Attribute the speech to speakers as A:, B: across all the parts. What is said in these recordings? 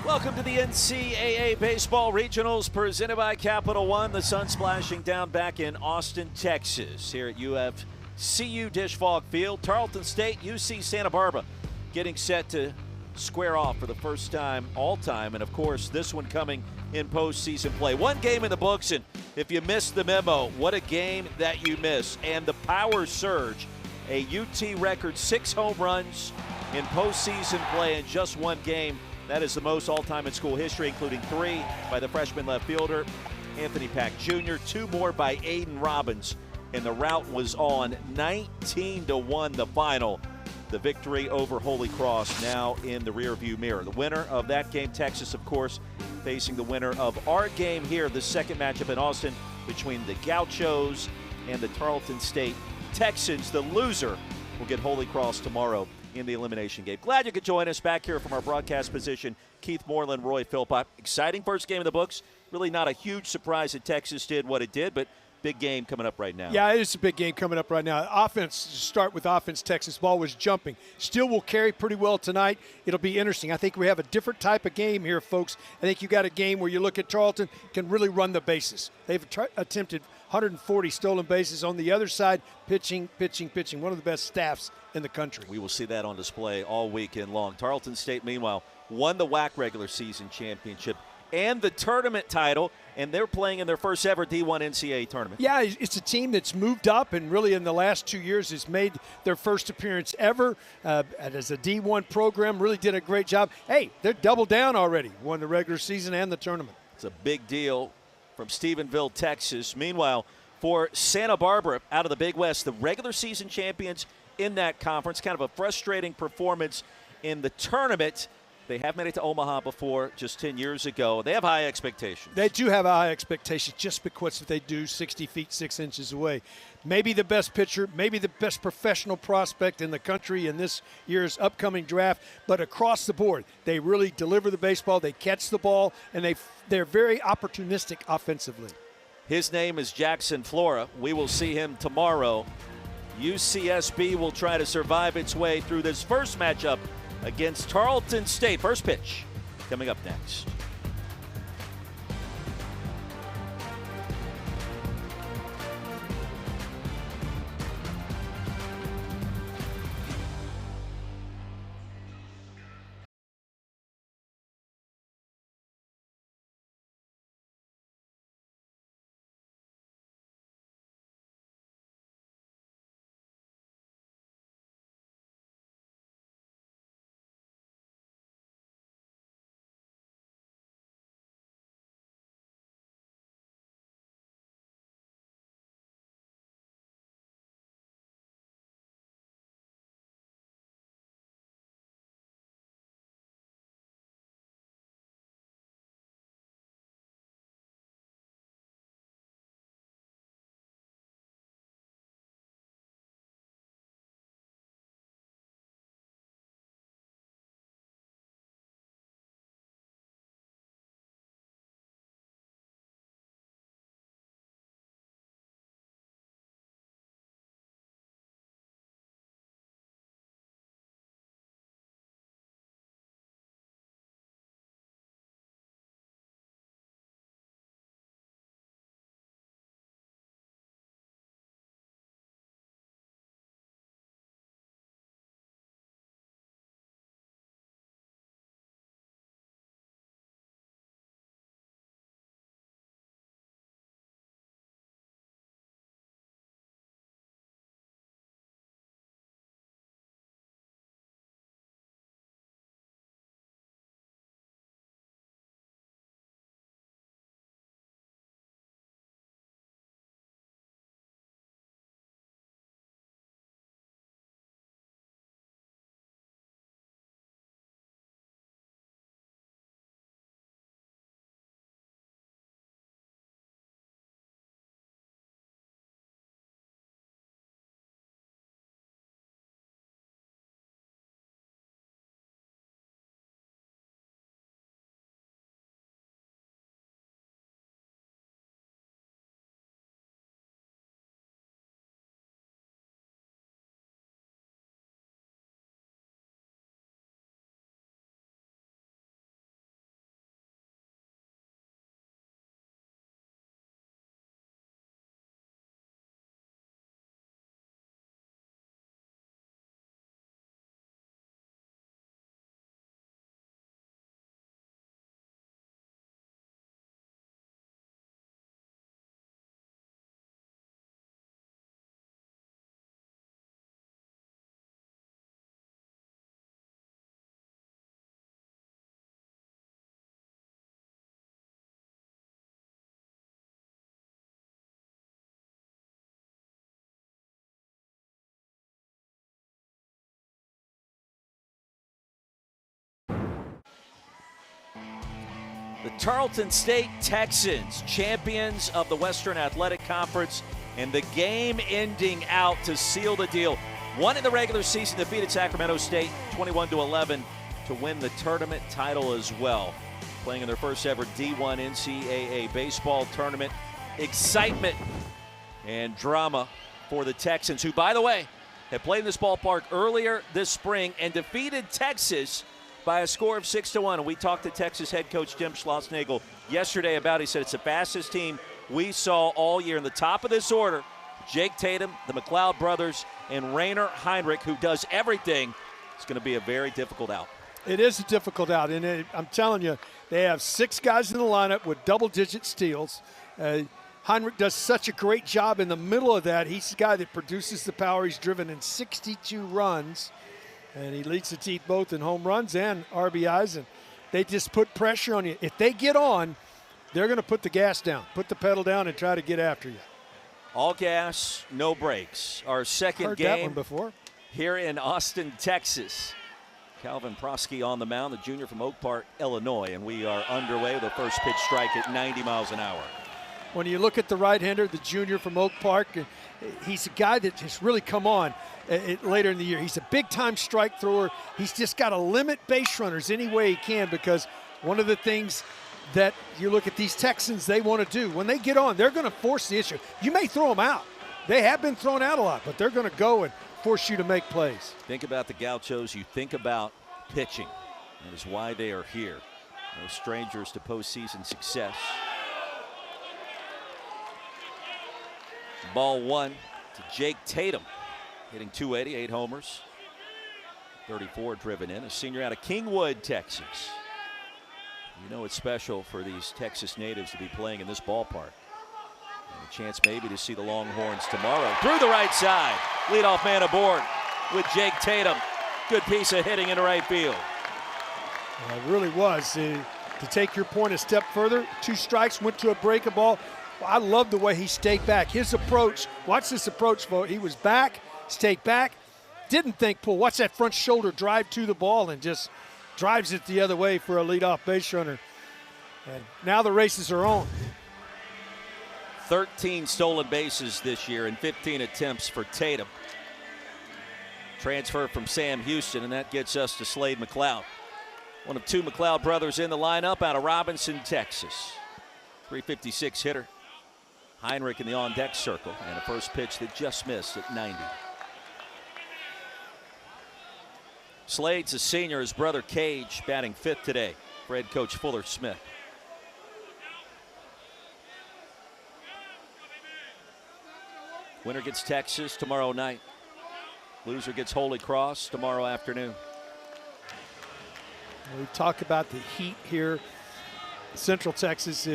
A: Welcome to the NCAA Baseball Regionals presented by Capital One. The sun splashing down back in Austin, Texas. Here at CU Disch-Falk Field, Tarleton State, UC Santa Barbara getting set to square off for the first time all time. And of course, this one coming in postseason play. One game in the books, and if you missed the memo, what a game that you missed. And the power surge, a UT record 6 home runs in postseason play in just one game. That is the most all-time in school history, including 3 by the freshman left fielder, Anthony Pack Jr., 2 more by Aiden Robbins, and the rout was on 19-1 the final. The victory over Holy Cross now in the rearview mirror. The winner of that game, Texas, of course, facing the winner of our game here, the second matchup in Austin between the Gauchos and the Tarleton State Texans. The loser will get Holy Cross tomorrow in the elimination game. Glad you could join us back here from our broadcast position. Keith Moreland, Roy Philpott. Exciting first game of the books. Really not a huge surprise that Texas did what it did, but big game coming up right now.
B: Yeah, it is a big game coming up right now. Offense, start with offense, Texas ball was jumping. Still will carry pretty well tonight. It'll be interesting. I think we have a different type of game here, folks. I think you got a game where you look at Tarleton, can really run the bases. They've attempted 140 stolen bases. On the other side, pitching. One of the best staffs in the country.
A: We will see that on display all weekend long. Tarleton State, meanwhile, won the WAC regular season championship and the tournament title, and they're playing in their first ever D1 NCAA tournament.
B: Yeah, it's a team that's moved up and really in the last 2 years has made their first appearance ever as a D1 program. Really did a great job. Hey, they're double down already. Won the regular season and the tournament.
A: It's a big deal from Stephenville, Texas. Meanwhile, for Santa Barbara out of the Big West, the regular season champions in that conference. Kind of a frustrating performance in the tournament. They have made it to Omaha before, just 10 years ago. They have high expectations.
B: They do have high expectations just because they do 60 feet 6 inches away. Maybe the best pitcher, maybe the best professional prospect in the country in this year's upcoming draft, but across the board, they really deliver the baseball, they catch the ball, and they're very opportunistic offensively.
A: His name is Jackson Flora. We will see him tomorrow. UCSB will try to survive its way through this first matchup against Tarleton State. First pitch coming up next. The Tarleton State Texans, champions of the Western Athletic Conference, and the game-ending out to seal the deal. Won in the regular season, defeated Sacramento State 21-11 to win the tournament title as well. Playing in their first ever D1 NCAA baseball tournament. Excitement and drama for the Texans, who, by the way, had played in this ballpark earlier this spring and defeated Texas by a score of 6-1. And we talked to Texas head coach Jim Schlossnagle yesterday about it. He said it's the fastest team we saw all year. In the top of this order, Jake Tatum, the McLeod brothers, and Rainer Heinrich, who does everything. It's going to be a very difficult out.
B: It is a difficult out, and I'm telling you, they have 6 guys in the lineup with double-digit steals. Heinrich does such a great job in the middle of that. He's the guy that produces the power. He's driven in 62 runs, and he leads the team both in home runs and RBIs, and they just put pressure on you. If they get on, they're going to put the gas down, put the pedal down, and try to get after you.
A: All gas, no brakes. Our second
B: Heard
A: game
B: that one before.
A: Here in Austin, Texas. Calvin Prosky on the mound, the junior from Oak Park, Illinois, and we are underway with a first pitch strike at 90 miles an hour.
B: When you look at the right-hander, the junior from Oak Park, he's a guy that has really come on later in the year. He's a big-time strike thrower. He's just got to limit base runners any way he can, because one of the things that you look at these Texans, they want to do, when they get on, they're going to force the issue. You may throw them out. They have been thrown out a lot, but they're going to go and force you to make plays.
A: Think about the Gauchos. You think about pitching. That is why they are here. No strangers to postseason success. Ball 1 to Jake Tatum, hitting 280, 8 homers, 34 driven in. A senior out of Kingwood, Texas. You know it's special for these Texas natives to be playing in this ballpark. And a chance maybe to see the Longhorns tomorrow. Through the right side. Leadoff man aboard with Jake Tatum. Good piece of hitting in the right field.
B: Well, it really was. To take your point a step further, 2 strikes, went to a breaking ball. I love the way he stayed back. His approach, watch this approach, folks. He was back, stayed back, didn't think pull. Watch that front shoulder drive to the ball and just drives it the other way for a leadoff base runner. And now the races are on.
A: 13 stolen bases this year and 15 attempts for Tatum. Transfer from Sam Houston, and that gets us to Slade McLeod. One of 2 McLeod brothers in the lineup out of Robinson, Texas. 356 hitter. Heinrich in the on-deck circle, and a first pitch that just missed at 90. Slade's a senior. His brother Cage batting 5th today for head coach Fuller Smith. Winner gets Texas tomorrow night. Loser gets Holy Cross tomorrow afternoon.
B: We talk about the heat here. Central Texas,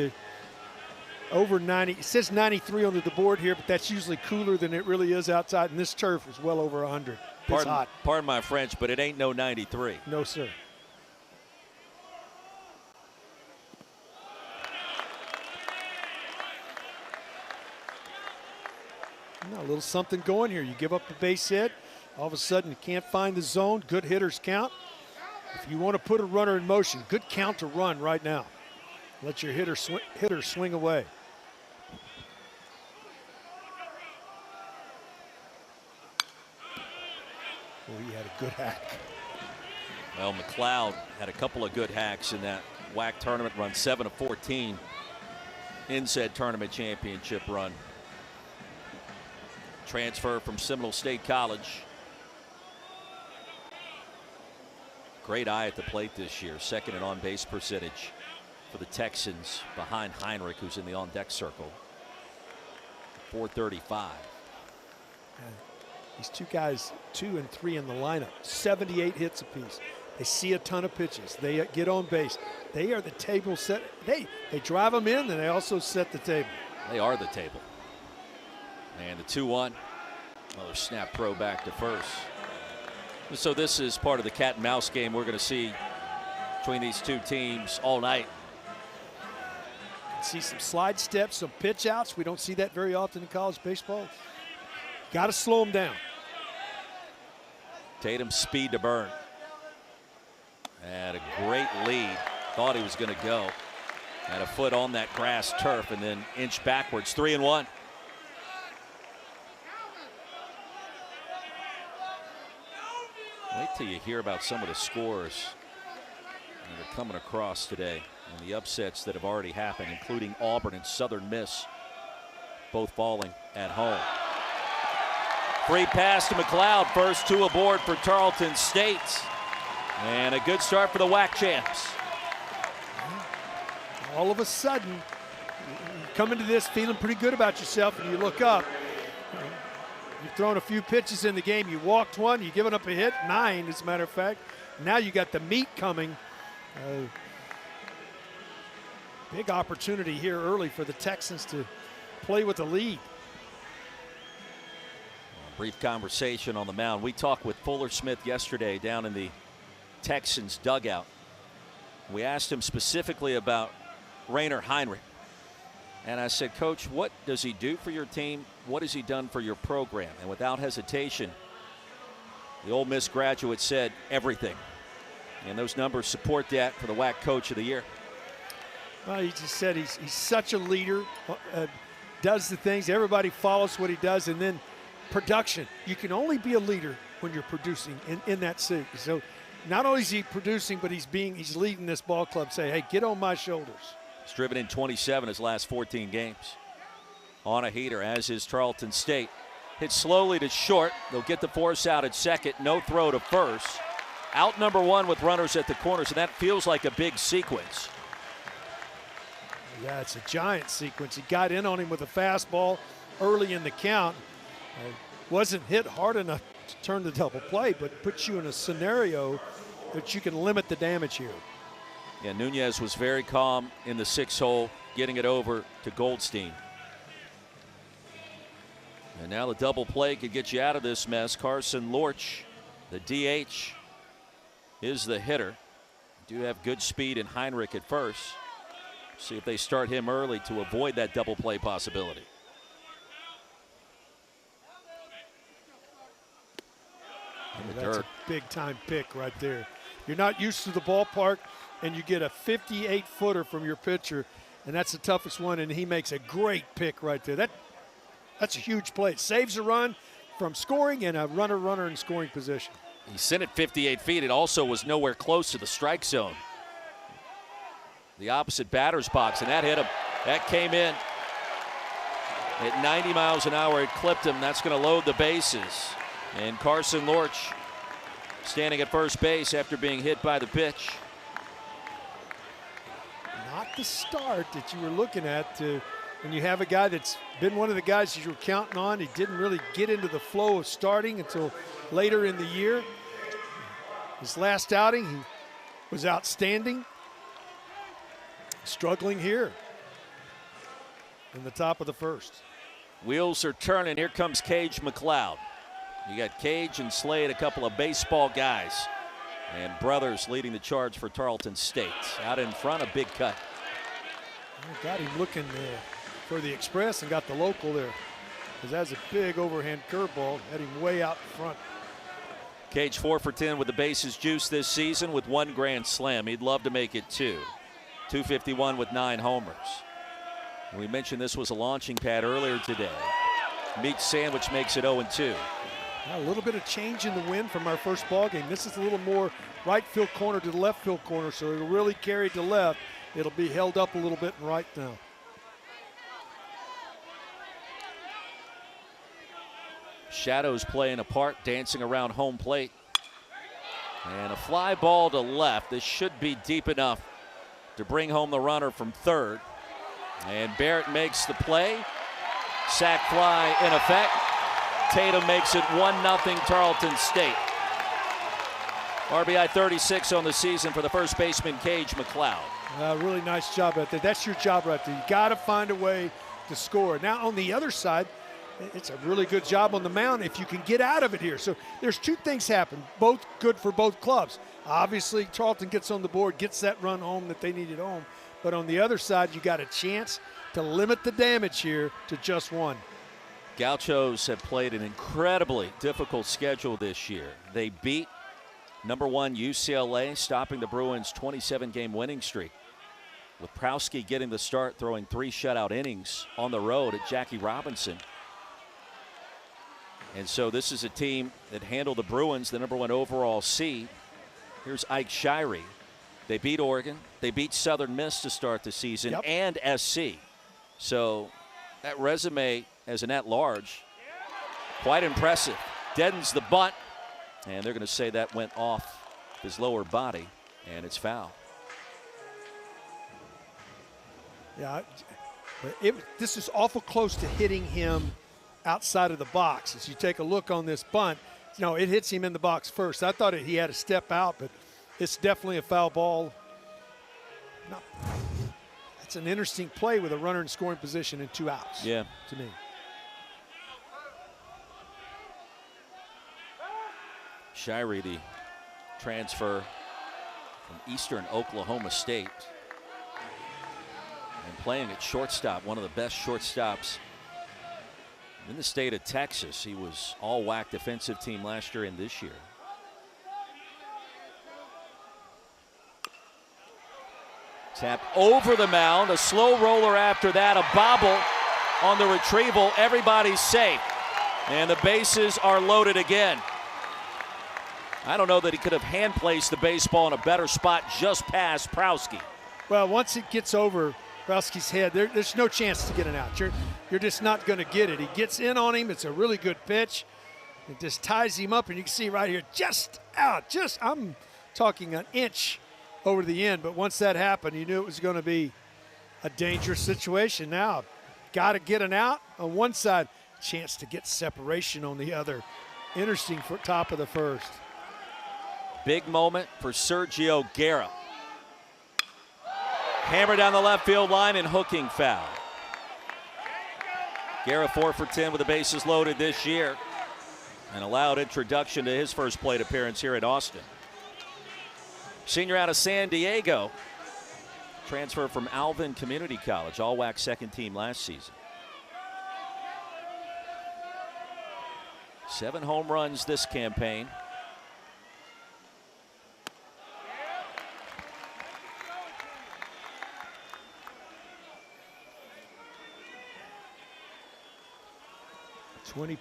B: over 90. It says 93 on the board here, but that's usually cooler than it really is outside. And this turf is well over 100. It's hot.
A: Pardon my French, but it ain't no 93.
B: No, sir. A little something going here. You give up a base hit, all of a sudden you can't find the zone. Good hitters count. If you want to put a runner in motion, good count to run right now. Let your hitter swing away. Oh, he had a good hack.
A: Well, McLeod had a couple of good hacks in that WAC tournament run, 7 of 14 in said tournament championship run. Transfer from Seminole State College. Great eye at the plate this year. Second in on-base percentage for the Texans behind Heinrich, who's in the on-deck circle. 435.
B: These 2 guys, 2 and 3 in the lineup, 78 hits apiece. They see a ton of pitches. They get on base. They are the table set. They drive them in, and they also set the table.
A: They are the table. And the 2-1. Another snap throw back to first. So this is part of the cat and mouse game we're going to see between these 2 teams all night.
B: See some slide steps, some pitch outs. We don't see that very often in college baseball. Got to slow them down.
A: Tatum's speed to burn. And a great lead. Thought he was going to go. And a foot on that grass turf and then inch backwards. 3-1. Wait till you hear about some of the scores that are coming across today and the upsets that have already happened, including Auburn and Southern Miss, both falling at home. Free pass to McLeod. First two aboard for Tarleton State. And a good start for the WAC champs.
B: All of a sudden, you come into this feeling pretty good about yourself, and you look up. You've thrown a few pitches in the game. You walked one. You've given up a hit, 9 as a matter of fact. Now you got the meat coming. Big opportunity here early for the Texans to play with the lead.
A: Brief conversation on the mound. We talked with Fuller Smith yesterday down in the Texans dugout. We asked him specifically about Rainer Heinrich. And I said, Coach, what does he do for your team? What has he done for your program? And without hesitation, the Ole Miss graduate said everything. And those numbers support that for the WAC Coach of the Year.
B: Well, he just said he's such a leader, does the things, everybody follows what he does, and then production. You can only be a leader when you're producing in that suit. So not only is he producing, but he's leading this ball club, say, hey, get on my shoulders.
A: He's driven in 27 his last 14 games. On a heater, as is Tarleton State. Hit slowly to short. They'll get the force out at second. No throw to first. Out number 1 with runners at the corners, and that feels like a big sequence.
B: Yeah, it's a giant sequence. He got in on him with a fastball early in the count. Wasn't hit hard enough to turn the double play, but puts you in a scenario that you can limit the damage here.
A: Yeah, Nunez was very calm in the 6 hole, getting it over to Goldstein. And now the double play could get you out of this mess. Carson Lorch, the DH, is the hitter. Do have good speed in Heinrich at first. See if they start him early to avoid that double play possibility.
B: That's a big-time pick right there. You're not used to the ballpark, and you get a 58-footer from your pitcher, and that's the toughest one, and he makes a great pick right there. That's a huge play. It saves a run from scoring and a runner in scoring position.
A: He sent it 58 feet. It also was nowhere close to the strike zone. The opposite batter's box, and that hit him. That came in at 90 miles an hour. It clipped him. That's going to load the bases. And Carson Lorch standing at first base after being hit by the pitch.
B: Not the start that you were looking at when you have a guy that's been one of the guys you were counting on. He didn't really get into the flow of starting until later in the year. His last outing, he was outstanding. Struggling here in the top of the first.
A: Wheels are turning. Here comes Cage McLeod. You got Cage and Slade, a couple of baseball guys. And Brothers leading the charge for Tarleton State. Out in front, a big cut.
B: Got him looking for the express and got the local there. Because that's a big overhand curveball. Had him way out front.
A: Cage 4 for 10 with the bases juiced this season with 1 grand slam. He'd love to make it 2. 251 with 9 homers. We mentioned this was a launching pad earlier today. Meat sandwich makes it 0-2.
B: A little bit of change in the wind from our first ball game. This is a little more right field corner to the left field corner, so it'll really carry to left. It'll be held up a little bit in right now.
A: Shadows playing a part, dancing around home plate. And a fly ball to left. This should be deep enough to bring home the runner from third. And Barrett makes the play. Sac fly in effect. Tatum makes it 1-0 Tarleton State. RBI 36 on the season for the first baseman, Cage McLeod.
B: Really nice job right there. That's your job right there. You got to find a way to score. Now on the other side, it's a really good job on the mound if you can get out of it here. So there's 2 things happen, both good for both clubs. Obviously, Tarleton gets on the board, gets that run home that they needed home. But on the other side, you got a chance to limit the damage here to just 1.
A: Gauchos have played an incredibly difficult schedule this year. They beat number 1 UCLA, stopping the Bruins' 27-game winning streak. with Prowski getting the start, throwing 3 shutout innings on the road at Jackie Robinson. And so this is a team that handled the Bruins, the #1 overall seed. Here's Ike Shirey. They beat Oregon. They beat Southern Miss to start the season, and SC. So that resume as an at-large, quite impressive. Deadens the bunt, and they're going to say that went off his lower body, and it's foul.
B: Yeah, this is awful close to hitting him outside of the box. As you take a look on this bunt, it hits him in the box first. I thought he had to step out, but it's definitely a foul ball. It's an interesting play with a runner in scoring position and 2 outs.
A: Yeah,
B: to me.
A: Shirey, the transfer from Eastern Oklahoma State, and playing at shortstop, one of the best shortstops in the state of Texas. He was all WAC defensive team last year and this year. Tap over the mound, a slow roller after that, a bobble on the retrieval. Everybody's safe, and the bases are loaded again. I don't know that he could have hand placed the baseball in a better spot just past Prowski.
B: Well, once it gets over Prowski's head, there's no chance to get it out. You're just not going to get it. He gets in on him. It's a really good pitch. It just ties him up, and you can see right here, just out. I'm talking an inch over the end, but once that happened, you knew it was going to be a dangerous situation. Now, got to get an out on one side, chance to get separation on the other. Interesting for top of the first.
A: Big moment for Sergio Guerra. Hammer down the left field line and hooking foul. Guerra 4 for 10 with the bases loaded this year. An allowed introduction to his first plate appearance here at Austin. Senior out of San Diego. Transfer from Alvin Community College, all WAC second team last season. 7 home runs this campaign.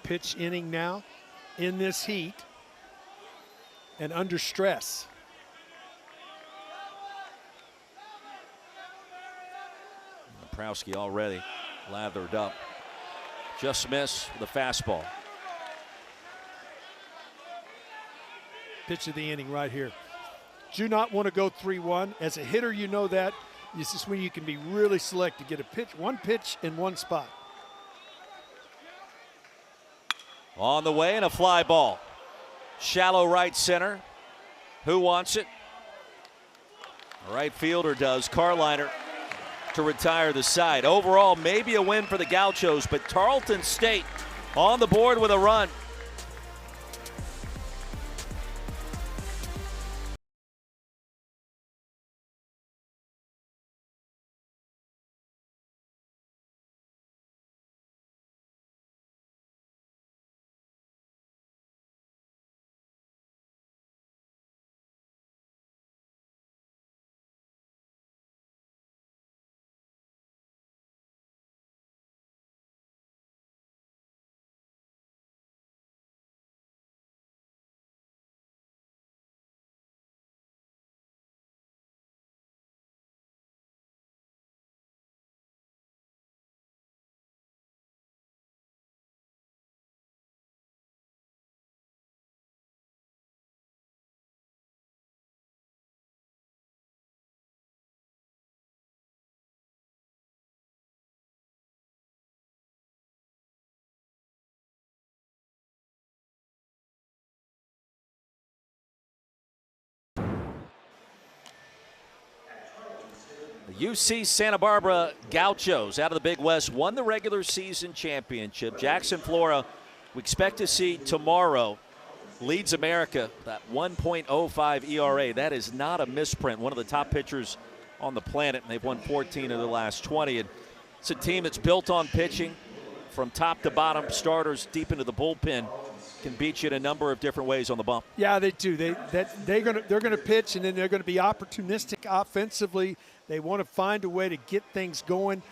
B: Pitch inning now in this heat and under stress.
A: Prowski already lathered up. Just missed the fastball.
B: Pitch of the inning right here. Do not want to go 3-1. As a hitter, you know that. This is when you can be really selective. Get a pitch, one pitch in one spot.
A: On the way and a fly ball. Shallow right center. Who wants it? The right fielder does. Carliner to retire the side. Overall, maybe a win for the Gauchos, but Tarleton State on the board with a run. The UC Santa Barbara Gauchos out of the Big West won the regular season championship. Jackson Flora, we expect to see tomorrow, leads America, that 1.05 ERA. That is not a misprint. One of the top pitchers on the planet, and they've won 14 of the last 20. And it's a team that's built on pitching from top to bottom, starters deep into the bullpen. can beat you in a number of different ways on the bump.
B: Yeah, they do. They're gonna pitch, and then they're going to be opportunistic offensively. They want to find a way to get things going.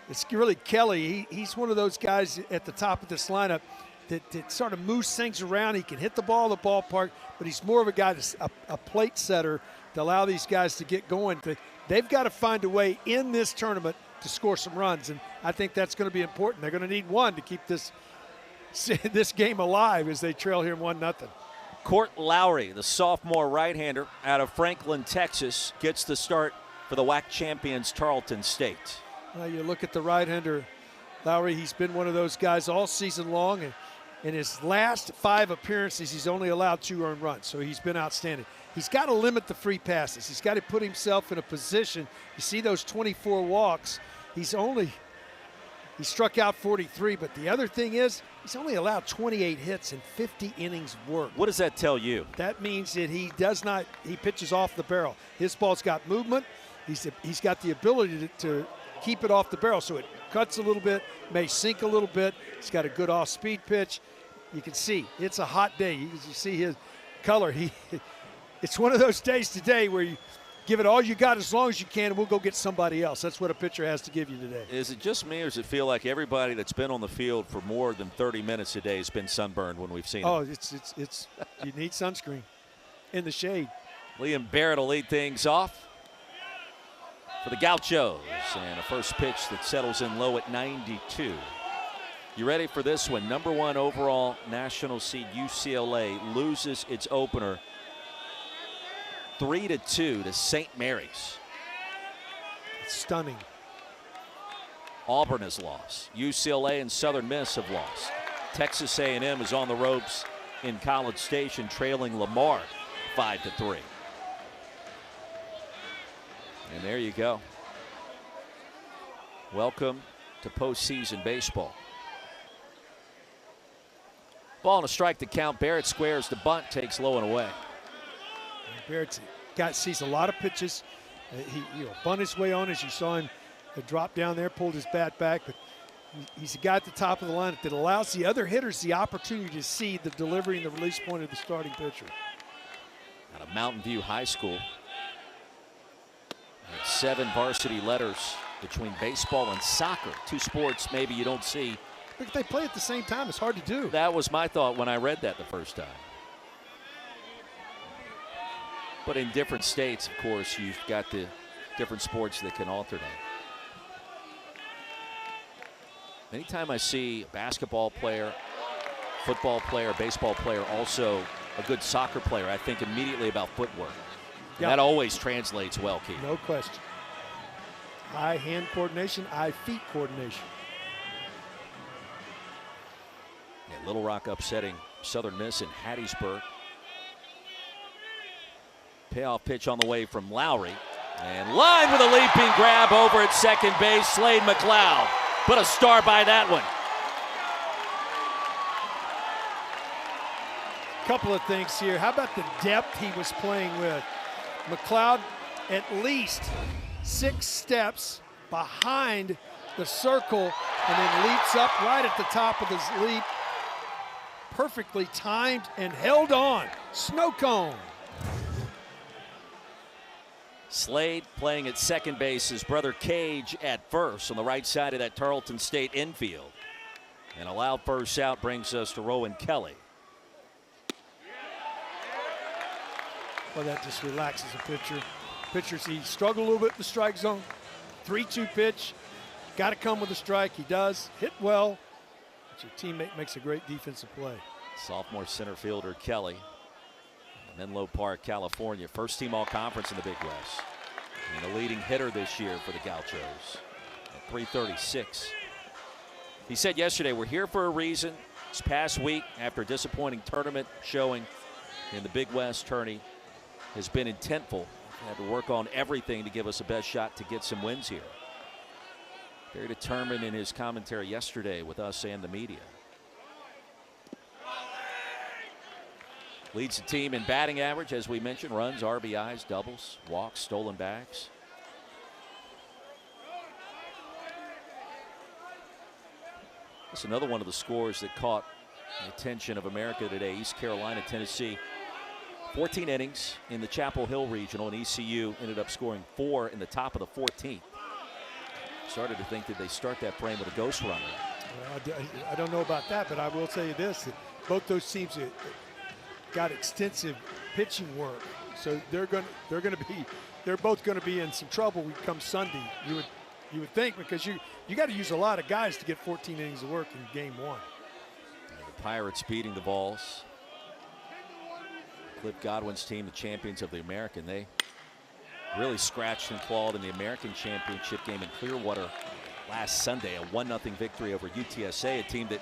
B: It's really Kelly. He's one of those guys at the top of this lineup that sort of moves things around. He can hit the ball in the ballpark, but he's more of a guy, a plate setter to allow these guys to get going. They've got to find a way in this tournament to score some runs, and I think that's going to be important. They're going to need one to keep this game alive as they trail here 1-0.
A: Court Lowry, the sophomore right-hander out of Franklin, Texas, gets the start for the WAC champions Tarleton State.
B: Well, you look at the right-hander, Lowry, he's been one of those guys all season long, and in his last 5 appearances, he's only allowed 2 earned runs, so he's been outstanding. He's got to limit the free passes. He's got to put himself in a position. You see those 24 walks. He struck out 43, but the other thing is he's only allowed 28 hits and 50 innings worked.
A: What does that tell you?
B: That means that he pitches off the barrel. His ball's got movement. He's got the ability to keep it off the barrel, so it cuts a little bit, may sink a little bit. He's got a good off-speed pitch. You can see it's a hot day. You see his color. It's one of those days today where you give it all you got as long as you can, and we'll go get somebody else. That's what a pitcher has to give you today.
A: Is it just me, or does it feel like everybody that's been on the field for more than 30 minutes a day has been sunburned when we've seen it?
B: Oh, it's you need sunscreen in the shade.
A: Liam Barrett will lead things off for the Gauchos, and a first pitch that settles in low at 92. You ready for this one? Number 1 overall national seed UCLA loses its opener 3-2 to St. Mary's.
B: It's stunning.
A: Auburn has lost. UCLA and Southern Miss have lost. Texas A&M is on the ropes in College Station, trailing Lamar 5-3. And there you go. Welcome to postseason baseball. Ball and a strike to count. Barrett squares the bunt, takes low and away.
B: Barrett sees a lot of pitches. He bunt his way on, as you saw him drop down there, pulled his bat back. But he's a guy at the top of the lineup that allows the other hitters the opportunity to see the delivery and the release point of the starting pitcher.
A: Out of Mountain View High School. 7 varsity letters between baseball and soccer. 2 sports maybe you don't see.
B: But they play at the same time. It's hard to do.
A: That was my thought when I read that the first time. But in different states, of course, you've got the different sports that can alternate. Anytime I see a basketball player, football player, baseball player, also a good soccer player, I think immediately about footwork. And that always translates well, Keith.
B: No question. Eye-hand coordination, eye-feet coordination.
A: Yeah, Little Rock upsetting Southern Miss in Hattiesburg. Payoff pitch on the way from Lowry. And line with a leaping grab over at second base. Slade McLeod. Put a star by that one.
B: Couple of things here. How about the depth he was playing with? McLeod at least 6 steps behind the circle and then leaps up right at the top of his leap. Perfectly timed and held on. Snow cone.
A: Slade playing at second base, his brother Cage at first on the right side of that Tarleton State infield. And a loud first out brings us to Rowan Kelly.
B: Well, that just relaxes a pitcher. Pitchers, he struggled a little bit in the strike zone. 3-2 pitch. Got to come with a strike. He does. Hit well. But your teammate makes a great defensive play.
A: Sophomore center fielder Kelly. Menlo Park, California. First team all-conference in the Big West. And the leading hitter this year for the Gauchos at 336. He said yesterday, we're here for a reason. This past week, after a disappointing tournament showing in the Big West tourney, has been intentful. Had to work on everything to give us the best shot to get some wins here. Very determined in his commentary yesterday with us and the media. Leads the team in batting average, as we mentioned, runs, RBIs, doubles, walks, stolen bags. That's another one of the scores that caught The attention of America today. East Carolina, Tennessee. 14 innings in the Chapel Hill Regional, and ECU ended up scoring 4 in the top of the 14th. Started to think, did they start that frame with a ghost runner?
B: Well, I don't know about that, but I will tell you this: that both those teams got extensive pitching work, so they're both going to be in some trouble when it comes Sunday. You would think, because you got to use a lot of guys to get 14 innings of work in game one.
A: The Pirates beating the Vols. Cliff Godwin's team, the champions of the American, they really scratched and clawed in the American Championship game in Clearwater last Sunday. A 1-0 victory over UTSA, a team that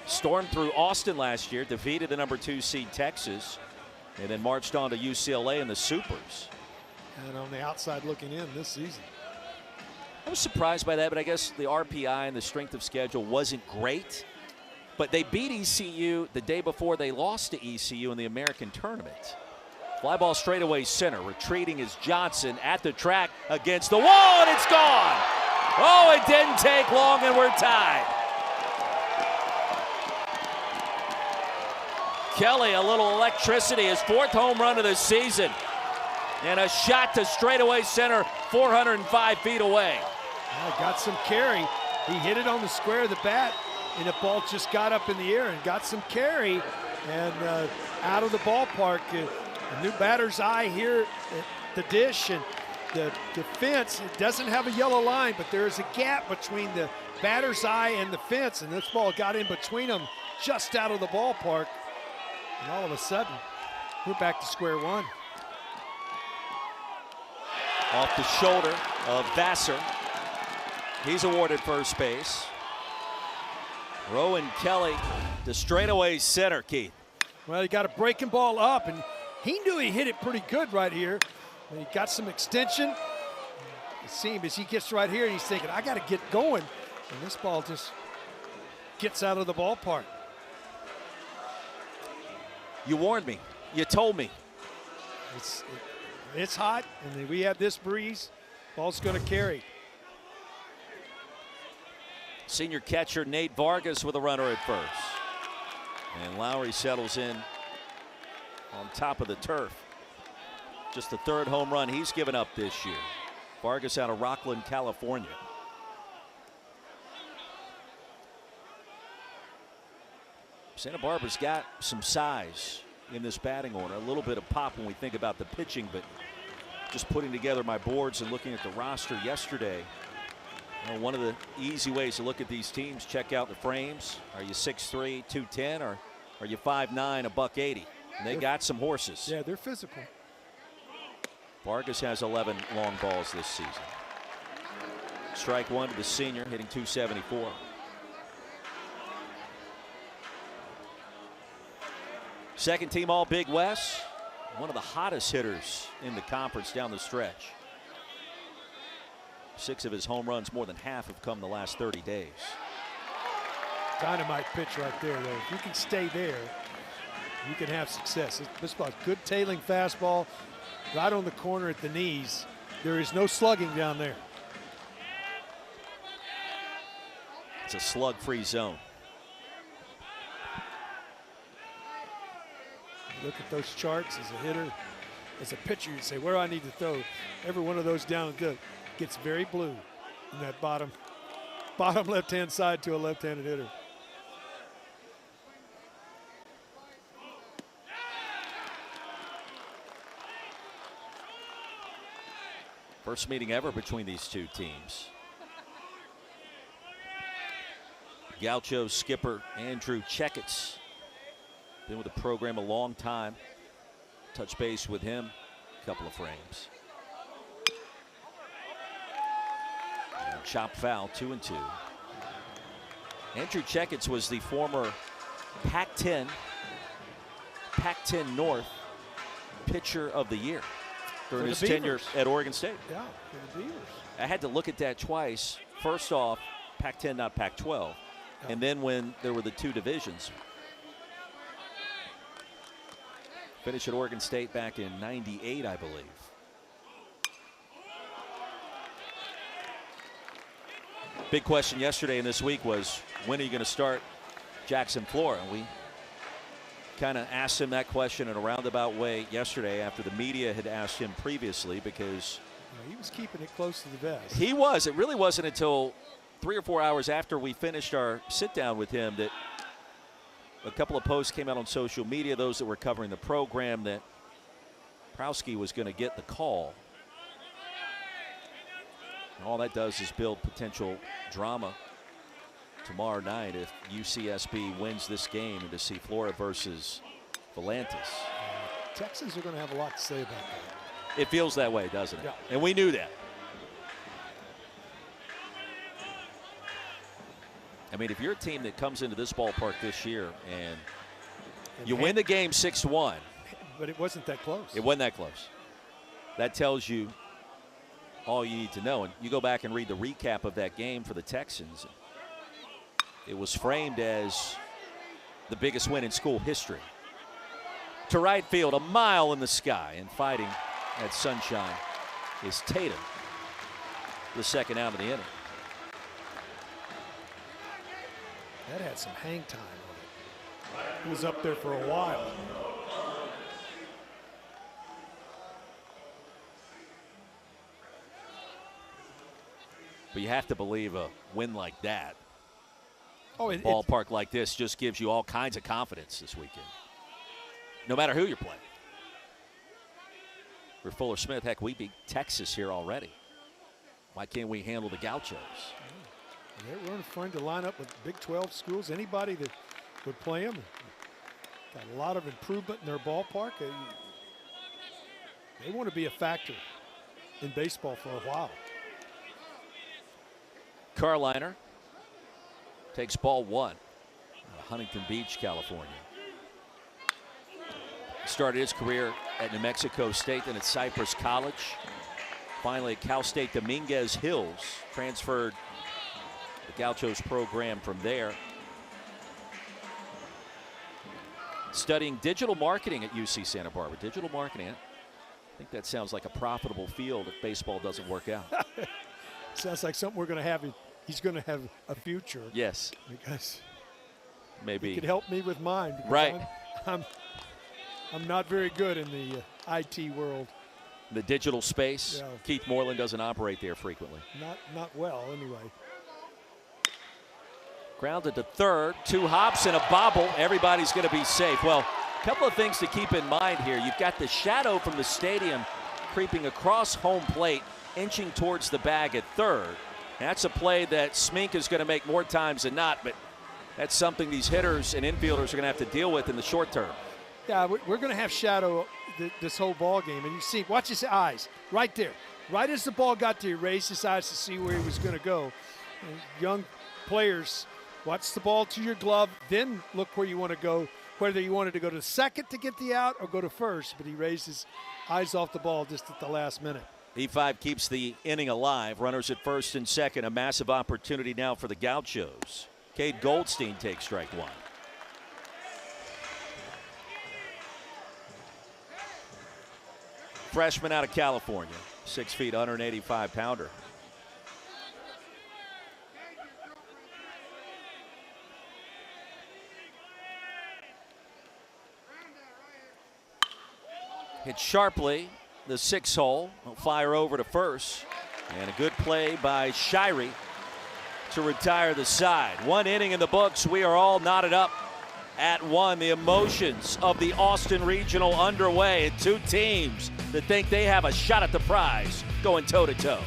A: stormed through Austin last year, defeated the number 2 seed Texas, and then marched on to UCLA in the Supers.
B: And on the outside looking in this season.
A: I was surprised by that, but I guess the RPI and the strength of schedule wasn't great. But they beat ECU the day before they lost to ECU in the American tournament. Fly ball straightaway center. Retreating is Johnson at the track against the wall, and it's gone. Oh, it didn't take long, and we're tied. Kelly, a little electricity, his 4th home run of the season. And a shot to straightaway center, 405 feet away.
B: Got some carry. He hit it on the square of the bat, and the ball just got up in the air and got some carry, and out of the ballpark. A new batter's eye here at the dish, and the fence, it doesn't have a yellow line, but there is a gap between the batter's eye and the fence, and this ball got in between them just out of the ballpark. And all of a sudden, we're back to square one.
A: Off the shoulder of Vassar. He's awarded first base. Rowan Kelly, the straightaway center, Keith.
B: Well, he got a breaking ball up, and he knew he hit it pretty good right here. And he got some extension. It seemed as he gets right here, and he's thinking, I got to get going. And this ball just gets out of the ballpark.
A: You warned me. You told me.
B: It's hot, and then we have this breeze. Ball's going to carry.
A: Senior catcher Nate Vargas with a runner at first. And Lowry settles in on top of the turf. Just the 3rd home run he's given up this year. Vargas out of Rockland, California. Santa Barbara's got some size in this batting order. A little bit of pop when we think about the pitching, but just putting together my boards and looking at the roster yesterday, one of the easy ways to look at these teams, check out the frames. Are you 6'3", 210, or are you 5'9", $180? And they got some horses.
B: Yeah, they're physical.
A: Vargas has 11 long balls this season. Strike one to the senior, hitting .274. Second team All Big West. One of the hottest hitters in the conference down the stretch. 6 of his home runs, more than half, have come the last 30 days.
B: Dynamite pitch right there, though. If you can stay there, you can have success. This ball, good tailing fastball, right on the corner at the knees. There is no slugging down there.
A: It's a slug-free zone.
B: Look at those charts as a hitter. As a pitcher, you say, where do I need to throw? Every one of those down good. Gets very blue in that bottom left-hand side to a left-handed hitter.
A: First meeting ever between these two teams. Gaucho skipper Andrew Checketts, been with the program a long time. Touch base with him, a couple of frames. And chop foul, 2-2. Andrew Checketts was the former Pac-10 North Pitcher of the Year during his tenure at Oregon State.
B: Yeah, for the Beavers.
A: I had to look at that twice. First off, Pac-10, not Pac-12. Yeah. And then when there were the two divisions. Finished at Oregon State back in '98, I believe. Big question yesterday and this week was, when are you going to start Jackson Flora? And we kind of asked him that question in a roundabout way yesterday after the media had asked him previously, because
B: he was keeping it close to the vest.
A: He was. It really wasn't until 3 or 4 hours after we finished our sit-down with him that a couple of posts came out on social media, those that were covering the program, that Prowski was going to get the call. And all that does is build potential drama tomorrow night if UCSB wins this game, and to see Florida versus Volantis.
B: Texans are going to have a lot to say about that.
A: It feels that way, doesn't it?
B: Yeah.
A: And we knew that. I mean, if you're a team that comes into this ballpark this year and you win the game 6-1.
B: But it wasn't that close.
A: It wasn't that close. That tells you all you need to know. And you go back and read the recap of that game for the Texans. It was framed as the biggest win in school history. To right field, a mile in the sky, and fighting at sunshine is Tatum, the second out of the inning.
B: That had some hang time on it. It was up there for a while.
A: But you have to believe a win like that,
B: ballpark
A: like this, just gives you all kinds of confidence this weekend, no matter who you're playing. For Fuller Smith, heck, we beat Texas here already. Why can't we handle the Gauchos?
B: They're trying to line up with Big 12 schools. Anybody that would play them. Got a lot of improvement in their ballpark. They want to be a factor in baseball for a while.
A: Carliner takes ball one out of Huntington Beach, California. Started his career at New Mexico State, then at Cypress College. Finally at Cal State Dominguez Hills. Transferred the Gauchos program from there. Studying digital marketing at UC Santa Barbara. Digital marketing. I think that sounds like a profitable field if baseball doesn't work out.
B: Sounds like something we're going to have. He's going to have a future.
A: Yes.
B: Because
A: maybe
B: he could help me with mine.
A: Right.
B: I'm not very good in the IT world.
A: The digital space.
B: Yeah.
A: Keith Moreland doesn't operate there frequently.
B: Not well, anyway.
A: Grounded to third, 2 hops and a bobble. Everybody's going to be safe. Well, a couple of things to keep in mind here. You've got the shadow from the stadium creeping across home plate, inching towards the bag at third. That's a play that Smink is going to make more times than not, but that's something these hitters and infielders are going to have to deal with in the short term.
B: Yeah, we're going to have shadow this whole ball game, and you see, watch his eyes right there. Right as the ball got there, he raised his eyes to see where he was going to go. And young players, watch the ball to your glove, then look where you want to go, whether you wanted to go to second to get the out or go to first, but he raised his eyes off the ball just at the last minute.
A: E5 keeps the inning alive. Runners at first and second. A massive opportunity now for the Gauchos. Cade Goldstein takes strike one. Freshman out of California. 6 feet, 185-pounder. Hit sharply. The 6-hole will fire over to first. And a good play by Shirey to retire the side. 1 inning in the books. We are all knotted up at 1. The emotions of the Austin Regional underway, and 2 teams that think they have a shot at the prize going toe-to-toe.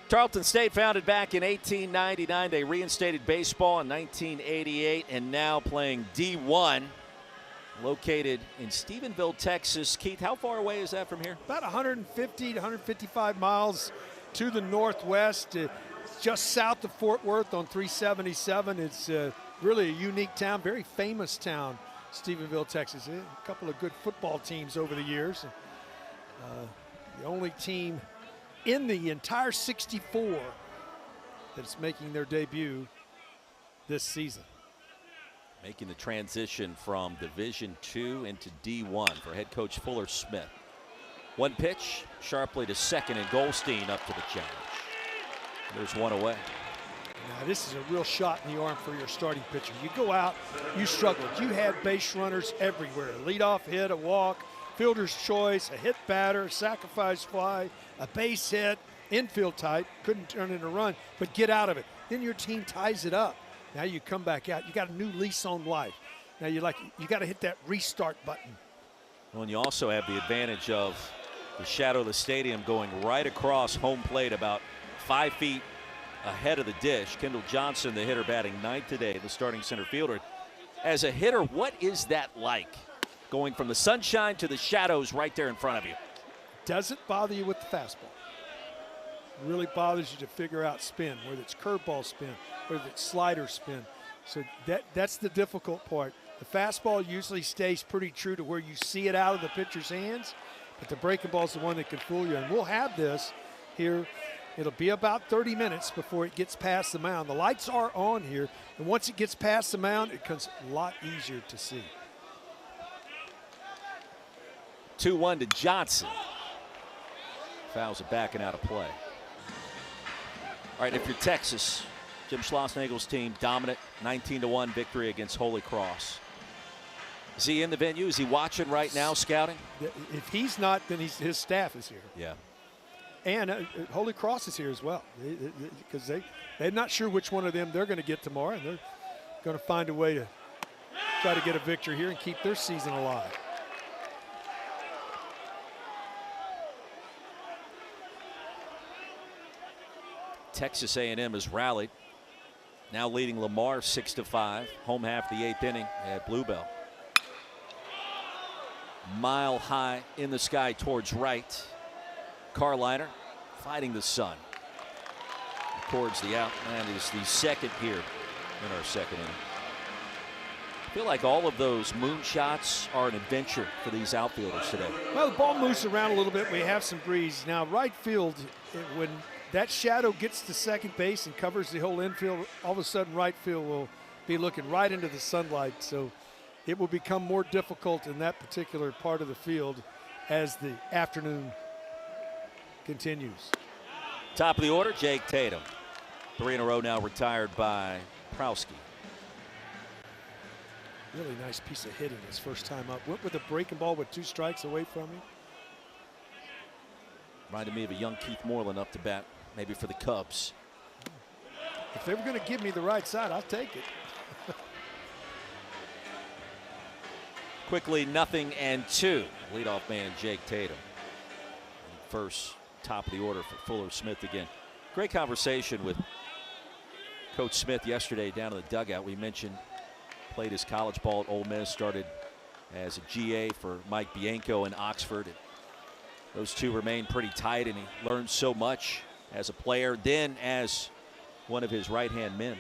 A: Tarleton State, founded back in 1899. They reinstated baseball in 1988 and now playing D1. Located in Stephenville, Texas. Keith, how far away is that from here?
B: About 150 to 155 miles to the northwest, just south of Fort Worth on 377. It's really a unique town, very famous town, Stephenville, Texas. A couple of good football teams over the years. The only team in the entire 64 that's making their debut this season.
A: Making the transition from Division II into D1 for head coach Fuller Smith. One pitch, sharply to second, and Goldstein up to the challenge. There's one away.
B: Now this is a real shot in the arm for your starting pitcher. You go out, you struggled. You had base runners everywhere. Leadoff hit, a walk, fielder's choice, a hit batter, a sacrifice fly, a base hit, infield tight, couldn't turn in a run, but get out of it. Then your team ties it up. Now you come back out, you got a new lease on life. Now you got to hit that restart button.
A: Well, and you also have the advantage of the shadow of the stadium going right across home plate, about 5 feet ahead of the dish. Kendall Johnson, the hitter, batting ninth today, the starting center fielder. As a hitter, what is that like, going from the sunshine to the shadows right there in front of you?
B: Doesn't bother you with the fastball. Really bothers you to figure out spin, whether it's curveball spin, whether it's slider spin. So that's the difficult part. The fastball usually stays pretty true to where you see it out of the pitcher's hands, but the breaking ball is the one that can fool you. And we'll have this here. It'll be about 30 minutes before it gets past the mound. The lights are on here, and once it gets past the mound, it becomes a lot easier to see.
A: 2-1 to Johnson. Fouls are backing out of play. All right, if you're Texas, Jim Schlossnagel's team, dominant 19-1 victory against Holy Cross. Is he in the venue? Is he watching right now, scouting?
B: If he's not, then his staff is here.
A: Yeah.
B: And Holy Cross is here as well, because they're not sure which one of them they're going to get tomorrow, and they're going to find a way to try to get a victory here and keep their season alive.
A: Texas A&M has rallied, now leading Lamar 6-5. Home half the eighth inning at Bluebell. Mile high in the sky towards right. Carliner fighting the sun towards the out, and is the second here in our second inning. I feel like all of those moonshots are an adventure for these outfielders today.
B: Well, the ball moves around a little bit. We have some breeze. Now, right field, when that shadow gets to second base and covers the whole infield, all of a sudden right field will be looking right into the sunlight. So it will become more difficult in that particular part of the field as the afternoon continues.
A: Top of the order, Jake Tatum. 3 in a row now retired by Prowski.
B: Really nice piece of hitting his first time up. Went with a breaking ball with 2 strikes away from him.
A: Reminded me of a young Keith Moreland up to bat, maybe for the Cubs.
B: If they were going to give me the right side, I'll take it.
A: Quickly, 0-2. Leadoff man Jake Tatum. First, top of the order for Fuller Smith again. Great conversation with Coach Smith yesterday down in the dugout. We mentioned played his college ball at Ole Miss, started as a GA for Mike Bianco in Oxford. Those two remain pretty tight, and he learned so much as a player, then as one of his right-hand men.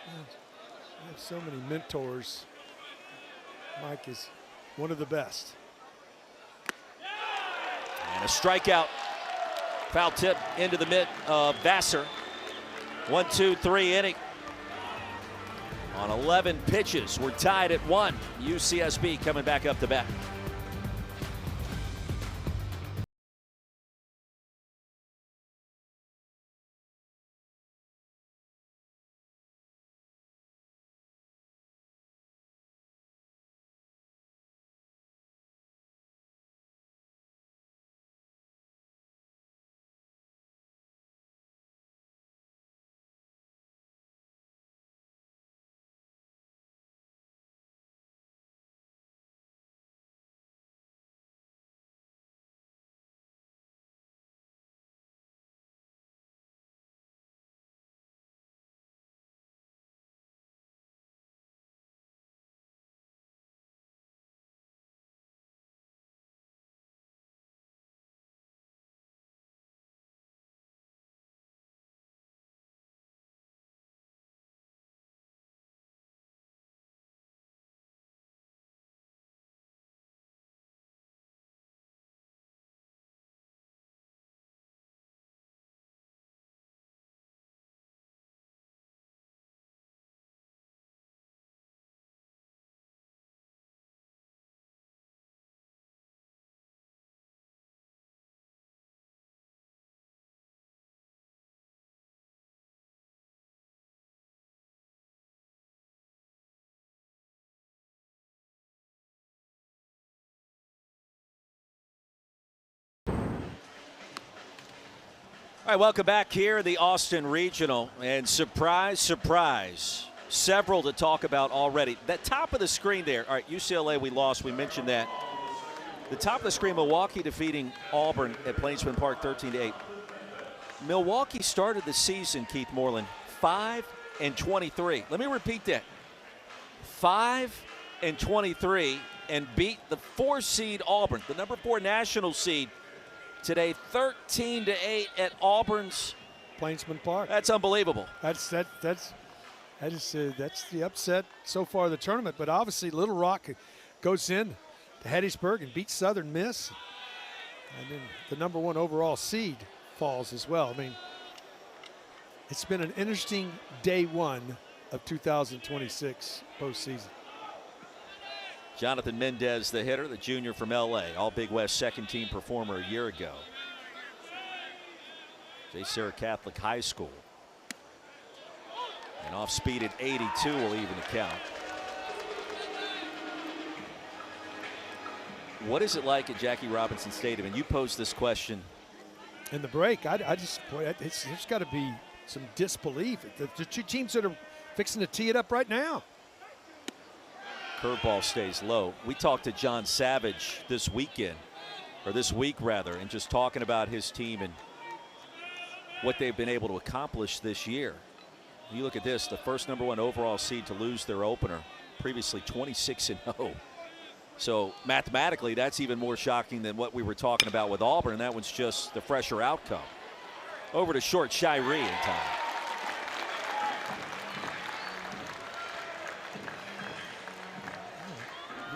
B: I have so many mentors. Mike is one of the best.
A: And a strikeout. Foul tip into the mitt of Vassar. 1-2-3 inning. On 11 pitches, we're tied at 1. UCSB coming back up to bat. All right, welcome back here, the Austin Regional. And surprise, surprise, several to talk about already. That top of the screen there, all right, UCLA we lost, we mentioned that. The top of the screen, Milwaukee defeating Auburn at Plainsman Park 13-8. Milwaukee started the season, Keith Moreland, 5-23. Let me repeat that. 5-23 and beat the 4-seed Auburn, the number 4 national seed, today 13-8 at Auburn's
B: Plainsman Park.
A: That's unbelievable.
B: That's the upset so far of the tournament. But obviously Little Rock goes in to Hattiesburg and beats Southern Miss. And then the number 1 overall seed falls as well. I mean, it's been an interesting day 1 of 2026 postseason.
A: Jonathan Mendez, the hitter, the junior from LA, all Big West second-team performer a year ago. J. Sarah Catholic High School. And off speed at 82 will even the count. What is it like at Jackie Robinson Stadium? And you posed this question
B: in the break. It's got to be some disbelief. The two teams that are fixing to tee it up right now.
A: Curveball stays low. We talked to John Savage this weekend, or this week rather, and just talking about his team and what they've been able to accomplish this year. You look at this, the first number 1 overall seed to lose their opener, previously 26-0. So mathematically, that's even more shocking than what we were talking about with Auburn. That one's just the fresher outcome. Over to short Shiree in time.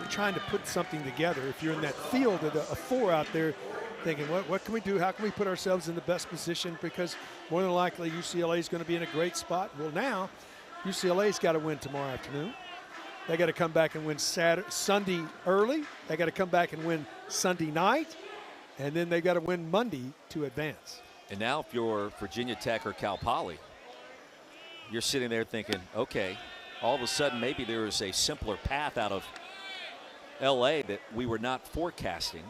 B: Trying to put something together. If you're in that field of a 4 out there thinking, what can we do? How can we put ourselves in the best position? Because more than likely UCLA is going to be in a great spot. Well, now UCLA's got to win tomorrow afternoon. They got to come back and win Sunday early. They got to come back and win Sunday night. And then they got to win Monday to advance.
A: And now if you're Virginia Tech or Cal Poly, you're sitting there thinking, okay, all of a sudden maybe there is a simpler path out of LA that we were not forecasting.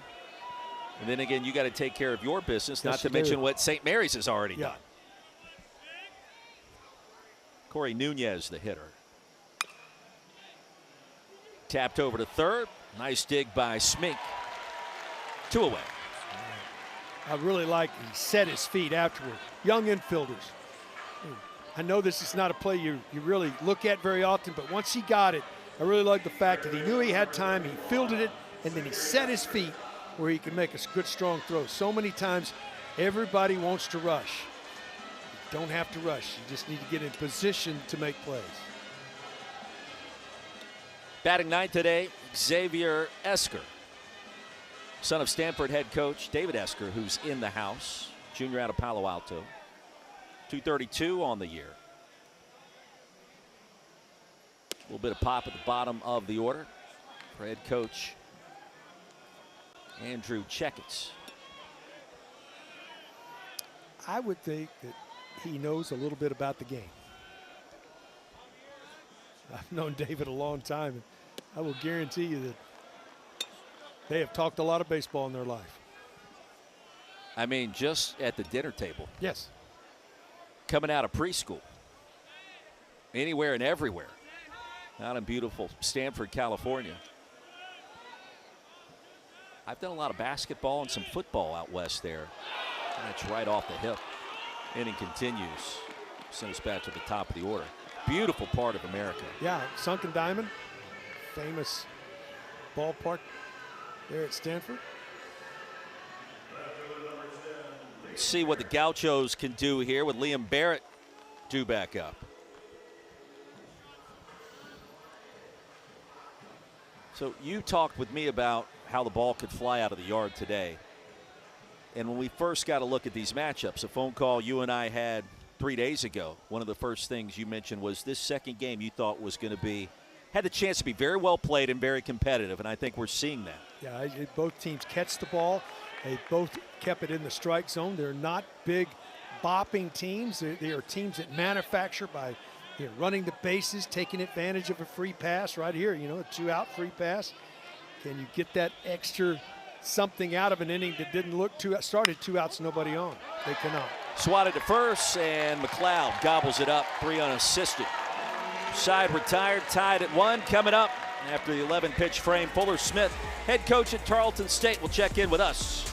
A: And then again, you got to take care of your business, not to mention what St. Mary's has already done. Corey Nunez, the hitter. Tapped over to third. Nice dig by Smink. 2 away.
B: I really like he set his feet afterward. Young infielders. I know this is not a play you really look at very often, but once he got it, I really like the fact that he knew he had time, he fielded it, and then he set his feet where he can make a good, strong throw. So many times, everybody wants to rush. You don't have to rush. You just need to get in position to make plays.
A: Batting ninth today, Xavier Esker, son of Stanford head coach David Esker, who's in the house, junior out of Palo Alto. 232 on the year. A little bit of pop at the bottom of the order for head coach Andrew Checketts.
B: I would think that he knows a little bit about the game. I've known David a long time, and I will guarantee you that they have talked a lot of baseball in their life.
A: I mean, just at the dinner table.
B: Yes.
A: Coming out of preschool. Anywhere and everywhere. Out in beautiful Stanford, California. I've done a lot of basketball and some football out west there. That's right off the hip. Inning continues. Send us back to the top of the order. Beautiful part of America.
B: Yeah, Sunken Diamond, famous ballpark there at Stanford.
A: Let's see what the Gauchos can do here with Liam Barrett due back up. So you talked with me about how the ball could fly out of the yard today. And when we first got a look at these matchups, a phone call you and I had 3 days ago, one of the first things you mentioned was this second game you thought was going to be, had the chance to be very well played and very competitive, and I think we're seeing that.
B: Yeah, both teams catch the ball. They both kept it in the strike zone. They're not big bopping teams. They are teams that manufacture by running the bases, taking advantage of a free pass right here, a 2-out free pass. Can you get that extra something out of an inning that didn't look started 2 outs, nobody on? They cannot.
A: Swatted to first, and McLeod gobbles it up, 3 unassisted. Side retired, tied at 1. Coming up after the 11-pitch frame, Fuller Smith, head coach at Tarleton State, will check in with us.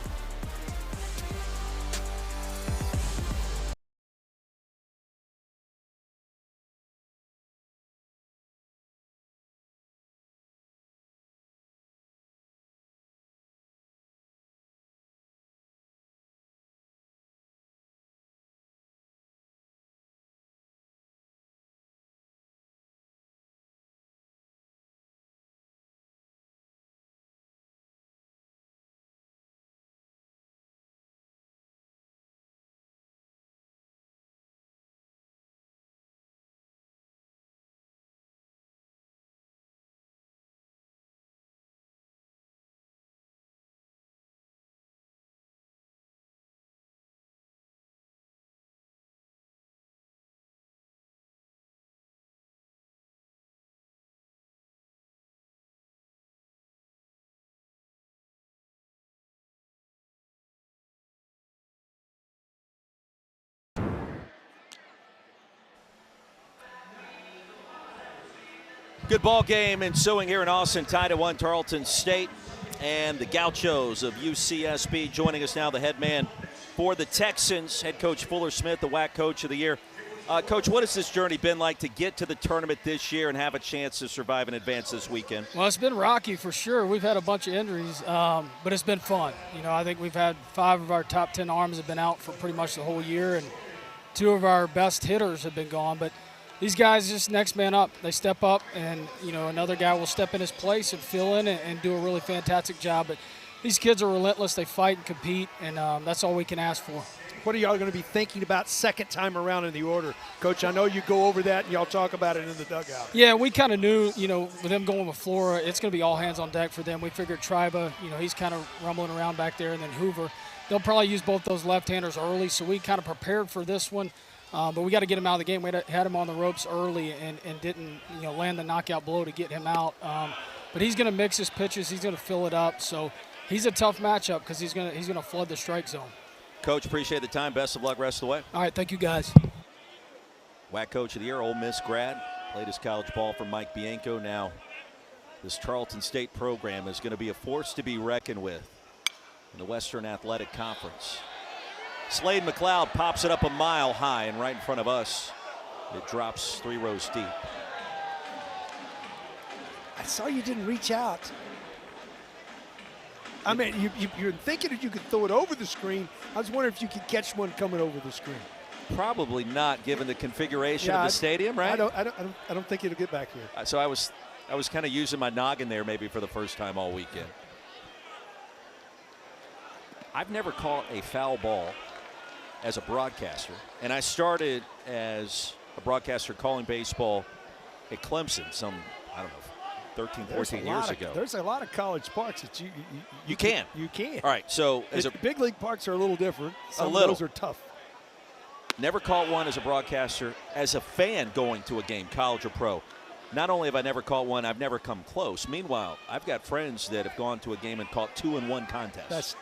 A: Good ball game ensuing here in Austin, tied at 1, Tarleton State and the Gauchos of UCSB. Joining us now, the head man for the Texans, head coach Fuller Smith, the WAC Coach of the Year. Coach, what has this journey been like to get to the tournament this year and have a chance to survive and advance this weekend?
C: Well, it's been rocky for sure. We've had a bunch of injuries, but it's been fun. I think we've had 5 of our top 10 arms have been out for pretty much the whole year, and 2 of our best hitters have been gone. But these guys just next man up. They step up, and another guy will step in his place and fill in and do a really fantastic job. But these kids are relentless. They fight and compete, and that's all we can ask for.
B: What are y'all going to be thinking about second time around in the order? Coach, I know you go over that and y'all talk about it in the dugout.
C: Yeah, we kind of knew, with them going with Flora, it's going to be all hands on deck for them. We figured Triba, he's kind of rumbling around back there, and then Hoover. They'll probably use both those left-handers early, so we kind of prepared for this one. But we got to get him out of the game. We had him on the ropes early and didn't, land the knockout blow to get him out. But he's going to mix his pitches. He's going to fill it up. So he's a tough matchup because he's going to flood the strike zone.
A: Coach, appreciate the time. Best of luck rest of the way.
C: All right, thank you, guys.
A: WAC Coach of the Year, Ole Miss grad. Played his college ball for Mike Bianco. Now this Tarleton State program is going to be a force to be reckoned with in the Western Athletic Conference. Slade McLeod pops it up a mile high and right in front of us. It drops 3 rows deep.
B: I saw you didn't reach out. I mean, you're thinking that you could throw it over the screen. I was wondering if you could catch one coming over the screen.
A: Probably not, given the configuration of the stadium, right?
B: I don't think it'll get back here.
A: So I was kind of using my noggin there maybe for the first time all weekend. I've never caught a foul ball as a broadcaster, and I started as a broadcaster calling baseball at Clemson some, 13, 14 years ago.
B: There's a lot of college parks that you
A: can.
B: You can.
A: All right, so as
B: big league parks are a little different. Some
A: little.
B: of those are tough.
A: Never caught one as a broadcaster. As a fan going to a game, college or pro, not only have I never caught one, I've never come close. Meanwhile, I've got friends that have gone to a game and caught 2-in-1 contests.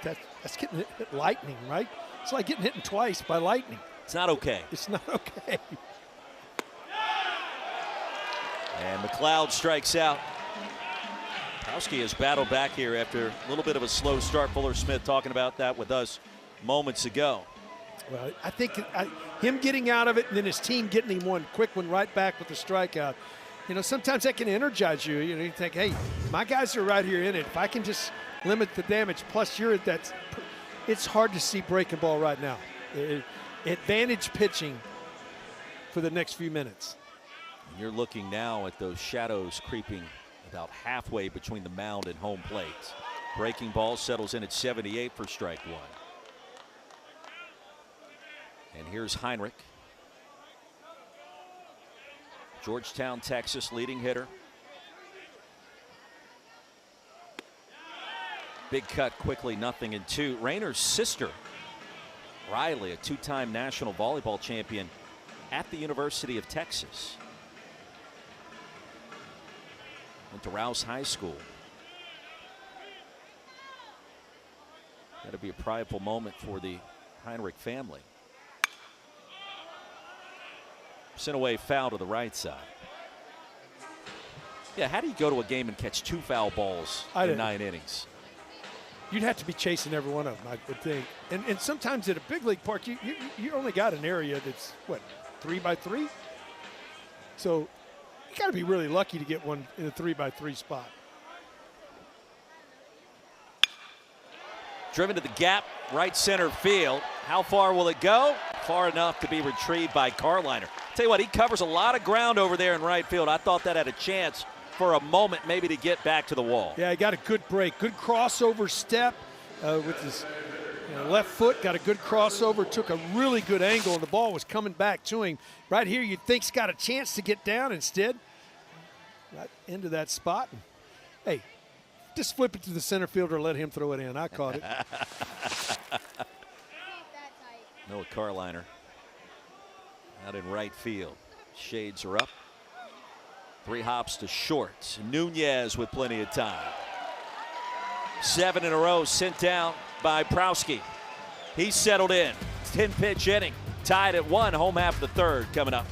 B: That's getting hit lightning, right? It's like getting hit twice by lightning.
A: It's not okay.
B: It's not okay.
A: And McLeod strikes out. Kowski has battled back here after a little bit of a slow start. Fuller Smith talking about that with us moments ago.
B: Well, I think him getting out of it and then his team getting him one quick one right back with the strikeout. Sometimes that can energize you. You think, hey, my guys are right here in it. If I can just limit the damage, plus it's hard to see breaking ball right now. Advantage pitching for the next few minutes.
A: You're looking now at those shadows creeping about halfway between the mound and home plate. Breaking ball settles in at 78 for strike 1. And here's Heinrich. Georgetown, Texas, leading hitter. Big cut quickly, 0-2. Rayner's sister, Riley, a 2-time national volleyball champion at the University of Texas. Went to Rouse High School. Got to be a prideful moment for the Heinrich family. Sent away foul to the right side. Yeah, how do you go to a game and catch 2 foul balls in 9 innings?
B: You'd have to be chasing every one of them, I would think. And sometimes at a big league park, you only got an area that's, what, 3x3? So you got to be really lucky to get one in a 3x3 spot.
A: Driven to the gap, right center field. How far will it go? Far enough to be retrieved by Carliner. Tell you what, he covers a lot of ground over there in right field. I thought that had a chance for a moment maybe to get back to the wall.
B: Yeah, he got a good break. Good crossover step with his left foot. Got a good crossover. Took a really good angle, and the ball was coming back to him. Right here, you'd think he's got a chance to get down. Instead, right into that spot. And, hey, just flip it to the center fielder, let him throw it in. I caught it.
A: Noah Carliner out in right field. Shades are up. 3 hops to short. Nunez with plenty of time. 7 in a row sent down by Prowski. He's settled in. 10-pitch inning. Tied at 1. Home half the third coming up.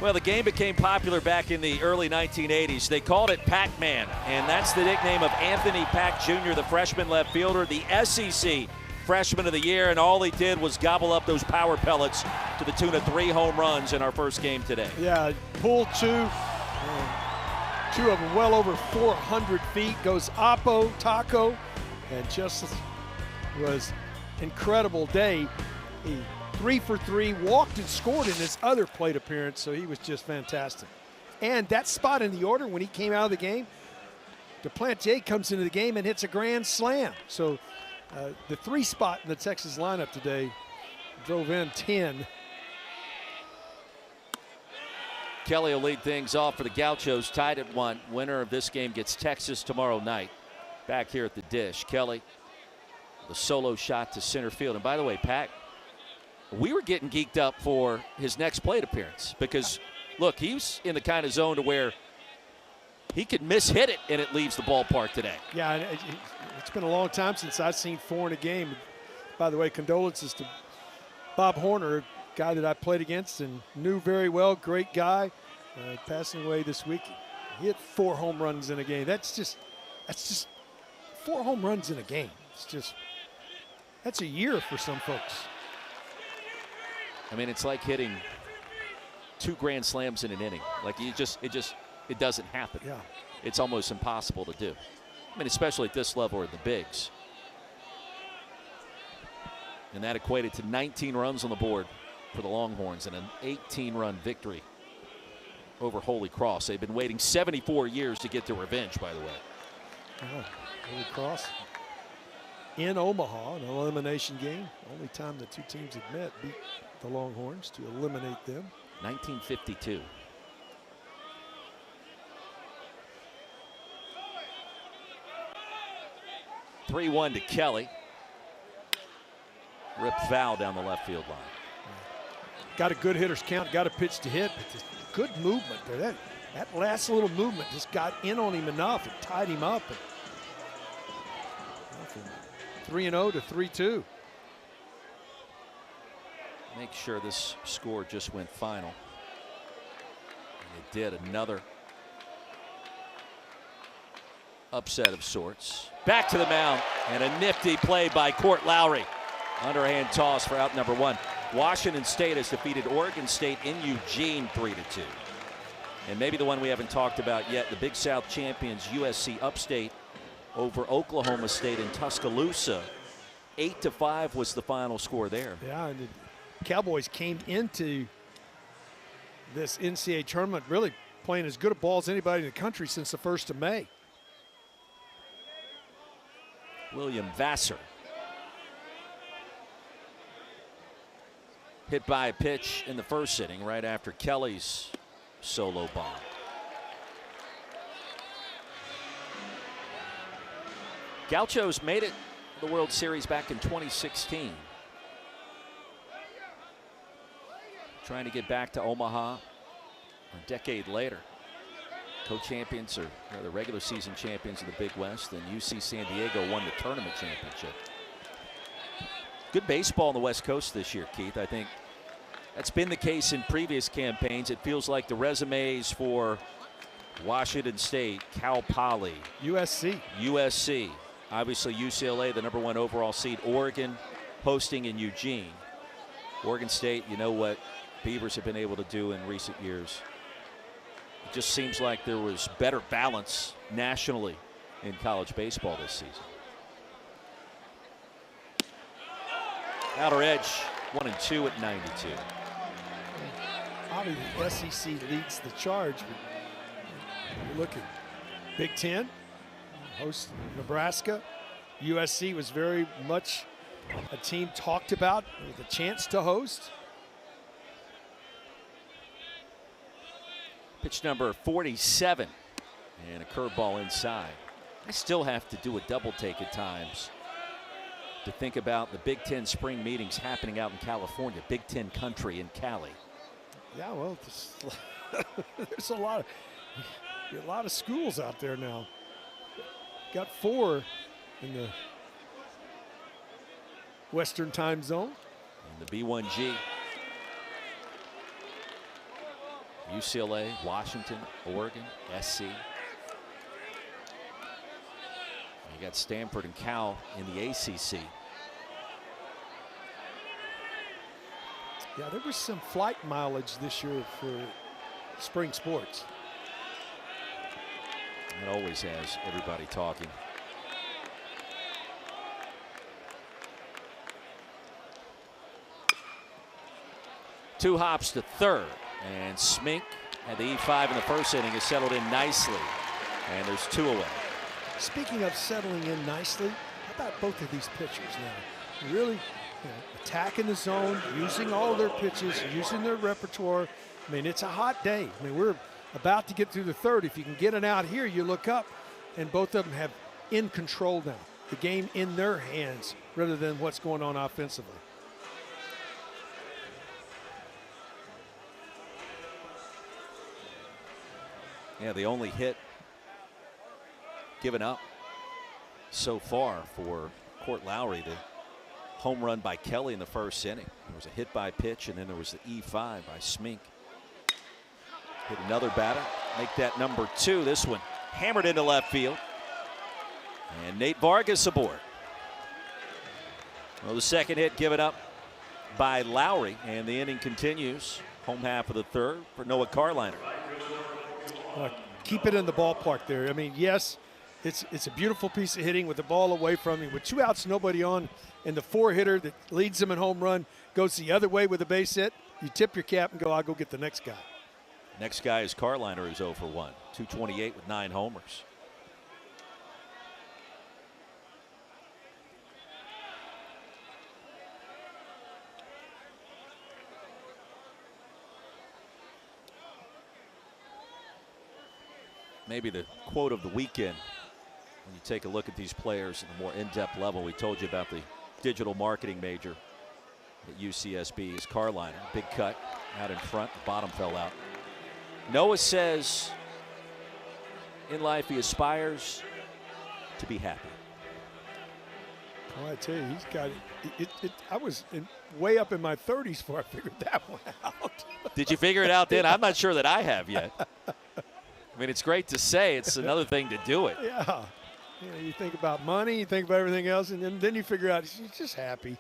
A: Well, the game became popular back in the early 1980s. They called it Pac-Man, and that's the nickname of Anthony Pack Jr., the freshman left fielder, the SEC Freshman of the Year, and all he did was gobble up those power pellets to the tune of 3 home runs in our first game today.
B: Yeah, pulled 2. 2 of them well over 400 feet. Goes Oppo, Taco, and just was incredible day. He 3 for 3, walked and scored in his other plate appearance, so he was just fantastic. And that spot in the order when he came out of the game, Duplantier comes into the game and hits a grand slam. So the 3 spot in the Texas lineup today drove in 10.
A: Kelly will lead things off for the Gauchos, tied at 1. Winner of this game gets Texas tomorrow night. Back here at the Dish, Kelly, the solo shot to center field. And by the way, Pat, we were getting geeked up for his next plate appearance because, look, he's in the kind of zone to where he could mishit it and it leaves the ballpark today.
B: Yeah, it's been a long time since I've seen 4 in a game. By the way, condolences to Bob Horner, a guy that I played against and knew very well, great guy, passing away this week. He hit 4 home runs in a game. That's just 4 home runs in a game. That's a year for some folks.
A: I mean, it's like hitting 2 grand slams in an inning. Like it doesn't happen.
B: Yeah.
A: It's almost impossible to do. I mean, especially at this level or the bigs. And that equated to 19 runs on the board for the Longhorns and an 18-run victory over Holy Cross. They've been waiting 74 years to get their revenge, by the way.
B: Holy Cross in Omaha, an elimination game. Only time the 2 teams had met, beat the Longhorns to eliminate them.
A: 1952. 3-1 to Kelly. Rip foul down the left field line.
B: Got a good hitter's count, got a pitch to hit, but just good movement there. That last little movement just got in on him enough and tied him up. And, from 3-0 to 3-2.
A: Make sure this score just went final. And it did. Another upset of sorts. Back to the mound, and a nifty play by Court Lowry. Underhand toss for out number 1. Washington State has defeated Oregon State in Eugene 3-2. And maybe the one we haven't talked about yet, the Big South champions USC Upstate over Oklahoma State in Tuscaloosa. 8-5 was the final score there.
B: Yeah, and the Cowboys came into this NCAA tournament really playing as good a ball as anybody in the country since the 1st of May.
A: William Vassar. Hit by a pitch in the first inning right after Kelly's solo bomb. Gauchos made it to the World Series back in 2016. Trying to get back to Omaha a decade later. Co-champions, or rather regular season champions of the Big West, and UC San Diego won the tournament championship. Good baseball on the West Coast this year, Keith. I think that's been the case in previous campaigns. It feels like the resumes for Washington State, Cal Poly, USC, obviously UCLA, the #1 overall seed, Oregon hosting in Eugene. Oregon State, you know what Beavers have been able to do in recent years. It just seems like there was better balance nationally in college baseball this season. Outer edge, 1-2 at 92.
B: Obviously, the SEC leads the charge. But you look at Big Ten, host Nebraska. USC was very much a team talked about with a chance to host.
A: Pitch number 47, and a curveball inside. I still have to do a double take at times to think about the Big Ten spring meetings happening out in California, Big Ten country in Cali.
B: Yeah, well, there's a lot of schools out there now. Got 4 in the Western time zone.
A: And the B1G. UCLA, Washington, Oregon, SC. You got Stanford and Cal in the ACC.
B: Yeah, there was some flight mileage this year for spring sports.
A: It always has everybody talking. Two hops to third, and Smink at the E5 in the first inning has settled in nicely, and there's 2 away.
B: Speaking of settling in nicely, how about both of these pitchers now? Really attacking the zone, using all their pitches, using their repertoire. I mean, it's a hot day. I mean, we're about to get through the 3rd. If you can get it out here, you look up, and both of them have in control now. The game in their hands rather than what's going on offensively.
A: Yeah, the only hit given up so far for Court Lowry, the home run by Kelly in the first inning. There was a hit by pitch, and then there was the E5 by Smink. Hit another batter, make that number 2. This one hammered into left field. And Nate Vargas aboard. Well, the second hit given up by Lowry, and the inning continues. Home half of the 3rd for Noah Carliner.
B: Keep it in the ballpark there. I mean, yes, it's a beautiful piece of hitting with the ball away from him. With 2 outs, nobody on, and the 4-hitter that leads them in home run goes the other way with a base hit, you tip your cap and go, I'll go get the next guy.
A: Next guy is Carliner, who's 0 for 1. 228 with 9 homers. Maybe the quote of the weekend When you take a look at these players at a more in-depth level, we told you about the digital marketing major at UCSB's Carolina. Big cut out in front, the bottom fell out. Noah says in life he aspires to be happy.
B: Well, I tell you, he's got it. I was way up in my 30s before I figured that one out.
A: Did you figure it out then? I'm not sure that I have yet. I mean, it's great to say. It's another thing to do it.
B: Yeah. You think about money, you think about everything else, and then you figure out he's just happy.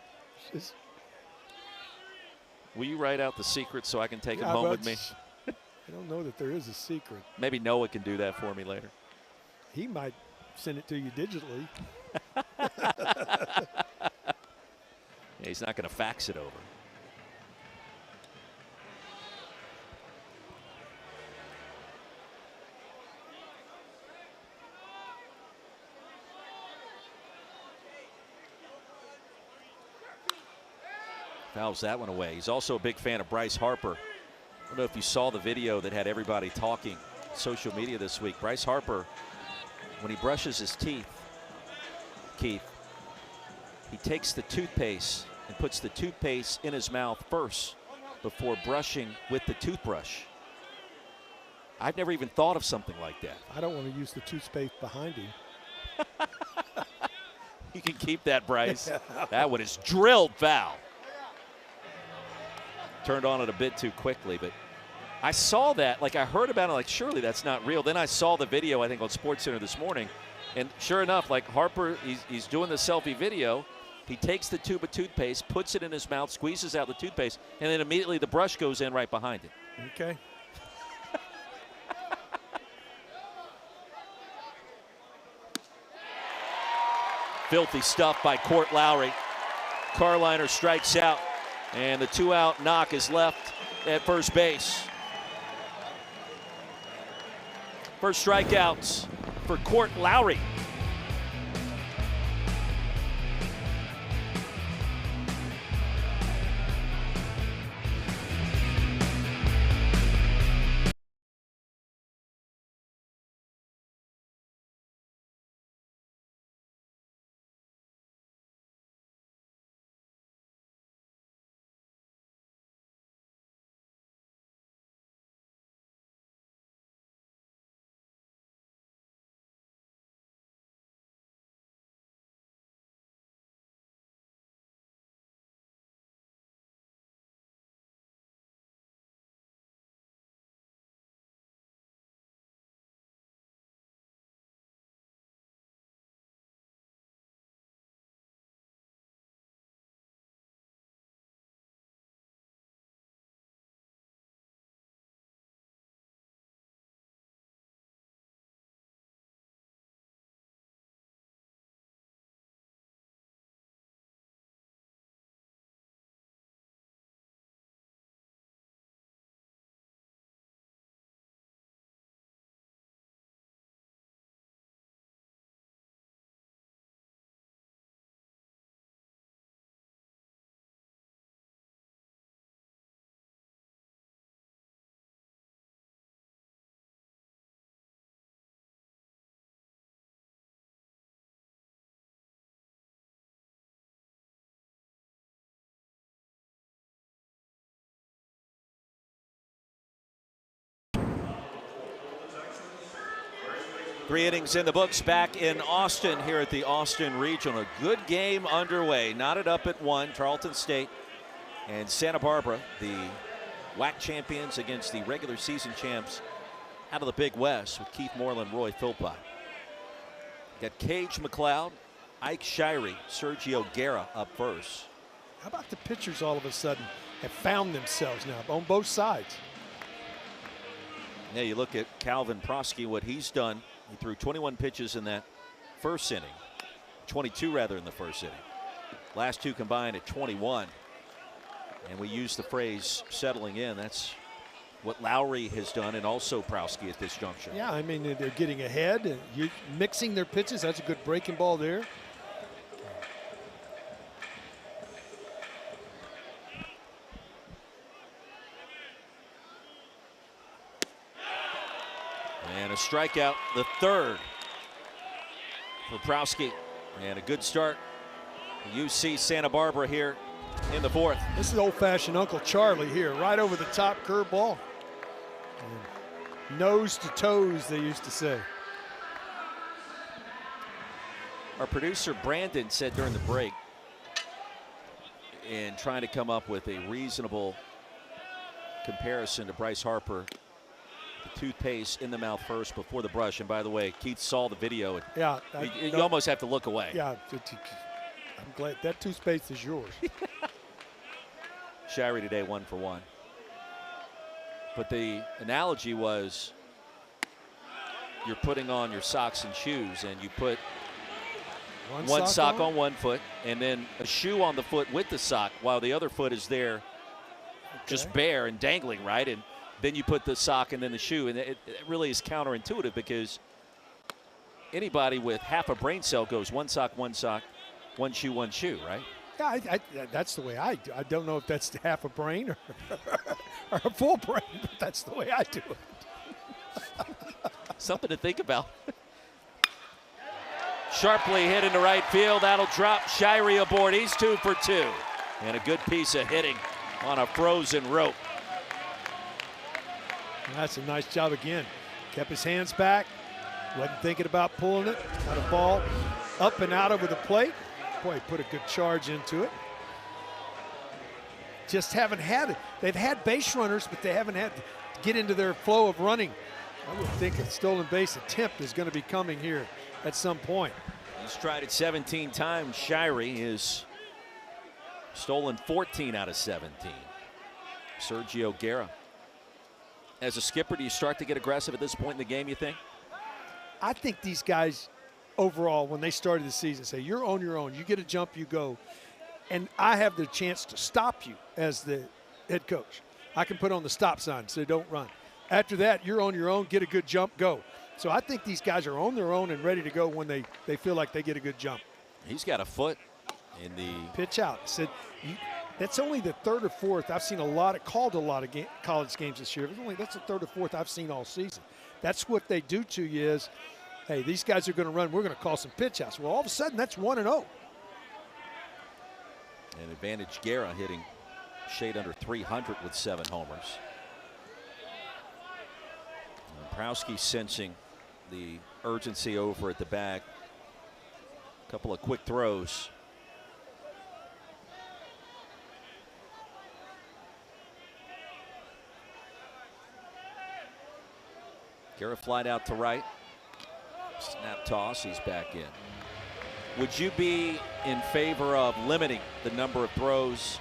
A: Will you write out the secret so I can take him home with me?
B: I don't know that there is a secret.
A: Maybe Noah can do that for me later.
B: He might send it to you digitally.
A: Yeah, he's not going to fax it over. Fouls that one away. He's also a big fan of Bryce Harper. I don't know if you saw the video that had everybody talking on social media this week. Bryce Harper, when he brushes his teeth, Keith, he takes the toothpaste and puts the toothpaste in his mouth first before brushing with the toothbrush. I've never even thought of something like that.
B: I don't want to use the toothpaste behind him.
A: You can keep that, Bryce. That one is drilled foul. Turned on it a bit too quickly, but I saw that, like I heard about it, like surely that's not real. Then I saw the video, I think on SportsCenter this morning, and sure enough, like Harper, he's doing the selfie video. He takes the tube of toothpaste, puts it in his mouth, squeezes out the toothpaste, and then immediately the brush goes in right behind it.
B: Okay.
A: Filthy stuff by Court Lowry. Carliner strikes out, and the 2-out knock is left at first base. First strikeouts for Court Lowry. Three innings in the books back in Austin here at the Austin Regional. A good game underway. Knotted up at 1. Tarleton State and Santa Barbara, the WAC champions against the regular season champs out of the Big West with Keith Moreland, Roy Philpott. Got Cage McLeod, Ike Shirey, Sergio Guerra up first.
B: How about the pitchers all of a sudden have found themselves now on both sides?
A: Yeah, you look at Calvin Prosky, what he's done. He threw 21 pitches in that first inning, 22 rather in the first inning. Last two combined at 21. And we use the phrase settling in. That's what Lowry has done, and also Prosky at this juncture.
B: Yeah, I mean, they're getting ahead. And you're mixing their pitches. That's a good breaking ball there.
A: And a strikeout, the third. for Prowski. And a good start. UC Santa Barbara here in the fourth.
B: This is old-fashioned Uncle Charlie here, right over the top curveball. And nose to toes, they used to say.
A: Our producer Brandon said during the break, in trying to come up with a reasonable comparison to Bryce Harper, the toothpaste in the mouth first before the brush. And by the way, Keith saw the video. And
B: yeah,
A: you almost have to look away.
B: Yeah, I'm glad that toothpaste is yours.
A: Shirey today 1 for 1. But the analogy was you're putting on your socks and shoes, and you put one sock on one foot and then a shoe on the foot with the sock while the other foot is there just bare and dangling, right? And then you put the sock and then the shoe, and it really is counterintuitive because anybody with half a brain cell goes one sock, one shoe, right?
B: Yeah, that's the way I do. I don't know if that's half a brain or, or a full brain, but that's the way I do it.
A: Something to think about. Sharply hit into right field. That'll drop Shirey aboard. He's 2 for 2. And a good piece of hitting on a frozen rope.
B: That's a nice job again. Kept his hands back. Wasn't thinking about pulling it. Got a ball up and out over the plate. Boy, he put a good charge into it. Just haven't had it. They've had base runners, but they haven't had to get into their flow of running. I would think a stolen base attempt is going to be coming here at some point.
A: He's tried it 17 times. Shirey is stolen 14 out of 17. Sergio Guerra. As a skipper, do you start to get aggressive at this point in the game, you think?
B: I think these guys overall, when they started the season, say, you're on your own. You get a jump, you go. And I have the chance to stop you as the head coach. I can put on the stop sign so don't run. After that, you're on your own, get a good jump, go. So I think these guys are on their own and ready to go when they feel like they get a good jump.
A: He's got a foot in the
B: pitch out. I said, that's only the third or fourth. I've seen called a lot of college games this year. That's the third or fourth I've seen all season. That's what they do to you is, hey, these guys are going to run. We're going to call some pitch outs. Well, all of a sudden, that's 1-0.
A: And advantage Guerra hitting shade under 300 with 7 homers. Prowski sensing the urgency over at the bag. A couple of quick throws. Guerra flied out to right. Snap toss, he's back in. Would you be in favor of limiting the number of throws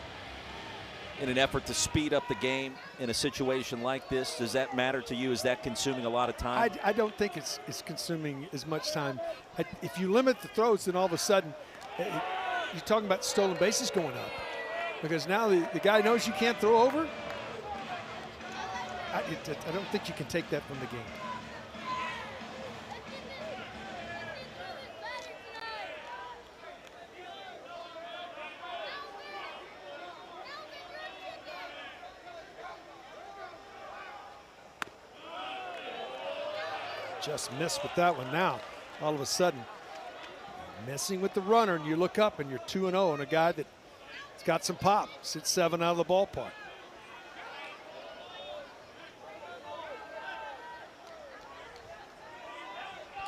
A: in an effort to speed up the game in a situation like this? Does that matter to you? Is that consuming a lot of time?
B: I don't think it's consuming as much time. If you limit the throws, then all of a sudden, you're talking about stolen bases going up. Because now the guy knows you can't throw over. I don't think you can take that from the game. Just missed with that one now. All of a sudden, messing with the runner, and you look up and you're 2-0 on a guy that's got some pop. Sits 7 out of the ballpark.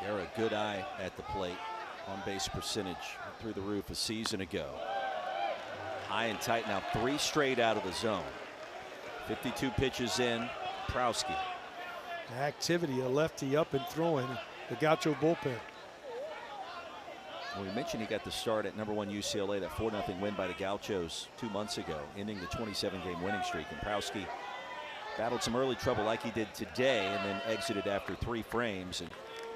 A: Guerra, good eye at the plate. On-base percentage through the roof a season ago. High and tight now, 3 straight out of the zone. 52 pitches in. Prowski.
B: Activity, a lefty up and throwing the Gaucho bullpen.
A: Well, we mentioned he got the start at #1 UCLA, that 4-0 win by the Gauchos 2 months ago, ending the 27-game winning streak. And Prowski battled some early trouble like he did today and then exited after 3 frames. And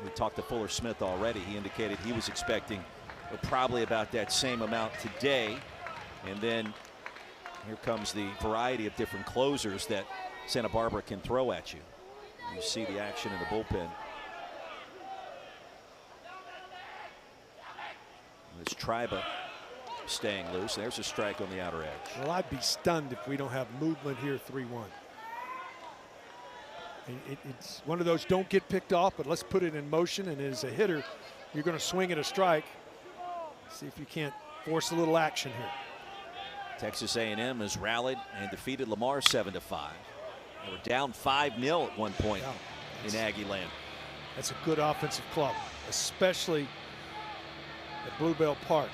A: we talked to Fuller Smith already. He indicated he was expecting probably about that same amount today. And then here comes the variety of different closers that Santa Barbara can throw at you. You see the action in the bullpen. It's Triba staying loose. There's a strike on the outer edge.
B: Well, I'd be stunned if we don't have movement here 3-1. It's one of those don't get picked off, but let's put it in motion. And as a hitter, you're going to swing at a strike. See if you can't force a little action here.
A: Texas A&M has rallied and defeated Lamar 7-5. They were down 5-0 at one point in Aggie land.
B: That's a good offensive club, especially at Bluebell Park.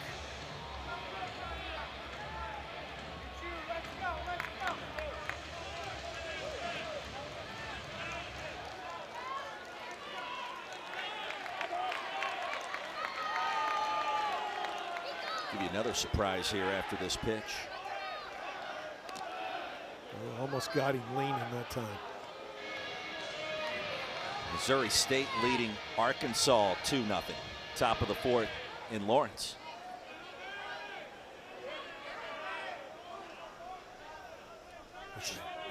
A: Give you another surprise here after this pitch.
B: Well, almost got him leaning that time.
A: Missouri State leading Arkansas 2-0. Top of the fourth in Lawrence.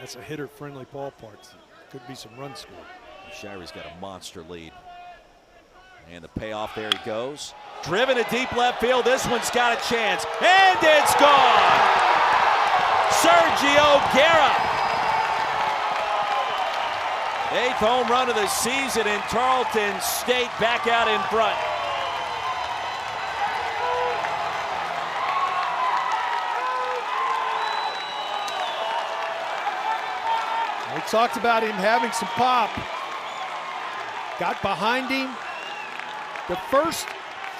B: That's a hitter-friendly ballpark. Could be some runs scored.
A: Shire's got a monster lead. And the payoff, there he goes. Driven to deep left field. This one's got a chance. And it's gone! Sergio Guerra. 8th home run of the season, and Tarleton State back out in front.
B: We talked about him having some pop. Got behind him. The first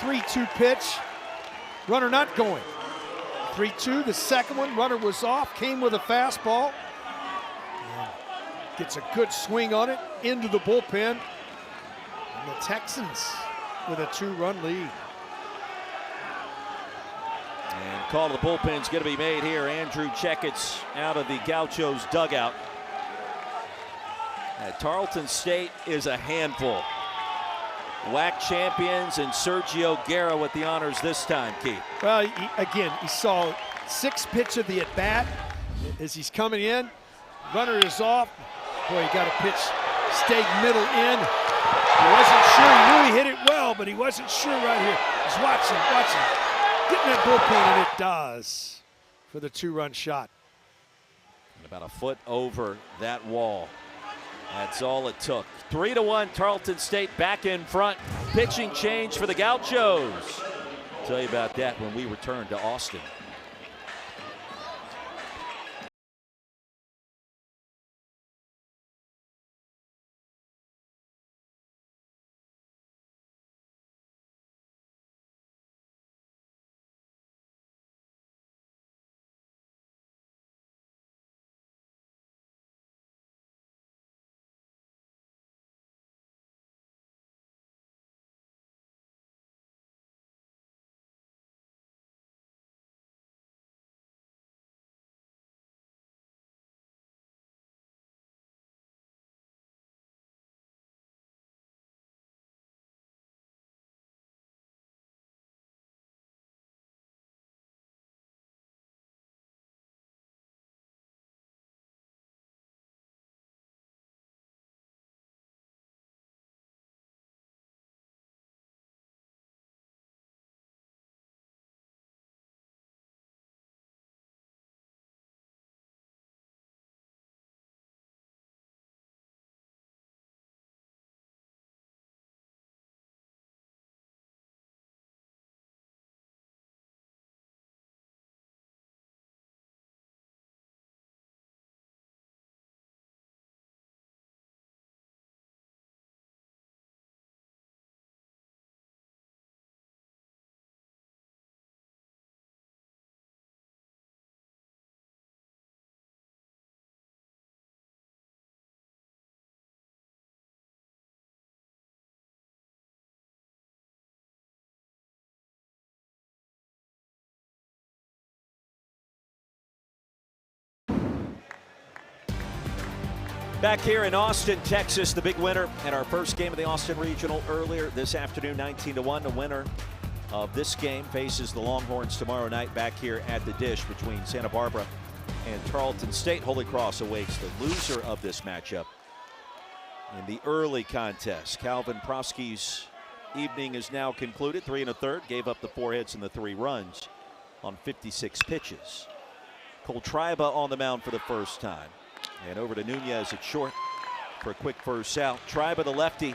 B: 3-2 pitch, runner not going. 3-2, the second one, runner was off, came with a fastball. Gets a good swing on it into the bullpen. And the Texans with a 2-run lead.
A: And call to the bullpen's going to be made here. Andrew Checketts out of the Gauchos dugout. Tarleton State is a handful. WAC champions and Sergio Guerra with the honors this time, Keith.
B: Well, he saw 6 pitch of the at-bat as he's coming in. Runner is off. Boy, he got a pitch, stayed middle in. He wasn't sure. He knew he hit it well, but he wasn't sure right here. He's watching, getting that bullpen, and it does for the 2-run shot.
A: And about a foot over that wall. That's all it took. 3-1, Tarleton State back in front. Pitching change for the Gauchos. Tell you about that when we return to Austin. Back here in Austin, Texas, the big winner at our first game of the Austin Regional earlier this afternoon, 19-1. The winner of this game faces the Longhorns tomorrow night back here at the Dish between Santa Barbara and Tarleton State. Holy Cross awaits the loser of this matchup in the early contest. Calvin Prosky's evening is now concluded. 3 1/3, gave up the 4 hits and the 3 runs on 56 pitches. Cole Triba on the mound for the first time. And over to Nunez at short for a quick first out. Triba, the lefty,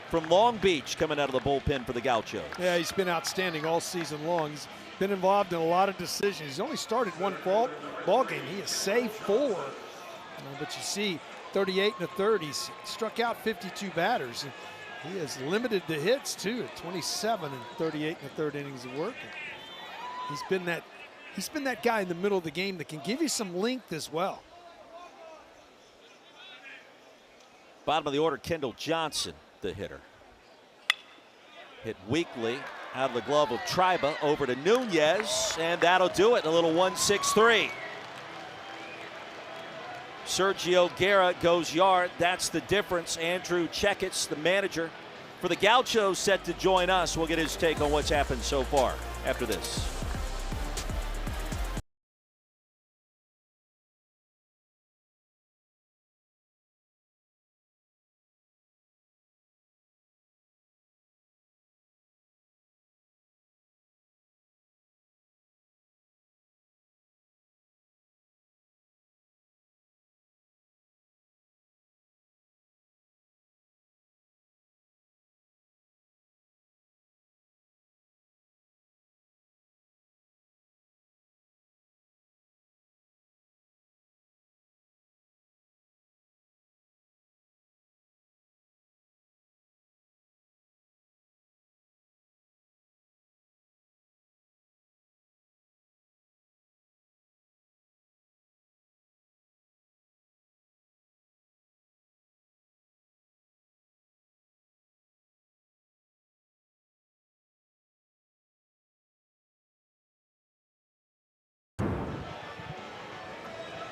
A: from Long Beach coming out of the bullpen for the Gauchos.
B: Yeah, he's been outstanding all season long. He's been involved in a lot of decisions. He's only started one ball game. He has saved 4. But you see, 38 and a third, he's struck out 52 batters. And he has limited the hits too at 27 and 38 and a third innings of work. He's been that guy in the middle of the game that can give you some length as well.
A: Bottom of the order, Kendall Johnson, the hitter. Hit weakly out of the glove of Triba over to Nunez, and that'll do it. A little 1-6-3. Sergio Guerra goes yard. That's the difference. Andrew Checketts, the manager for the Gauchos, set to join us. We'll get his take on what's happened so far after this.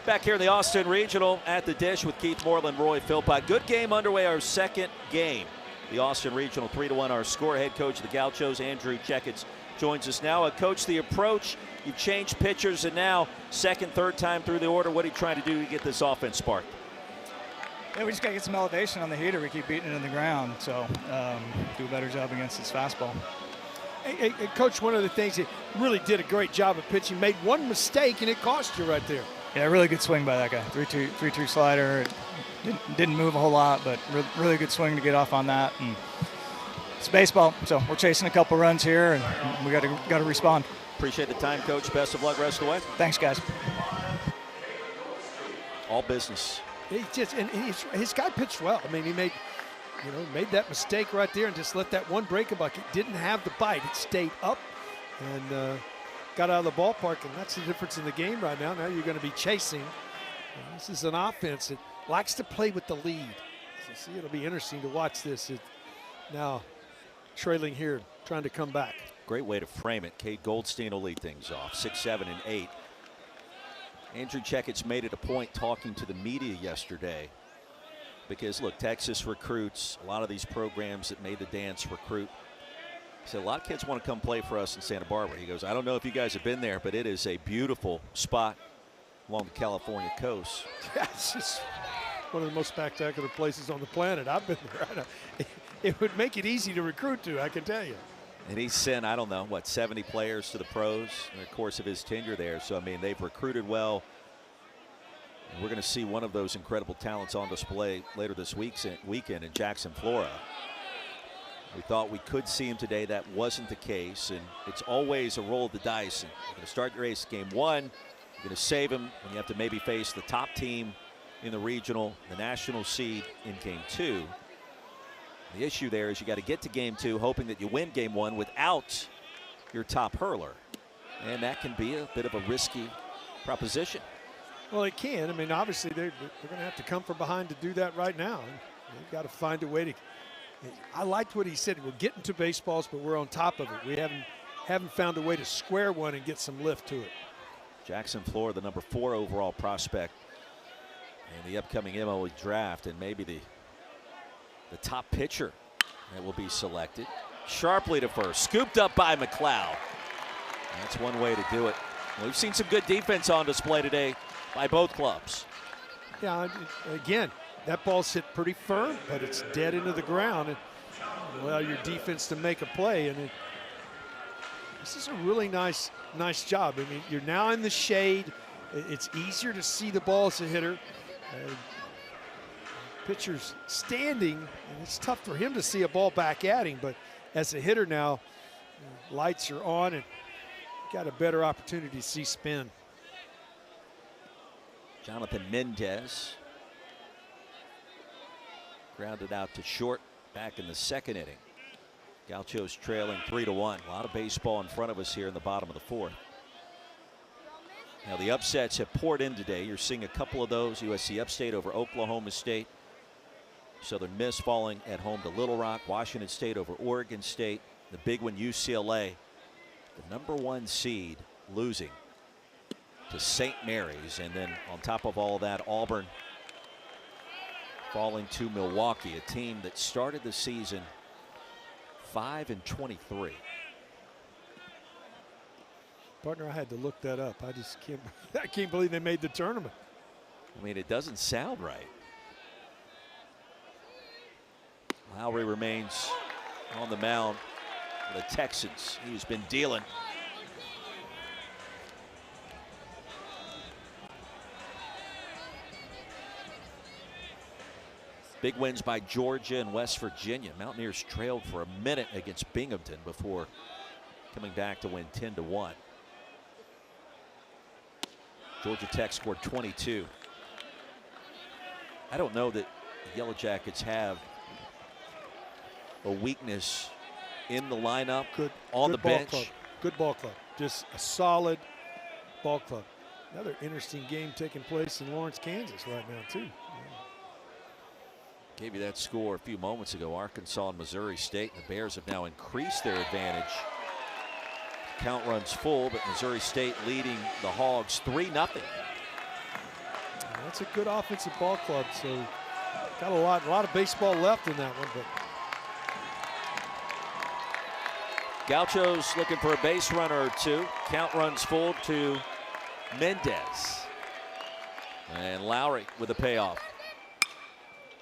A: Back here in the Austin Regional at the dish with Keith Moreland, Roy Philpott. Good game underway, our second game. The Austin Regional 3-1 our score. Head coach of the Gauchos, Andrew Checketts, joins us now. Coach, the approach, you've changed pitchers, and now second, third time through the order. What are you trying to do to get this offense sparked?
D: Yeah, we just got to get some elevation on the heater. We keep beating it in the ground, so do a better job against this fastball.
B: Hey, Coach, one of the things, he really did a great job of pitching. Made one mistake, and it cost you right there.
D: Yeah, really good swing by that guy. 3-2 slider. Didn't move a whole lot, but really good swing to get off on that. And it's baseball, so we're chasing a couple runs here, and we got to respond.
A: Appreciate the time, Coach. Best of luck rest of the way.
D: Thanks, guys.
A: All business.
B: His guy pitched well. I mean, he made that mistake right there and just let that one break a bucket. Didn't have the bite. It stayed up and got out of the ballpark, and that's the difference in the game right now. Now you're going to be chasing. This is an offense that likes to play with the lead. So see, it'll be interesting to watch this. Now trailing here, trying to come back.
A: Great way to frame it. Cade Goldstein will lead things off, 6, 7, and 8. Andrew Checketts made it a point talking to the media yesterday because, look, Texas recruits. A lot of these programs that made the dance recruit. He said, a lot of kids want to come play for us in Santa Barbara. He goes, I don't know if you guys have been there, but it is a beautiful spot along the California coast.
B: Yeah, it's just one of the most spectacular places on the planet. I've been there. It would make it easy to recruit to, I can tell you.
A: And he's sent, I don't know, 70 players to the pros in the course of his tenure there. So, I mean, they've recruited well. And we're going to see one of those incredible talents on display later this weekend in Jackson, Florida. We thought we could see him today. That wasn't the case, and it's always a roll of the dice. And you're going to start your race game 1. You're going to save him when you have to maybe face the top team in the regional, the national seed in game 2. The issue there is you got to get to game 2 hoping that you win game 1 without your top hurler, and that can be a bit of a risky proposition.
B: Well, it can. I mean, obviously they're going to have to come from behind to do that right now. And they've got to find a way to. I liked what he said. We're getting to baseballs, but we're on top of it. We haven't found a way to square one and get some lift to it.
A: Jackson, Florida, the number 4 overall prospect in the upcoming MLB draft, and maybe the top pitcher that will be selected. Sharply to first, scooped up by McLeod. That's one way to do it. We've seen some good defense on display today by both clubs.
B: Yeah, again, that ball's hit pretty firm, but it's dead into the ground. And allow your defense to make a play. And this is a really nice job. I mean, you're now in the shade. It's easier to see the ball as a hitter. Pitcher's standing, and it's tough for him to see a ball back at him, but as a hitter now, lights are on and got a better opportunity to see spin.
A: Jonathan Mendez grounded out to short back in the second inning. Gauchos trailing 3-1. A lot of baseball in front of us here in the bottom of the fourth. Now the upsets have poured in today. You're seeing a couple of those. USC Upstate over Oklahoma State. Southern Miss falling at home to Little Rock. Washington State over Oregon State. The big one, UCLA, the #1 seed, losing to St. Mary's. And then on top of all that, Auburn falling to Milwaukee, a team that started the season 5-23.
B: Partner, I had to look that up. I just can't. I can't believe they made the tournament.
A: I mean, it doesn't sound right. Lowry remains on the mound for the Texans. He's been dealing. Big wins by Georgia and West Virginia. Mountaineers trailed for a minute against Binghamton before coming back to win 10-1. Georgia Tech scored 22. I don't know that the Yellow Jackets have a weakness in the lineup, on the bench.
B: Club. Good ball club. Just a solid ball club. Another interesting game taking place in Lawrence, Kansas right now, too.
A: Gave you that score a few moments ago. Arkansas and Missouri State. The Bears have now increased their advantage. Count runs full, but Missouri State leading the Hogs 3-0.
B: That's a good offensive ball club. So got a lot of baseball left in that one. But
A: Gauchos looking for a base runner or two. Count runs full to Mendez. And Lowry with a payoff.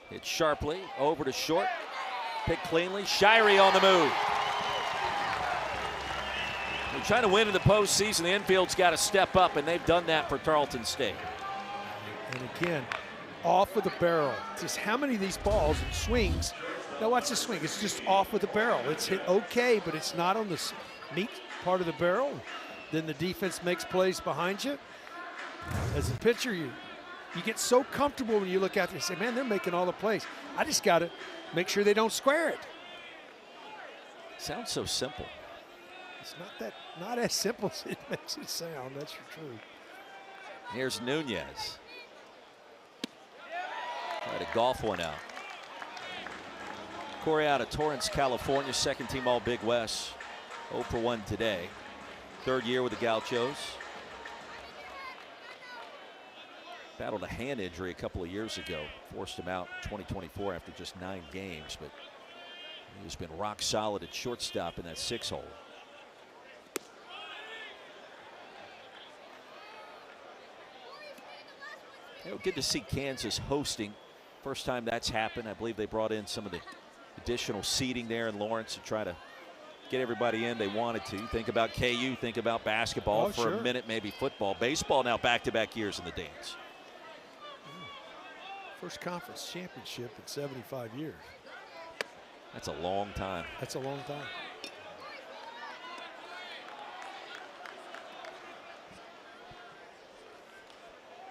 A: Hit sharply, over to short. Picked cleanly. Shirey on the move. They're trying to win in the postseason. The infield's got to step up, and they've done that for Tarleton State.
B: And again, off of the barrel. Just how many of these balls and swings. Now watch the swing. It's just off with the barrel. It's hit okay, but it's not on the meat part of the barrel. Then the defense makes plays behind you. As a pitcher, you get so comfortable when you look out there and say, man, they're making all the plays. I just got to make sure they don't square it.
A: Sounds so simple.
B: It's not as simple as it makes it sound. That's for true.
A: Here's Nunez. Try to golf one out. Corey out of Torrance, California, second team All Big West. 0 for 1 today. Third year with the Gauchos. Battled a hand injury a couple of years ago. Forced him out 2024 after just 9 games, but he's been rock solid at shortstop in that 6-hole. Good to see Kansas hosting. First time that's happened. I believe they brought in some of the additional seating there in Lawrence to try to get everybody in they wanted to. Think about KU, think about basketball for a minute, maybe football. Baseball now back-to-back years in the dance.
B: First conference championship in 75 years.
A: That's a long time.
B: That's a long time.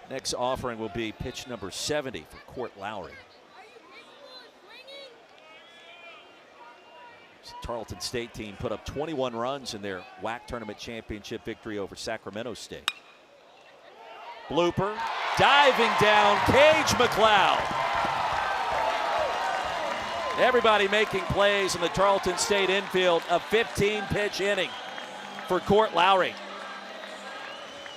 A: Next offering will be pitch number 70 for Court Lowry. Tarleton State team put up 21 runs in their WAC tournament championship victory over Sacramento State. Blooper, diving down, Cage McLeod. Everybody making plays in the Tarleton State infield. A 15-pitch inning for Court Lowry.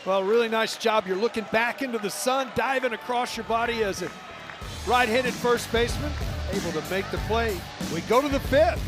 B: Well, really nice job. You're looking back into the sun, diving across your body as a right-handed first baseman, able to make the play. We go to the 5th.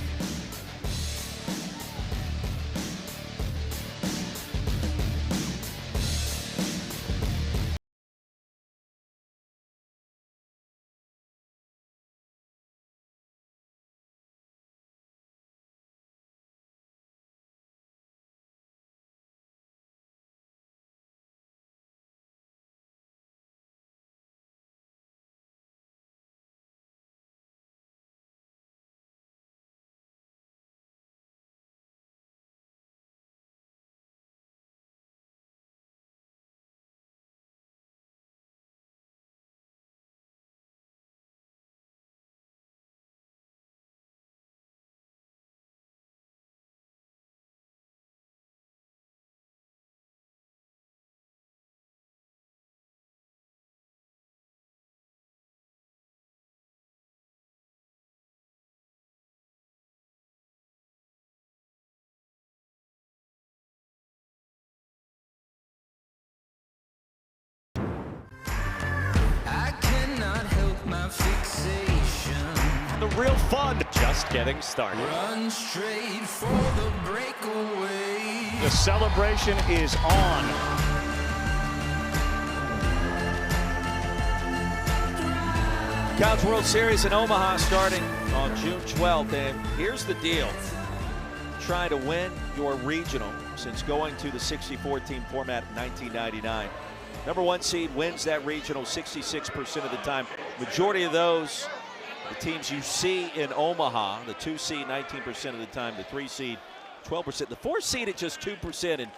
E: real fun. Just getting started.
F: Run straight for the breakaway.
E: The celebration is on.
A: College World Series in Omaha starting on June 12th, and here's the deal. Trying to win your regional since going to the 64-team format in 1999. Number one seed wins that regional 66% of the time. Majority of those, the teams you see in Omaha, the 2 seed 19% of the time, the 3 seed 12%, the 4 seed at just 2%. And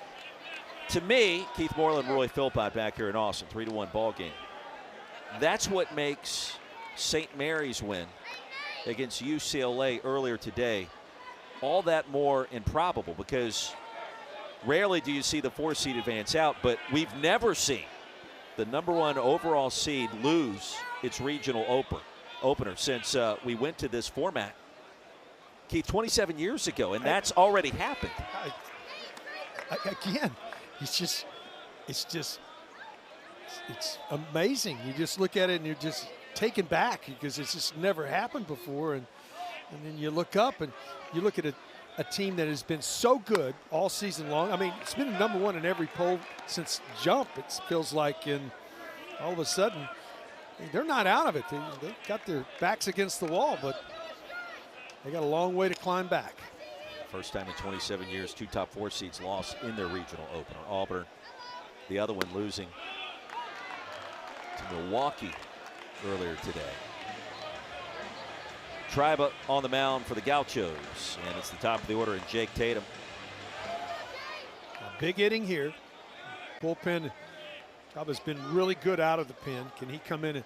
A: to me, Keith Moreland, Roy Philpott back here in Austin, 3-1 ball game. That's what makes St. Mary's win against UCLA earlier today all that more improbable, because rarely do you see the 4 seed advance out, but we've never seen the number 1 overall seed lose its regional opener since we went to this format, Keith, 27 years ago, and that's already happened.
B: Again, it's amazing. You just look at it and you're just taken back because it's just never happened before, and then you look up and you look at a team that has been so good all season long. I mean, it's been number 1 in every poll since jump, it feels like, and all of a sudden, they're not out of it. They've got their backs against the wall, but they got a long way to climb back.
A: First time in 27 years, 2 top 4 seeds lost in their regional opener. Auburn, the other one, losing to Milwaukee earlier today. Triba on the mound for the Gauchos, and it's the top of the order, and Jake Tatum.
B: A big inning here. Bullpen, Triba's been really good out of the pen. Can he come in and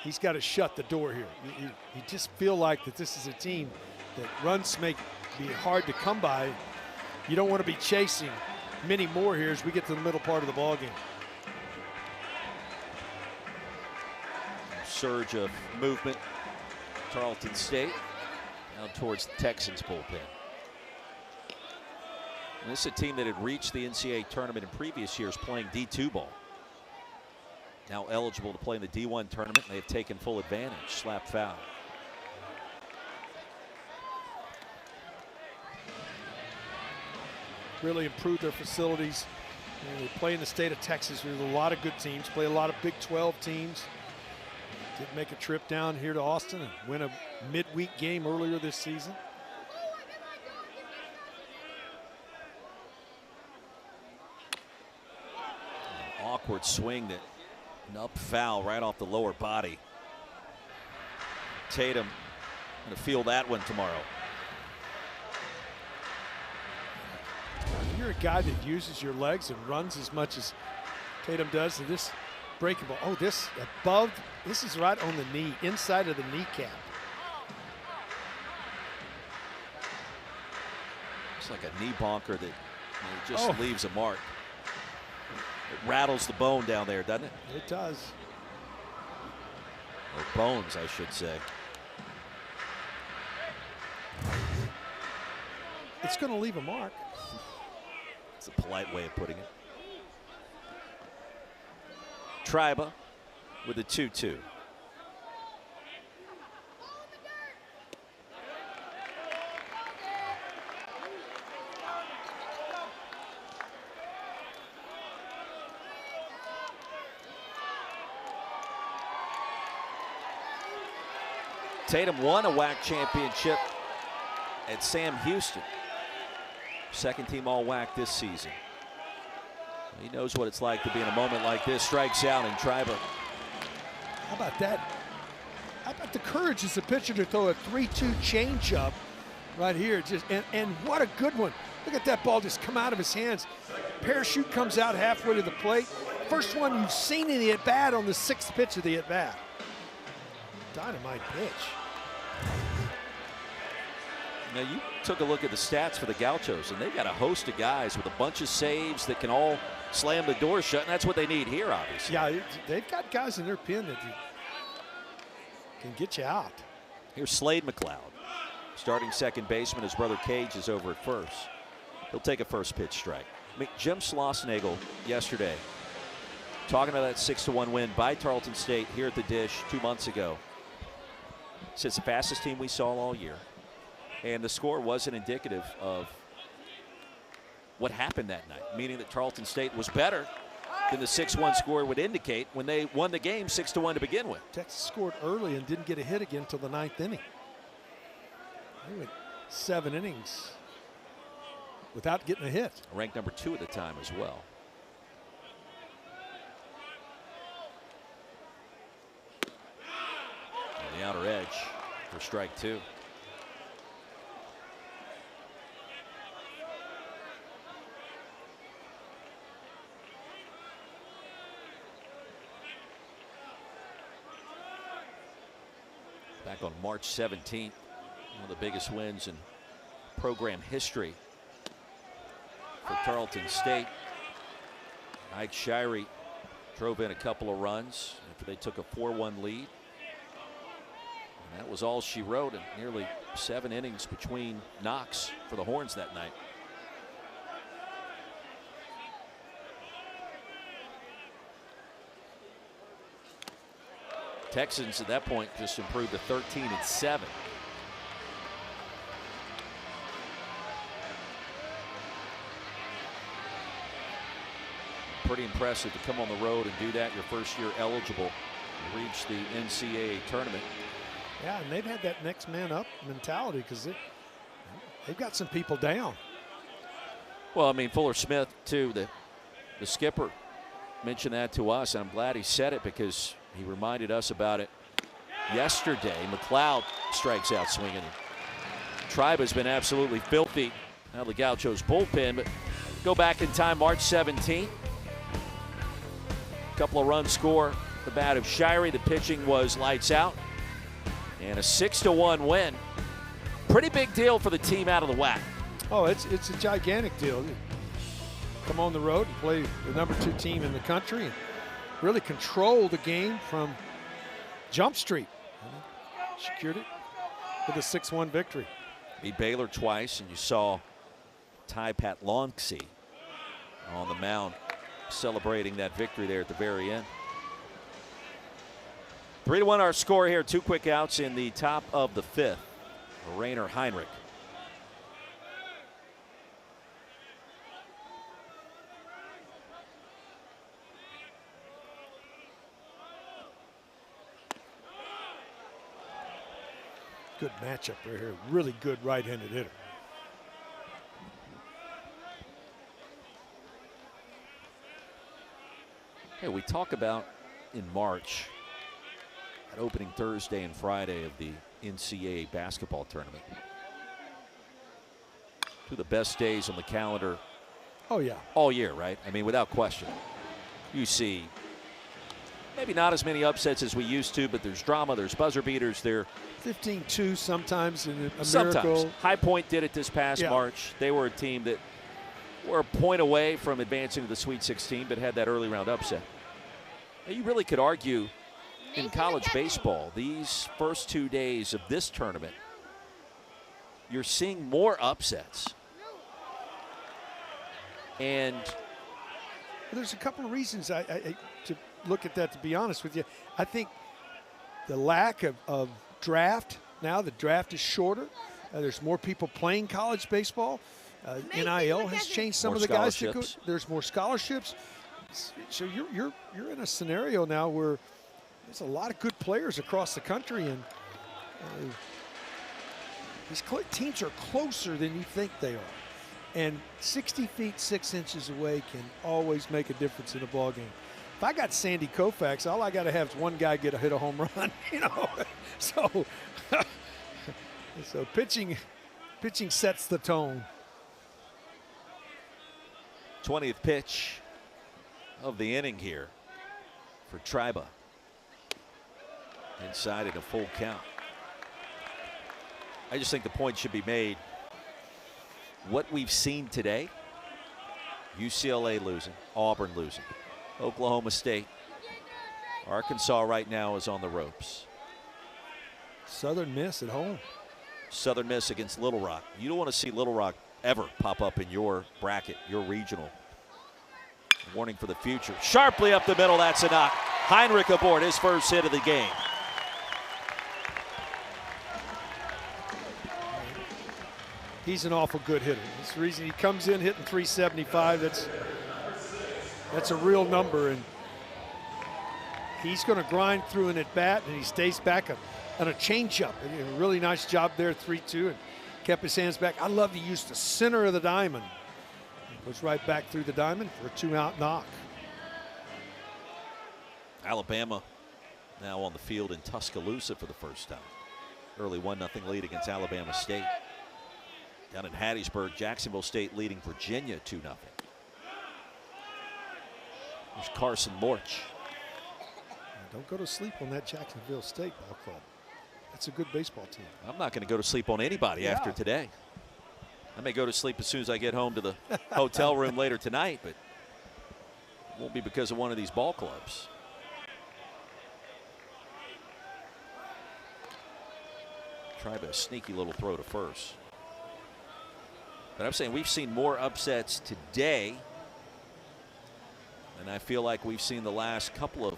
B: he's got to shut the door here. You just feel like that this is a team that runs may be hard to come by. You don't want to be chasing many more here as we get to the middle part of the ball game.
A: Surge of movement. Tarleton State down towards the Texans bullpen. And this is a team that had reached the NCAA tournament in previous years playing D2 ball. Now eligible to play in the D1 tournament. They have taken full advantage. Slap foul.
B: Really improved their facilities. And they play in the state of Texas. There's a lot of good teams. Play a lot of Big 12 teams. Did make a trip down here to Austin and win a midweek game earlier this season.
A: An awkward swing that an up foul right off the lower body. Tatum going to feel that one tomorrow.
B: You're a guy that uses your legs and runs as much as Tatum does, and this breakable. Oh, this above, this is right on the knee, inside of the kneecap.
A: It's like a knee bonker that just leaves a mark. It rattles the bone down there, doesn't it?
B: It does.
A: Or bones, I should say.
B: It's going to leave a mark.
A: It's a polite way of putting it. Triba with a 2-2. Tatum won a WAC championship at Sam Houston. Second team all WAC this season. He knows what it's like to be in a moment like this. Strikes out, and Triba.
B: How about that? How about the courage as a pitcher to throw a 3-2 changeup right here? And what a good one. Look at that ball just come out of his hands. Parachute comes out halfway to the plate. First one you've seen in the at-bat on the 6th pitch of the at-bat. Dynamite pitch.
A: Now, you took a look at the stats for the Gauchos, and they've got a host of guys with a bunch of saves that can all slam the door shut, and that's what they need here, obviously.
B: Yeah, they've got guys in their pen that can get you out.
A: Here's Slade McLeod, starting second baseman. His brother Cage is over at first. He'll take a first pitch strike. I mean, Jim Schlossnagle yesterday talking about that 6-1 win by Tarleton State here at the Dish 2 months ago. It's the fastest team we saw all year. And the score wasn't indicative of what happened that night, meaning that Tarleton State was better than the 6-1 score would indicate when they won the game 6-1 to begin with.
B: Texas scored early and didn't get a hit again until the 9th inning. They went 7 innings without getting a hit.
A: Ranked number 2 at the time as well. On the outer edge for strike 2. Back on March 17th, one of the biggest wins in program history for Tarleton State. Ike Shirey drove in a couple of runs after they took a 4-1 lead. And that was all she wrote, and nearly 7 innings between knocks for the Horns that night. Texans at that point just improved to 13-7. Pretty impressive to come on the road and do that your first year eligible, reach the NCAA tournament.
B: Yeah, and they've had that next man up mentality because they've got some people down.
A: Well, I mean, Fuller Smith, too, the skipper, mentioned that to us, and I'm glad he said it because he reminded us about it yesterday. McLeod strikes out swinging. Tribe has been absolutely filthy. Now the Gauchos bullpen, but go back in time, March 17th. Couple of runs score the bat of Shirey. The pitching was lights out. And a 6-1 win. Pretty big deal for the team out of the WAC.
B: Oh, it's a gigantic deal. Come on the road and play the number 2 team in the country and really control the game from Jump Street. Secured it with a 6-1 victory.
A: Beat Baylor twice, and you saw Ty Patlonksy on the mound celebrating that victory there at the very end. 3-1 our score here. 2 quick outs in the top of the 5th. Rainer Heinrich.
B: Good matchup right here. Really good right-handed hitter.
A: Hey, we talk about in March, that opening Thursday and Friday of the NCAA basketball tournament. 2 of the best days on the calendar.
B: Oh, yeah.
A: All year, right? I mean, without question. You see maybe not as many upsets as we used to, but there's drama, there's buzzer beaters, there.
B: 15-2 sometimes in a
A: Sometimes.
B: miracle.
A: High Point did it this past March. They were a team that were a point away from advancing to the Sweet 16, but had that early round upset. Now, you really could argue in college baseball, these first 2 days of this tournament, you're seeing more upsets. And
B: there's a couple of reasons to look at that, to be honest with you. I think the lack of draft, now the draft is shorter. There's more people playing college baseball. NIL has changed some of the guys that go. There's more scholarships. So you're in a scenario now where there's a lot of good players across the country, and these teams are closer than you think they are. And 60 feet 6 inches away can always make a difference in a ball game. If I got Sandy Koufax, all I got to have is one guy hit a home run, you know. So pitching sets the tone.
A: 20th pitch of the inning here for Triba. Inside at a full count. I just think the point should be made. What we've seen today, UCLA losing, Auburn losing, Oklahoma State, Arkansas right now is on the ropes.
B: Southern Miss at home.
A: Southern Miss against Little Rock. You don't want to see Little Rock ever pop up in your bracket, your regional. Warning for the future. Sharply up the middle, that's a knock. Heinrich aboard his first hit of the game.
B: He's an awful good hitter. That's the reason he comes in hitting 375. That's a real number, and he's going to grind through an at-bat, and he stays back on a changeup. A really nice job there, 3-2, and kept his hands back. I love to use the center of the diamond. Goes right back through the diamond for a 2-out knock.
A: Alabama now on the field in Tuscaloosa for the first time. Early 1-0 lead against Alabama State. Down in Hattiesburg, Jacksonville State leading Virginia 2-0. There's Carson Lorch.
B: Don't go to sleep on that Jacksonville State ball club. That's a good baseball team.
A: I'm not going to go to sleep on anybody after today. I may go to sleep as soon as I get home to the hotel room later tonight, but it won't be because of one of these ball clubs. Try a sneaky little throw to first. But I'm saying we've seen more upsets today than I feel like we've seen the last couple of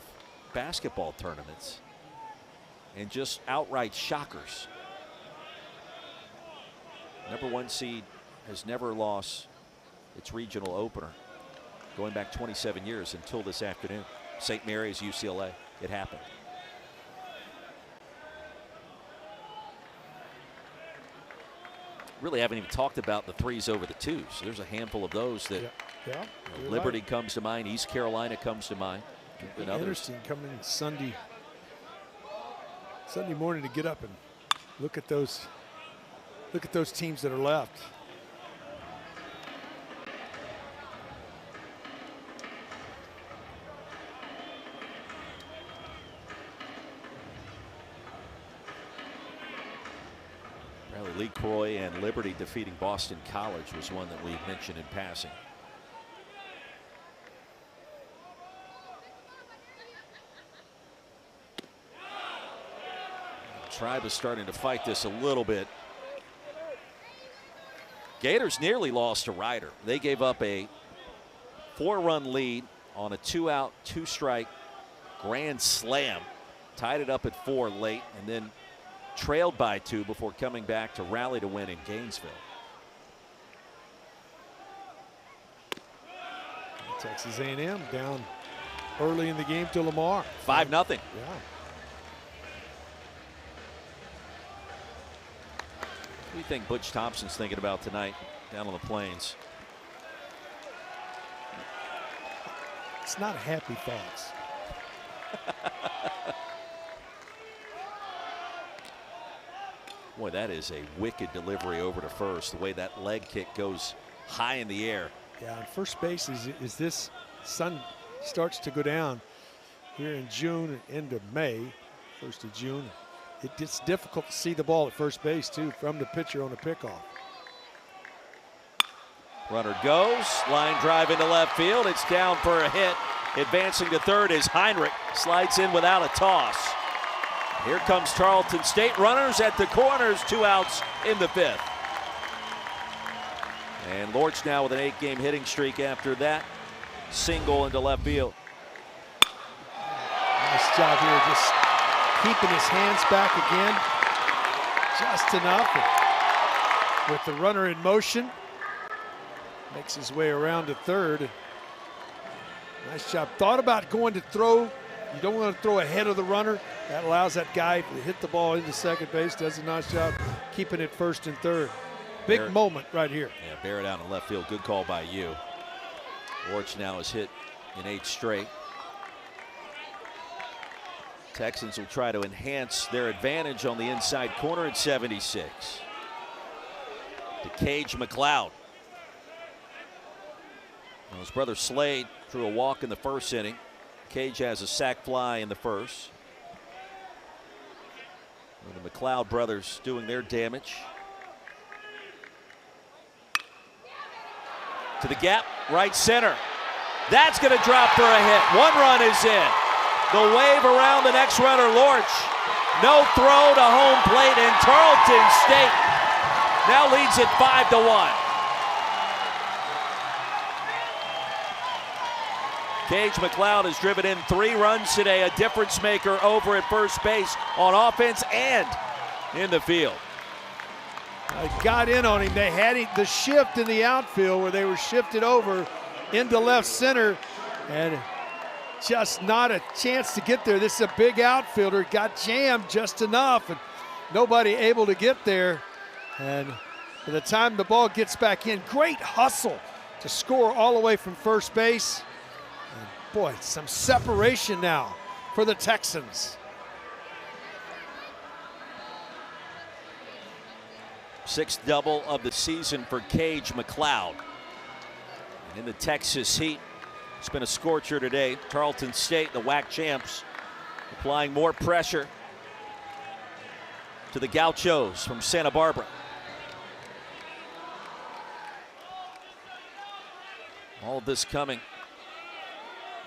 A: basketball tournaments, and just outright shockers. Number 1 seed has never lost its regional opener going back 27 years until this afternoon. St. Mary's, UCLA. It happened. Really haven't even talked about the 3s over the 2s. There's a handful of those that Liberty comes to mind, East Carolina comes to mind.
B: Interesting coming in Sunday morning to get up and look at those teams that are left.
A: Apparently Lee Croy and Liberty defeating Boston College was one that we mentioned in passing. Tribe is starting to fight this a little bit. Gators nearly lost to Ryder. They gave up a 4-run lead on a 2-out, 2-strike grand slam. Tied it up at 4 late and then trailed by 2 before coming back to rally to win in Gainesville.
B: Texas A&M down early in the game to Lamar.
A: 5-0.
B: Yeah.
A: What do you think Butch Thompson's thinking about tonight down on the Plains?
B: It's not happy thoughts.
A: Boy, that is a wicked delivery over to first. The way that leg kick goes high in the air.
B: Yeah, and first base is this sun starts to go down here in June, end of May, 1st of June. It's difficult to see the ball at first base, too, from the pitcher on a pickoff.
A: Runner goes, line drive into left field. It's down for a hit. Advancing to third is Heinrich. Slides in without a toss. Here comes Tarleton State. Runners at the corners, 2 outs in the 5th. And Lorch now with an 8-game hitting streak after that single into left field.
B: Nice job here, just keeping his hands back again, just enough. And with the runner in motion, makes his way around to third. Nice job. Thought about going to throw. You don't want to throw ahead of the runner. That allows that guy to hit the ball into second base. Does a nice job keeping it first and third. Big
A: Barrett, moment right here. Yeah, Barrett out in left field. Good call by you. Lorch now has hit in 8 straight. Texans will try to enhance their advantage on the inside corner at 76. To Cage McLeod. Well, his brother Slade threw a walk in the first inning. Cage has a sac fly in the first. And the McLeod brothers doing their damage. To the gap, right center. That's going to drop for a hit. 1 run is in. The wave around the next runner, Lorch. No throw to home plate, and Tarleton State now leads it 5-1. Cage McLeod has driven in 3 runs today, a difference maker over at first base on offense and in the field.
B: got in on him. They had the shift in the outfield where they were shifted over into left center, and just not a chance to get there. This is a big outfielder. Got jammed just enough, and nobody able to get there. And by the time the ball gets back in, great hustle to score all the way from first base. And boy, some separation now for the Texans.
A: Sixth double of the season for Cage McLeod. And in the Texas heat, it's been a scorcher today. Tarleton State, the WAC champs, applying more pressure to the Gauchos from Santa Barbara. All of this coming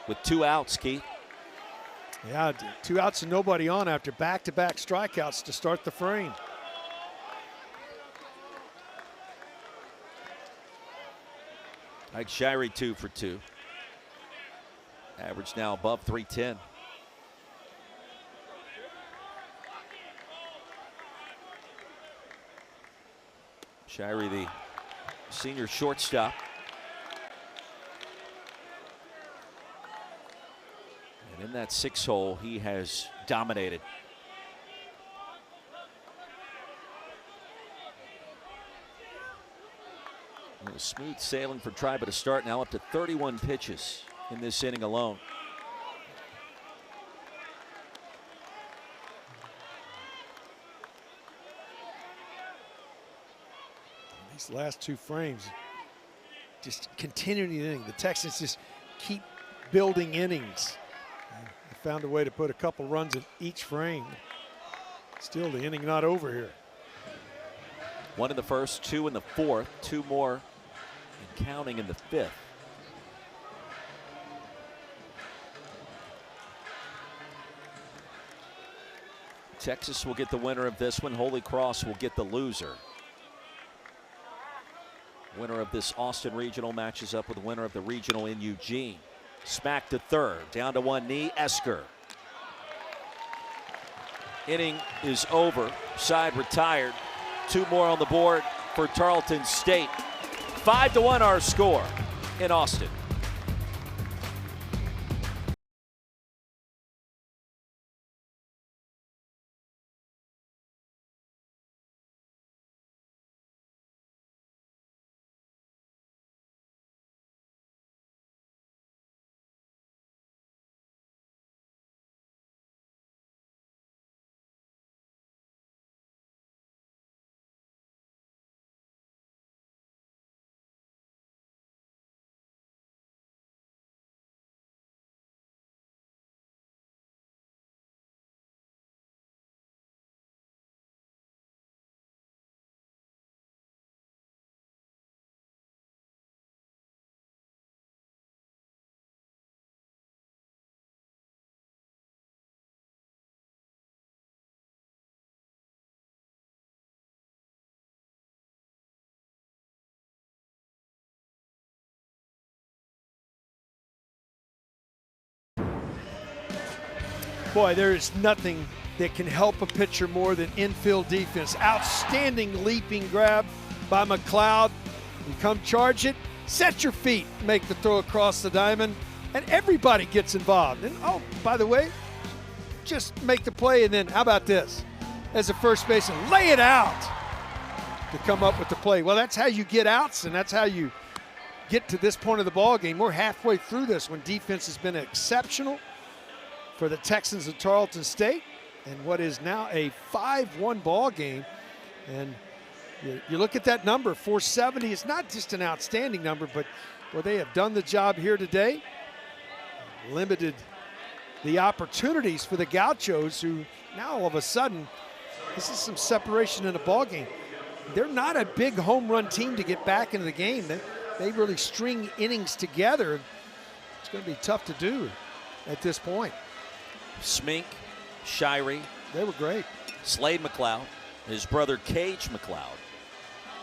A: with 2 outs, Keith.
B: Yeah, 2 outs and nobody on after back-to-back strikeouts to start the frame.
A: Mike Shirey 2 for 2. Average now above 310. Shirey, the senior shortstop. And in that 6-hole, he has dominated. A little smooth sailing for Triba to start, now up to 31 pitches in this inning alone.
B: These last 2 frames, just continuing the inning. The Texans just keep building innings. They found a way to put a couple runs in each frame. Still the inning not over here.
A: 1 in the first, 2 in the fourth, 2 more and counting in the 5th. Texas will get the winner of this one. Holy Cross will get the loser. Winner of this Austin Regional matches up with the winner of the Regional in Eugene. Smack to third, down to one knee, Esker. Inning is over, side retired. 2 more on the board for Tarleton State. 5-1 our score in Austin.
B: Boy, there is nothing that can help a pitcher more than infield defense. Outstanding leaping grab by McLeod. You come charge it, set your feet, make the throw across the diamond, and everybody gets involved. And oh, by the way, just make the play, and then how about this? As a first baseman, lay it out to come up with the play. Well, that's how you get outs, and that's how you get to this point of the ball game. We're halfway through this when defense has been exceptional for the Texans of Tarleton State, and what is now a 5-1 ball game. And you look at that number, 470. It's not just an outstanding number, but well, they have done the job here today. Limited the opportunities for the Gauchos, who now all of a sudden, this is some separation in the ball game. They're not a big home run team to get back into the game. They really string innings together. It's going to be tough to do at this point.
A: Smink, Shirey.
B: They were great.
A: Slade McLeod, his brother Cage McLeod.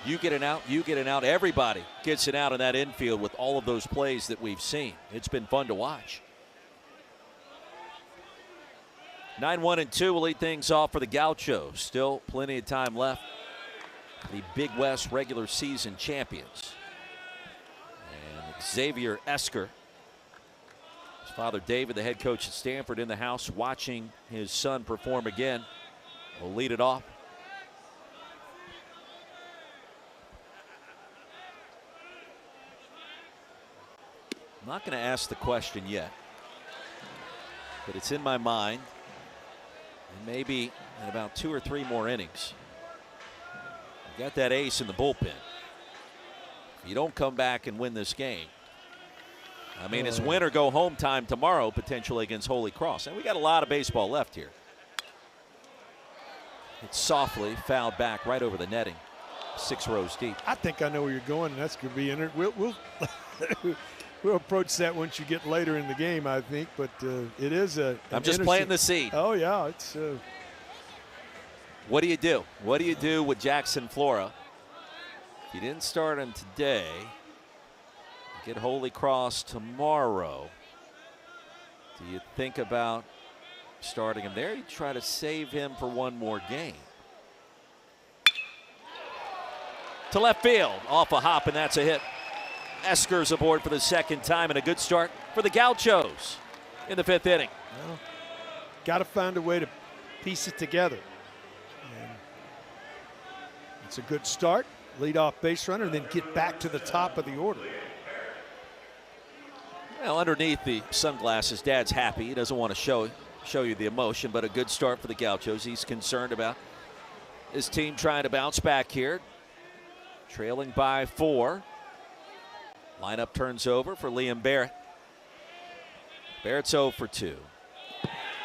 A: You get an out, you get an out. Everybody gets an out in that infield with all of those plays that we've seen. It's been fun to watch. 9-1-2 will lead things off for the Gauchos. Still plenty of time left the Big West regular season champions. And Xavier Esker, his father David, the head coach at Stanford, in the house watching his son perform again, will lead it off. I'm not going to ask the question yet, but it's in my mind. And maybe in about 2 or 3 more innings, you got that ace in the bullpen. If you don't come back and win this game, I mean, it's win or go home time tomorrow, potentially against Holy Cross. And we got a lot of baseball left here. It's softly fouled back right over the netting, 6 rows deep.
B: I think I know where you're going, and that's going to be in it. We'll approach that once you get later in the game, I think. But it is a.
A: I'm just planting the seed.
B: Oh yeah, it's.
A: What do you do? What do you do with Jackson Flora? If you didn't start him today, get Holy Cross tomorrow. Do you think about starting him there? You try to save him for one more game. To left field, off a hop, and that's a hit. Esker's aboard for the second time, and a good start for the Gauchos in the 5th inning.
B: Well, got to find a way to piece it together. And it's a good start, lead off base runner, and then get back to the top of the order.
A: Well, underneath the sunglasses, Dad's happy. He doesn't want to show you the emotion, but a good start for the Gauchos. He's concerned about his team trying to bounce back here, trailing by 4. Lineup turns over for Liam Barrett. Barrett's 0 for 2.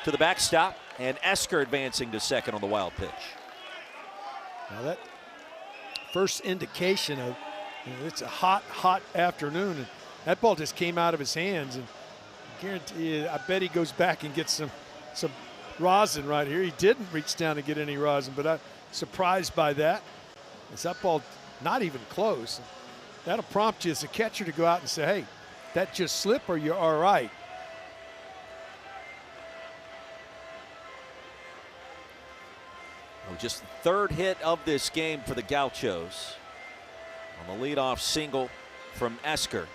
A: To the backstop, and Esker advancing to second on the wild pitch.
B: Now that first indication of it's a hot afternoon, and that ball just came out of his hands, and I guarantee you, I bet he goes back and gets some rosin right here. He didn't reach down to get any rosin, but I'm surprised by that. It's that ball not even close. That'll prompt you as a catcher to go out and say, hey, that just slip or you're all right.
A: Oh, just the 3rd hit of this game for the Gauchos on the leadoff single from Esker.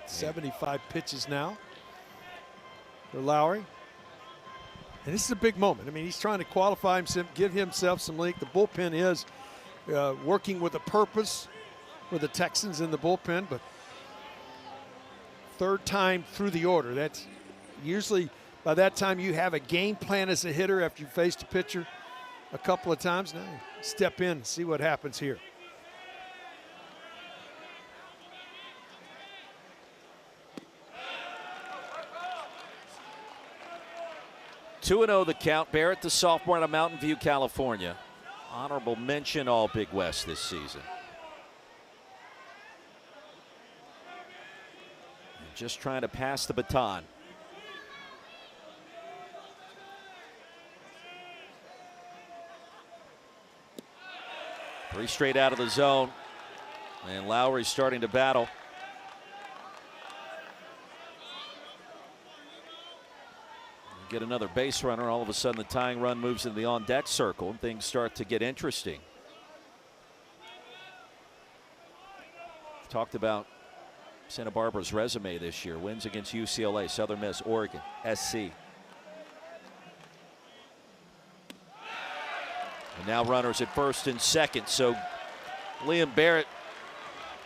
B: 75 pitches now for Lowry. And this is a big moment. I mean, he's trying to qualify himself, give himself some length. The bullpen is working with a purpose for the Texans in the bullpen, but 3rd time through the order. That's usually by that time you have a game plan as a hitter after you faced a pitcher a couple of times. Now step in and see what happens here.
A: Two 2-0 the count. Barrett, the sophomore out of Mountain View, California. Honorable mention All Big West this season. And just trying to pass the baton. Three straight out of the zone. And Lowry's starting to battle. Get another base runner. All of a sudden the tying run moves into the on-deck circle and things start to get interesting. We've talked about Santa Barbara's resume this year. Wins against UCLA, Southern Miss, Oregon, SC. And now runners at first and second. So Liam Barrett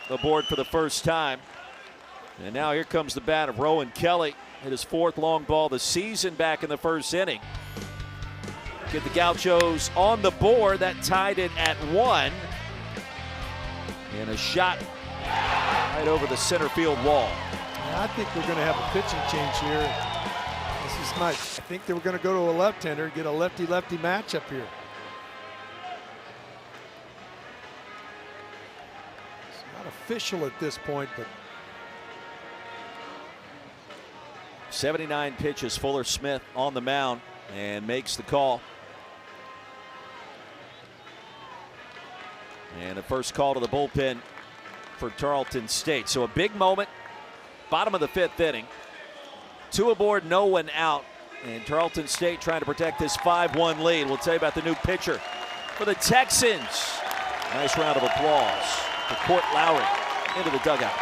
A: aboard for the first time. And now here comes the bat of Rowan Kelly. Hit his 4th long ball of the season back in the 1st inning. Get the Gauchos on the board. That tied it at 1. And a shot right over the center field wall.
B: Yeah, I think we're going to have a pitching change here. This is nice. I think they were going to go to a left-hander, get a lefty-lefty matchup here. It's not official at this point, but
A: 79 pitches, Fuller Smith on the mound and makes the call. And the first call to the bullpen for Tarleton State. So a big moment, bottom of the 5th inning. 2 aboard, no one out. And Tarleton State trying to protect this 5-1 lead. We'll tell you about the new pitcher for the Texans. Nice round of applause for Court Lowry into the dugout.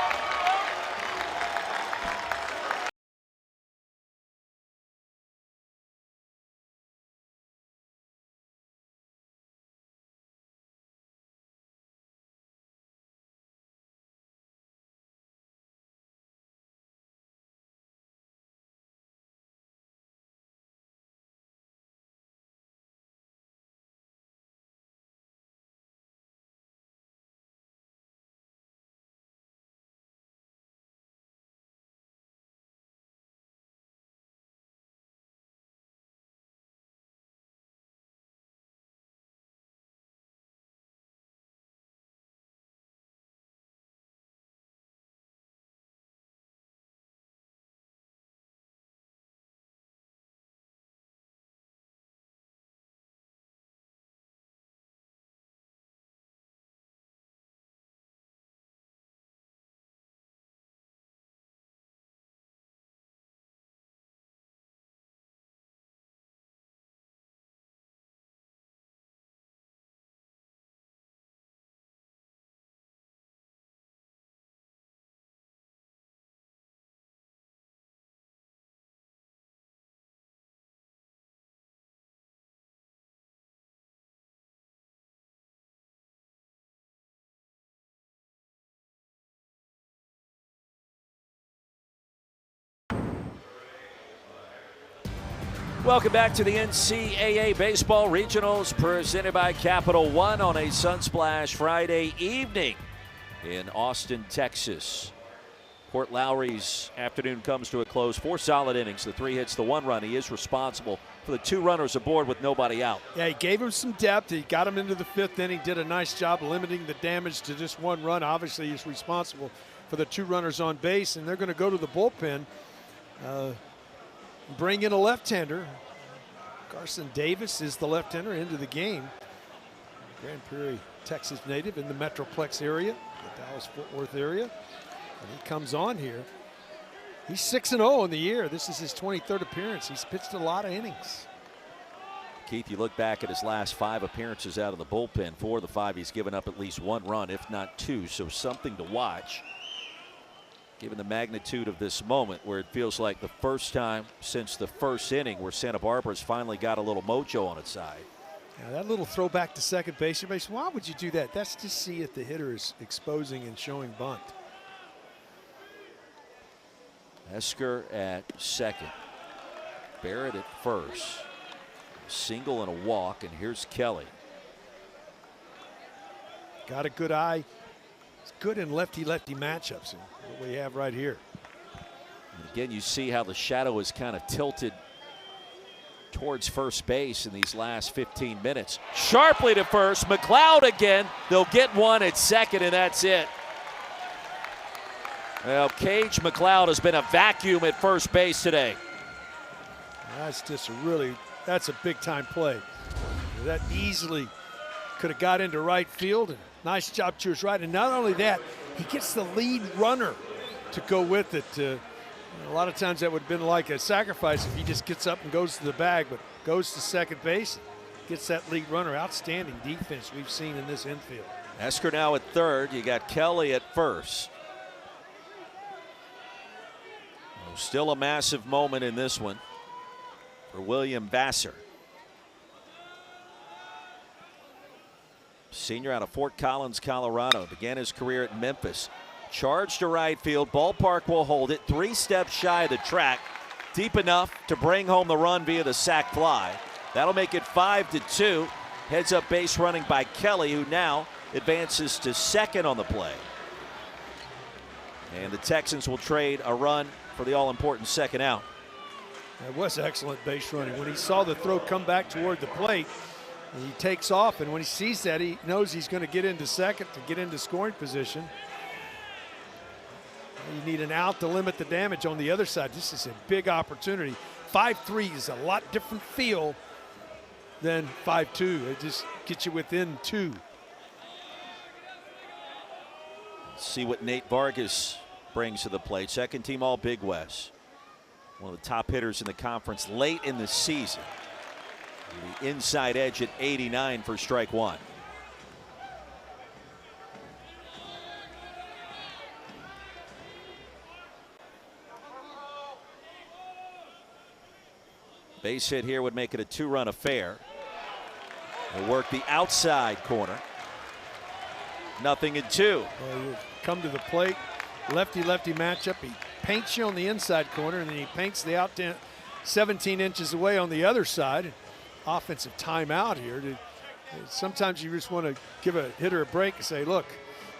A: Welcome back to the NCAA Baseball Regionals presented by Capital One on a Sunsplash Friday evening in Austin, Texas. Court Lowry's afternoon comes to a close. 4 solid innings, the 3 hits, the 1 run. He is responsible for the 2 runners aboard with nobody out.
B: Yeah, he gave him some depth. He got him into the 5th inning, did a nice job limiting the damage to just 1 run. Obviously, he's responsible for the 2 runners on base, and they're going to go to the bullpen. Bring in a left-hander. Carson Davis is the left-hander into the game. Grand Prairie, Texas native in the Metroplex area, the Dallas-Fort Worth area. And he comes on here. He's 6-0 in the year. This is his 23rd appearance. He's pitched a lot of innings.
A: Keith, you look back at his last 5 appearances out of the bullpen. 4 of the 5, he's given up at least 1 run, if not 2. So something to watch, given the magnitude of this moment where it feels like the first time since the first inning where Santa Barbara's finally got a little mojo on its side.
B: Now that little throwback to second base, everybody says, why would you do that? That's to see if the hitter is exposing and showing bunt.
A: Esker at second. Barrett at first. A single and a walk, and here's Kelly.
B: Got a good eye. It's good in lefty-lefty matchups, and what we have right here.
A: And again, you see how the shadow is kind of tilted towards first base in these last 15 minutes. Sharply to first. McLeod again. They'll get one at second, and that's it. Well, Cage McLeod has been a vacuum at first base today.
B: That's just that's a big-time play. That easily could have got into right field, and nice job to his right. And not only that, he gets the lead runner to go with it. A lot of times that would have been like a sacrifice if he just gets up and goes to the bag, but goes to second base, gets that lead runner. Outstanding defense we've seen in this infield.
A: Esker now at third. You got Kelly at first. Still a massive moment in this one for William Vassar. Senior out of Fort Collins, Colorado. Began his career at Memphis. Charged to right field. Ballpark will hold it. 3 steps shy of the track. Deep enough to bring home the run via the sac fly. That'll make it 5-2. Heads up base running by Kelly, who now advances to second on the play. And the Texans will trade a run for the all-important second out.
B: That was excellent base running. When he saw the throw come back toward the plate, he takes off, and when he sees that, he knows he's going to get into second to get into scoring position. You need an out to limit the damage on the other side. This is a big opportunity. 5-3 is a lot different feel than 5-2. It just gets you within 2.
A: Let's see what Nate Vargas brings to the plate. Second team all Big West. One of the top hitters in the conference late in the season. The inside edge at 89 for strike one. Base hit here would make it a two-run affair. He'll work the outside corner. 0-2.
B: Well, you come to the plate, lefty-lefty matchup. He paints you on the inside corner, and then he paints the out 17 inches away on the other side. Offensive timeout here. Sometimes you just want to give a hitter a break and say, look,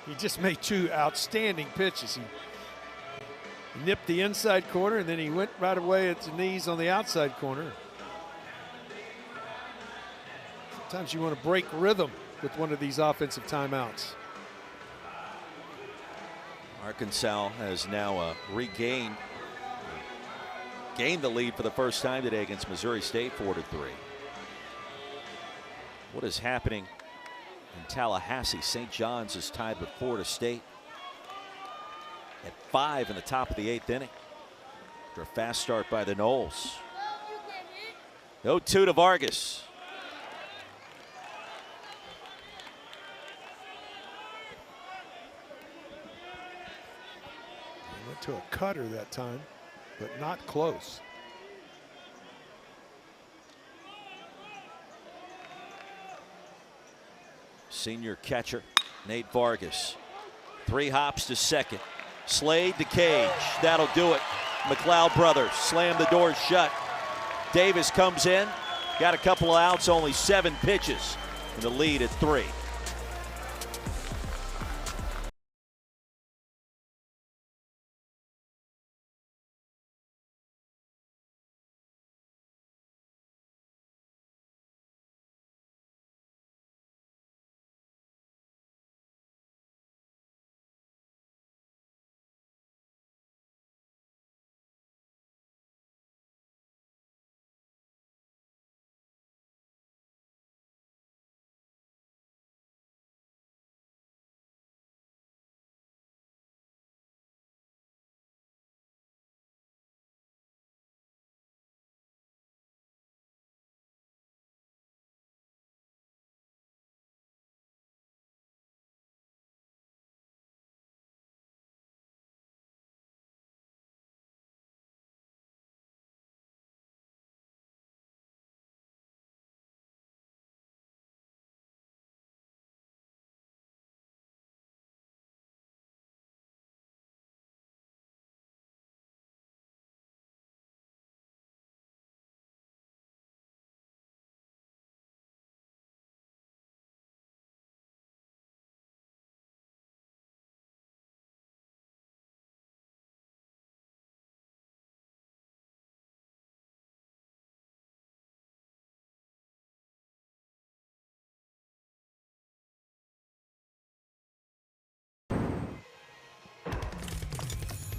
B: he just made two outstanding pitches. He nipped the inside corner, and then he went right away at the knees on the outside corner. Sometimes you want to break rhythm with one of these offensive timeouts.
A: Arkansas has now gained the lead for the first time today against Missouri State, 4-3. What is happening in Tallahassee? St. John's is tied with Florida State at 5 in the top of the 8th inning after a fast start by the Noles. 0-2 to Vargas.
B: He went to a cutter that time, but not close.
A: Senior catcher Nate Vargas. 3 hops to second. Slade to cage. That'll do it. McLeod brothers slam the doors shut. Davis comes in. Got a couple of outs, only 7 pitches. And the lead at 3.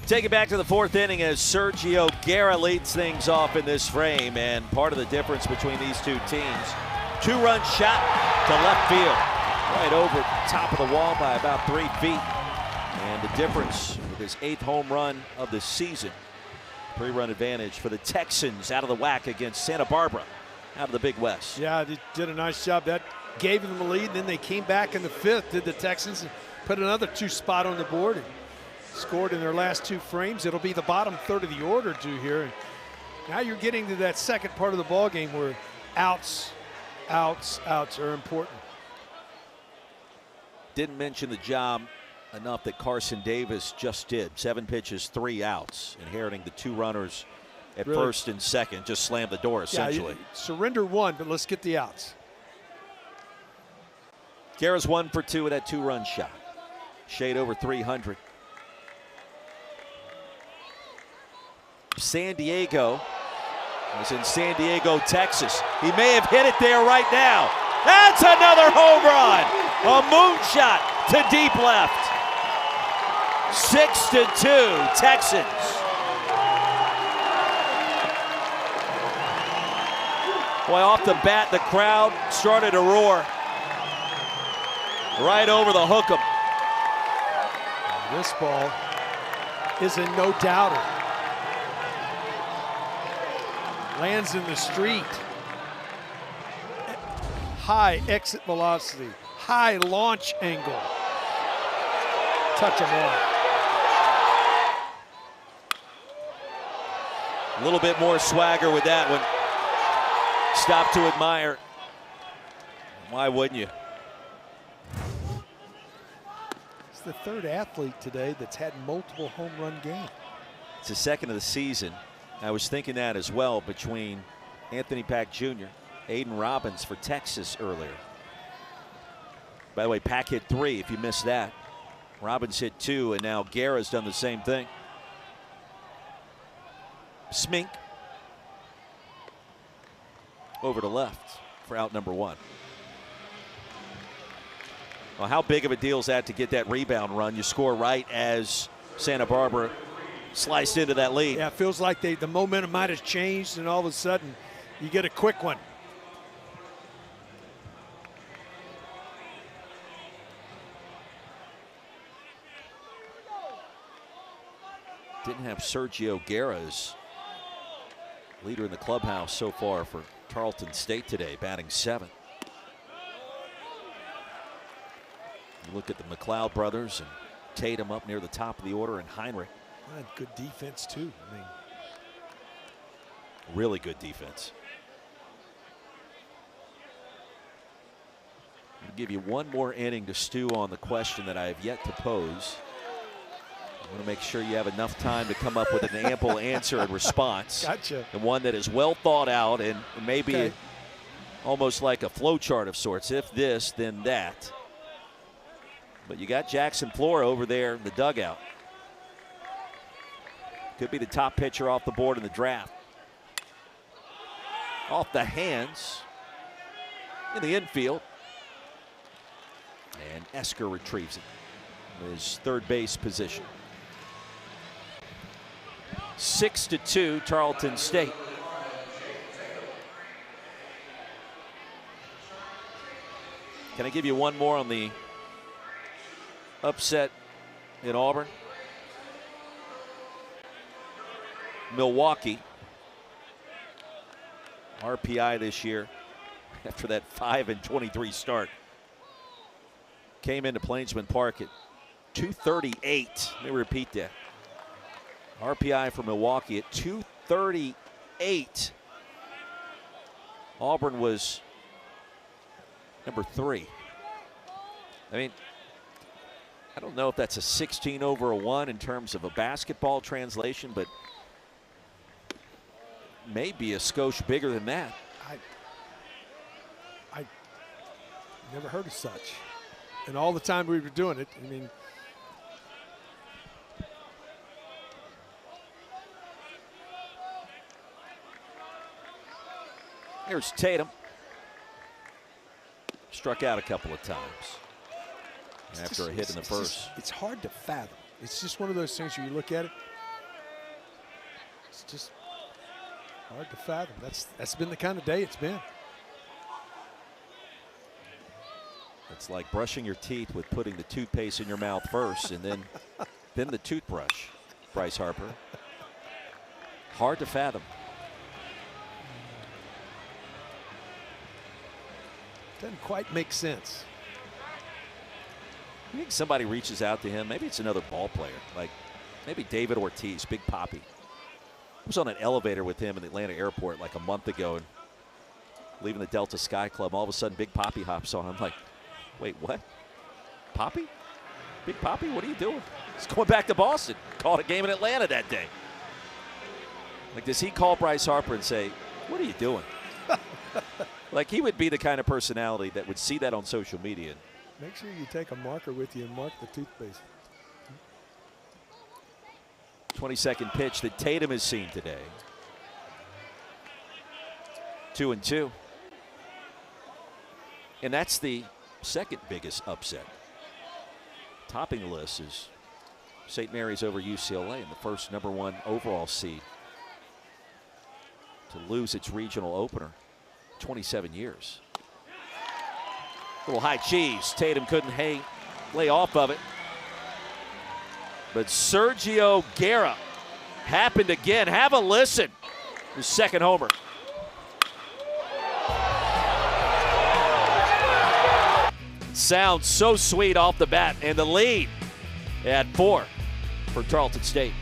A: Take it back to the 4th inning as Sergio Guerra leads things off in this frame, and part of the difference between these two teams, 2-run shot to left field, right over top of the wall by about 3 feet, and the difference with his 8th home run of the season. 3-run advantage for the Texans out of the WAC against Santa Barbara out of the Big West.
B: Yeah, they did a nice job. That gave them the lead, and then they came back in the 5th, did the Texans, and put another 2 spot on the board. And scored in their last 2 frames. It'll be the bottom third of the order due here. And now you're getting to that second part of the ball game where outs are important.
A: Didn't mention the job enough that Carson Davis just did. 7 pitches, 3 outs, inheriting the 2 runners at first and second. Just slammed the door essentially.
B: Yeah, surrender 1, but let's get the outs.
A: Guerra's 1 for 2 with that 2-run shot. Shade over 300. San Diego is in San Diego, Texas. He may have hit it there right now. That's another home run. A moonshot to deep left. 6-2 Texans. Boy, off the bat, the crowd started to roar. Right over the hook 'em.
B: This ball is a no-doubter. Lands in the street. high exit velocity, high launch angle. Touch them all.
A: A little bit more swagger with that one. Stop to admire. Why wouldn't you?
B: It's the third athlete today that's had multiple home run games.
A: It's the second of the season. I was thinking that as well between Anthony Pack Jr., Aiden Robbins for Texas earlier. By the way, Pack hit 3 if you missed that. Robbins hit 2, and now Guerra's done the same thing. Smink over to left for out number 1. Well, how big of a deal is that to get that rebound run? You score right as Santa Barbara sliced into that lead.
B: Yeah, it feels like the momentum might have changed, and all of a sudden you get a quick one.
A: Didn't have Sergio Guerra's leader in the clubhouse so far for Tarleton State today, batting 7th. You look at the McLeod brothers and Tatum up near the top of the order, and Heinrich.
B: Good defense too. I mean,
A: really good defense. I'll give you one more inning to stew on the question that I have yet to pose. I want to make sure you have enough time to come up with an ample answer and response.
B: Gotcha.
A: And one that is well thought out and maybe
B: okay.
A: Almost like a flow chart of sorts. If this, then that. But you got Jackson Flora over there in the dugout. Could be the top pitcher off the board in the draft. Off the hands in the infield. And Esker retrieves it in his third base position. 6-2, Tarleton State. Can I give you one more on the upset in Auburn? Milwaukee, RPI this year after that 5-23 start. Came into Plainsman Park at 238. Let me repeat that. RPI for Milwaukee at 238. Auburn was number 3. I mean, I don't know if that's a 16 over a 1 in terms of a basketball translation, but maybe a skosh bigger than that.
B: I never heard of such. And all the time we were doing it, I mean,
A: here's Tatum. Struck out a couple of times after a hit in the first.
B: It's hard to fathom. It's just one of those things where you look at it, it's just hard to fathom. That's been the kind of day it's been.
A: It's like brushing your teeth with putting the toothpaste in your mouth first and then the toothbrush, Bryce Harper. Hard to fathom.
B: Doesn't quite make sense.
A: I think somebody reaches out to him. Maybe it's another ball player, like maybe David Ortiz, Big Papi. I was on an elevator with him in the Atlanta airport like a month ago and leaving the Delta Sky Club. All of a sudden, Big Papi hops on. I'm like, wait, what? Papi? Big Papi, what are you doing? He's going back to Boston. Called a game in Atlanta that day. Like, does he call Bryce Harper and say, what are you doing? Like, he would be the kind of personality that would see that on social media.
B: Make sure you take a marker with you and mark the toothpaste.
A: 22nd pitch that Tatum has seen today. 2-2. And that's the second biggest upset. Topping the list is St. Mary's over UCLA and the first #1 overall seed to lose its regional opener 27 years. Little high cheese. Tatum couldn't lay off of it. But Sergio Guerra happened again. Have a listen. His second homer. Sounds so sweet off the bat, and the lead at 4 for Tarleton State.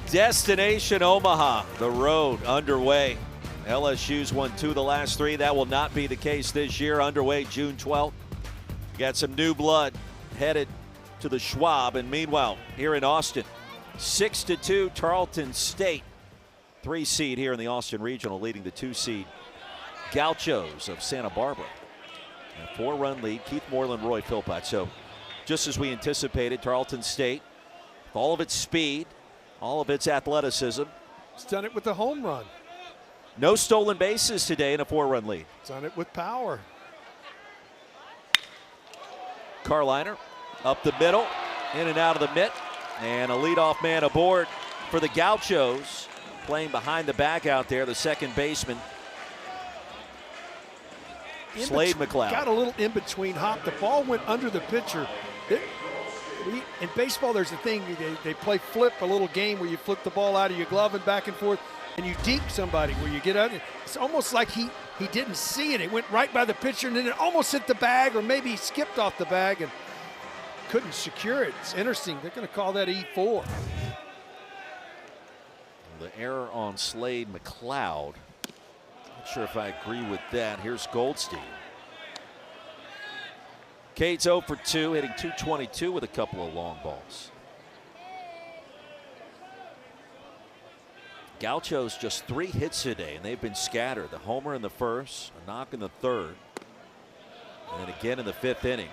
A: Destination Omaha, the road underway. LSU's won 2 of the last 3. That will not be the case this year. Underway June 12th. Got some new blood headed to the Schwab. And meanwhile, here in Austin, 6-2 Tarleton State. 3 seed here in the Austin Regional, leading the 2 seed Gauchos of Santa Barbara. A 4-run lead. Keith Moreland, Roy Philpott. So just as we anticipated, Tarleton State, with all of its speed, all of its athleticism.
B: It's done it with the home run.
A: No stolen bases today in a 4-run lead.
B: It's done it with power.
A: Carliner up the middle, in and out of the mitt, and a leadoff man aboard for the Gauchos, playing behind the back out there, the second baseman, Slade McLeod.
B: Got a little in between hop. The ball went under the pitcher. In baseball, there's a thing, they play flip, a little game where you flip the ball out of your glove and back and forth, and you deep somebody where you get out. It's almost like he didn't see it. It went right by the pitcher, and then it almost hit the bag, or maybe he skipped off the bag and couldn't secure it. It's interesting. They're going to call that E4.
A: The error on Slade McLeod. Not sure if I agree with that. Here's Goldstein. Cade's 0 for 2, hitting .222 with a couple of long balls. Gauchos just 3 hits today, and they've been scattered. The homer in the first, a knock in the third, and then again in the 5th inning.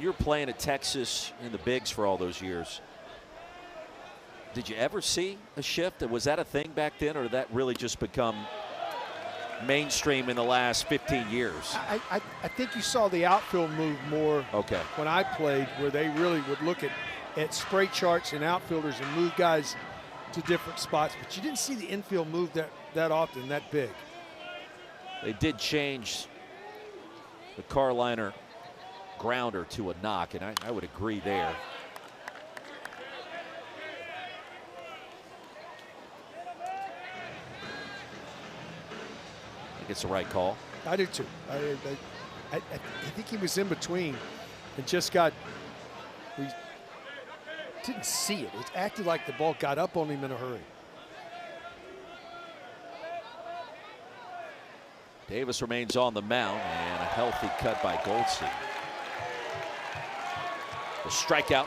A: You were playing at Texas in the bigs for all those years. Did you ever see a shift? Was that a thing back then, or did that really just become mainstream in the last 15 years?
B: I think you saw the outfield move more when I played, where they really would look at spray charts and outfielders and move guys to different spots. But you didn't see the infield move that often, that big.
A: They did change the Carliner grounder to a knock, and I would agree there. I think it's the right call.
B: I do too. I think he was in between and just got, we didn't see it. It acted like the ball got up on him in a hurry.
A: Davis remains on the mound, and a healthy cut by Goldstein. The strikeout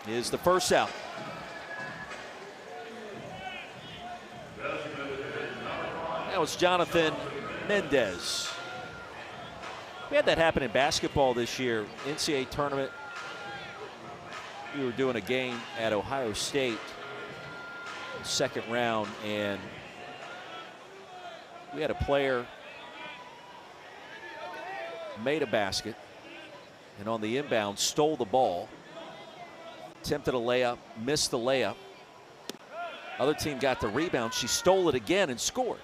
A: is the first out. That was Jonathan Mendez. We had that happen in basketball this year. NCAA tournament. We were doing a game at Ohio State, second round, and we had a player made a basket, And on the inbound, stole the ball. Attempted a layup, missed the layup. Other team got the rebound. She stole it again and scored.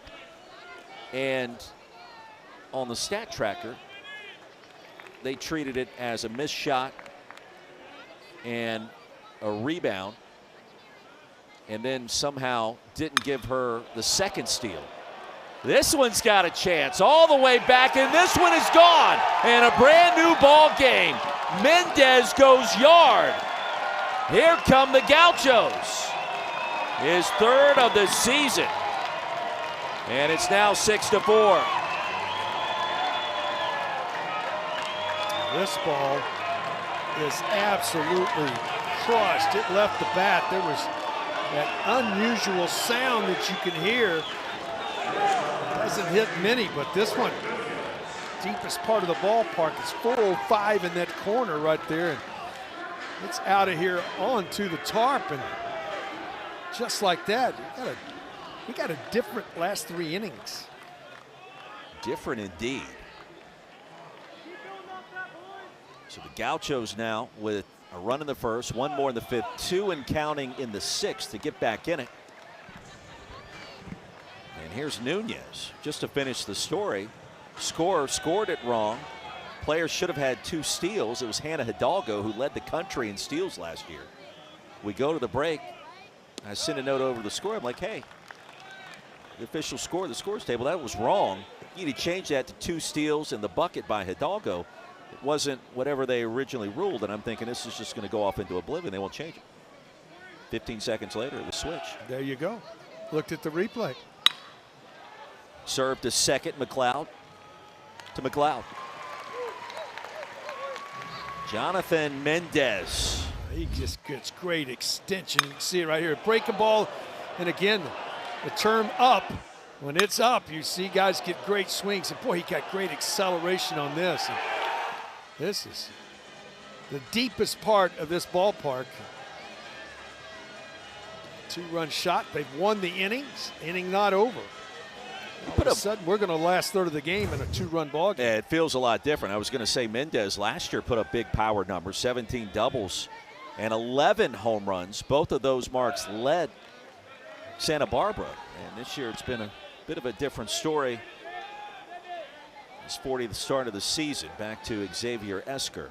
A: And on the stat tracker, they treated it as a missed shot and a rebound, and then somehow didn't give her the second steal. This one's got a chance all the way back, and this one is gone. And a brand new ball game. Mendez goes yard. Here come the Gauchos. His third of the season. And it's now 6-4.
B: This ball is absolutely crushed. It left the bat. There was that unusual sound that you can hear. Doesn't hit many, but this one, deepest part of the ballpark, it's 405 in that corner right there. And it's out of here onto the tarp, and just like that, we got a different last 3 innings.
A: Different indeed. So the Gauchos now with a run in the first, one more in the 5th, 2 and counting in the 6th to get back in it. And here's Nunez just to finish the story. Scorer scored it wrong. Players should have had 2 steals. It was Hannah Hidalgo who led the country in steals last year. We go to the break. I sent a note over the score. I'm like, hey, the official score, the scores table, that was wrong. You need to change that to 2 steals and the bucket by Hidalgo. It wasn't whatever they originally ruled, and I'm thinking this is just going to go off into oblivion. They won't change it. 15 seconds later, the switch.
B: There you go. Looked at the replay.
A: Served to second, McLeod to McLeod. Jonathan Mendez.
B: He just gets great extension. You can see it right here. Break a ball, and again, the term up. When it's up, you see guys get great swings, and boy, he got great acceleration on this. And this is the deepest part of this ballpark. 2-run shot. They've won the innings. Inning not over. All of a sudden, we're going to last third of the game in a 2-run ball game.
A: Yeah, it feels a lot different. I was going to say Mendez last year put up big power numbers, 17 doubles and 11 home runs. Both of those marks led Santa Barbara. And this year it's been a bit of a different story. It's 40 the start of the season. Back to Xavier Esker.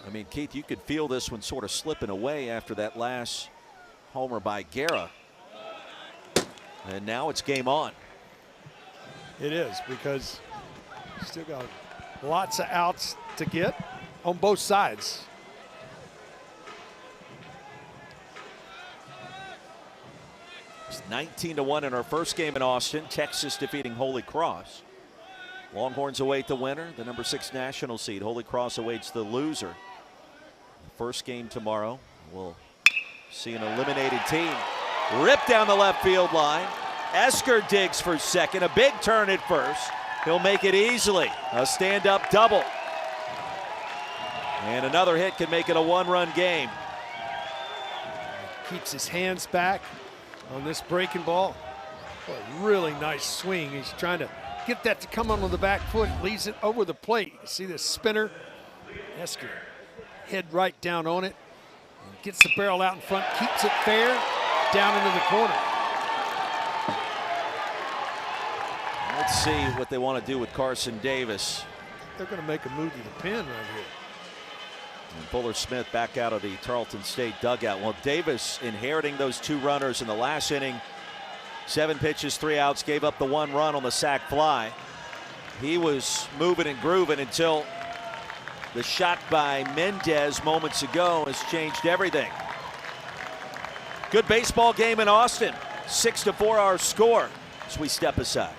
A: I mean, Keith, you could feel this one sort of slipping away after that last homer by Guerra. And now it's game on.
B: It is, because you still got lots of outs to get on both sides.
A: It's 19-1 in our first game in Austin. Texas defeating Holy Cross. Longhorns await the winner, the number 6 national seed. Holy Cross awaits the loser. First game tomorrow. We'll see an eliminated team. Ripped down the left field line. Esker digs for second. A big turn at first. He'll make it easily. A stand-up double. And another hit can make it a 1-run game.
B: Keeps his hands back on this breaking ball. Boy, really nice swing. He's trying to get that to come on the back foot. Leaves it over the plate. You see this spinner? Esker head right down on it. Gets the barrel out in front. Keeps it fair. Down into the corner.
A: Let's see what they want to do with Carson Davis.
B: They're going to make a move to the pin right here.
A: And Fuller Smith back out of the Tarleton State dugout. Well, Davis inheriting those 2 runners in the last inning. 7 pitches, 3 outs, gave up the 1 run on the sac fly. He was moving and grooving until the shot by Mendez moments ago has changed everything. Good baseball game in Austin. 6-4 our score as we step aside.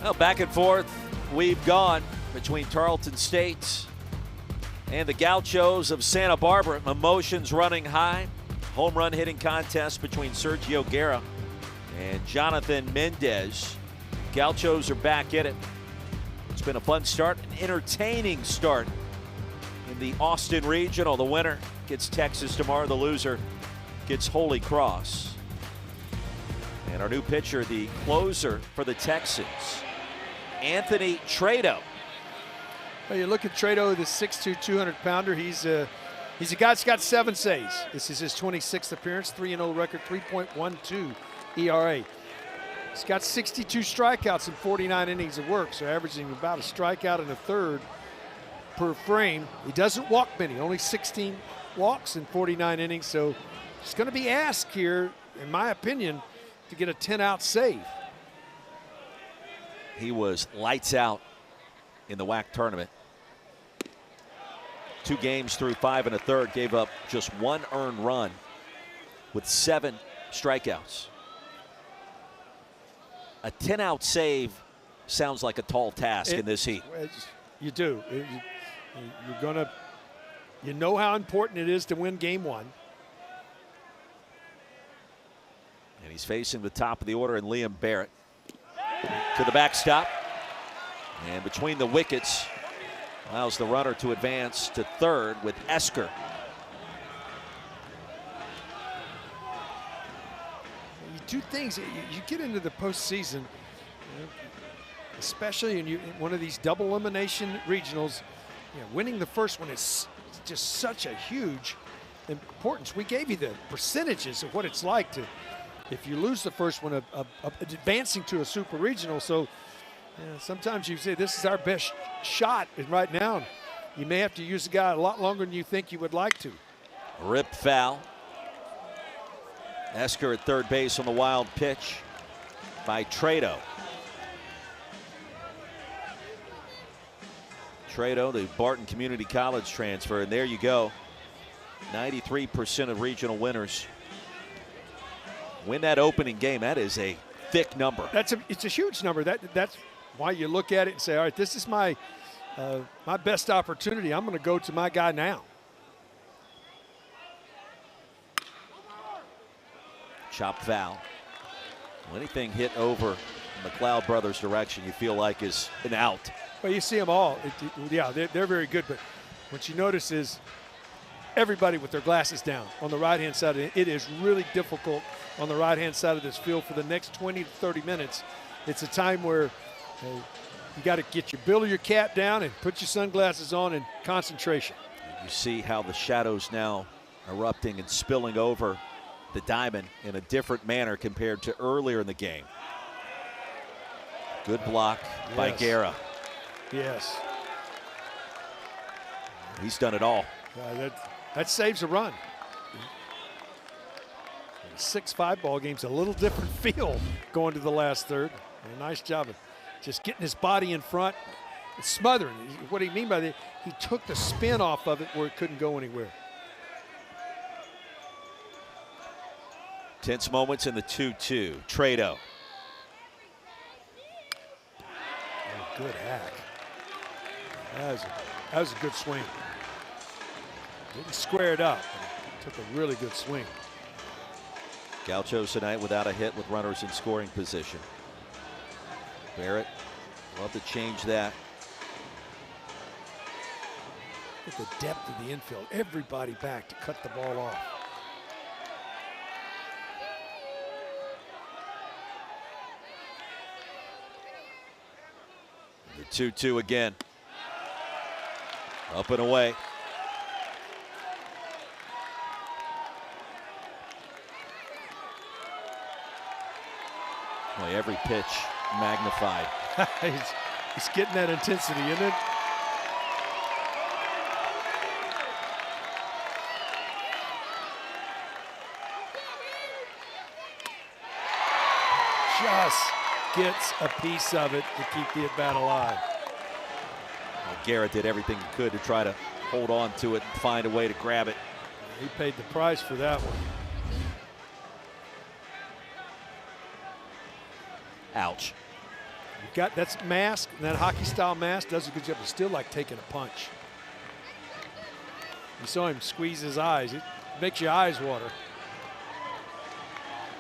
A: Well, back and forth we've gone between Tarleton State and the Gauchos of Santa Barbara. Emotions running high. Home run hitting contest between Sergio Guerra and Jonathan Mendez. Gauchos are back in it. It's been a fun start, an entertaining start in the Austin Regional. The winner gets Texas tomorrow. The loser gets Holy Cross. And our new pitcher, the closer for the Texans, Anthony Trado.
B: Well, you look at Trado, the 6'2", 200-pounder. He's a guy that's got 7 saves. This is his 26th appearance, 3-0 record, 3.12 ERA. He's got 62 strikeouts in 49 innings of work, so averaging about a strikeout and a third per frame. He doesn't walk many, only 16 walks in 49 innings, so he's going to be asked here, in my opinion, to get a 10-out save.
A: He was lights out in the WAC tournament. 2 games through 5 1/3, gave up just 1 earned run with 7 strikeouts. A 10-out save sounds like a tall task in this heat.
B: You do. You know how important it is to win game 1.
A: And he's facing the top of the order in Liam Barrett. To the backstop. And between the wickets, allows the runner to advance to third with Esker.
B: You do things, you get into the postseason, especially in one of these double elimination regionals, winning the first one is just such a huge importance. We gave you the percentages of what it's like to, if you lose the first one, advancing to a super regional. So sometimes you say this is our best shot, and right now you may have to use the guy a lot longer than you think you would like to.
A: Ripped foul. Esker at third base on the wild pitch by Trado. Trado, the Barton Community College transfer, and there you go. 93% of regional winners win that opening game. That is a thick number.
B: It's a huge number. That's why you look at it and say, all right, this is my best opportunity. I'm going to go to my guy now.
A: Chop foul. Well, anything hit over McLeod brothers' direction, you feel like is an out.
B: Well, you see them all. Yeah, they're very good. But what you notice is everybody with their glasses down on the right-hand side. It is really difficult on the right-hand side of this field for the next 20 to 30 minutes. It's a time where you got to get your bill of your cap down and put your sunglasses on and concentration.
A: You see how the shadows now erupting and spilling over the diamond in a different manner compared to earlier in the game. Good block by Guerra.
B: Yes.
A: He's done it all.
B: That saves a run. 6-5 ball game's a little different feel going to the last third. And a nice job of just getting his body in front, smothering. What do you mean by that? He took the spin off of it where it couldn't go anywhere.
A: Tense moments in the 2-2. Trado.
B: Oh, good hack. That was a good swing. Didn't square it up. Took a really good swing.
A: Gauchos tonight without a hit with runners in scoring position. Barrett, love to change that.
B: At the depth of the infield, everybody back to cut the ball off.
A: The 2-2 again. Up and away. Boy, every pitch magnified.
B: he's getting that intensity, isn't it? Just gets a piece of it to keep the at-bat alive.
A: Well, Garrett did everything he could to try to hold on to it and find a way to grab it.
B: He paid the price for that one.
A: Ouch.
B: You've got that's mask, and that hockey style mask does a good job. It's still like taking a punch. You saw him squeeze his eyes. It makes your eyes water.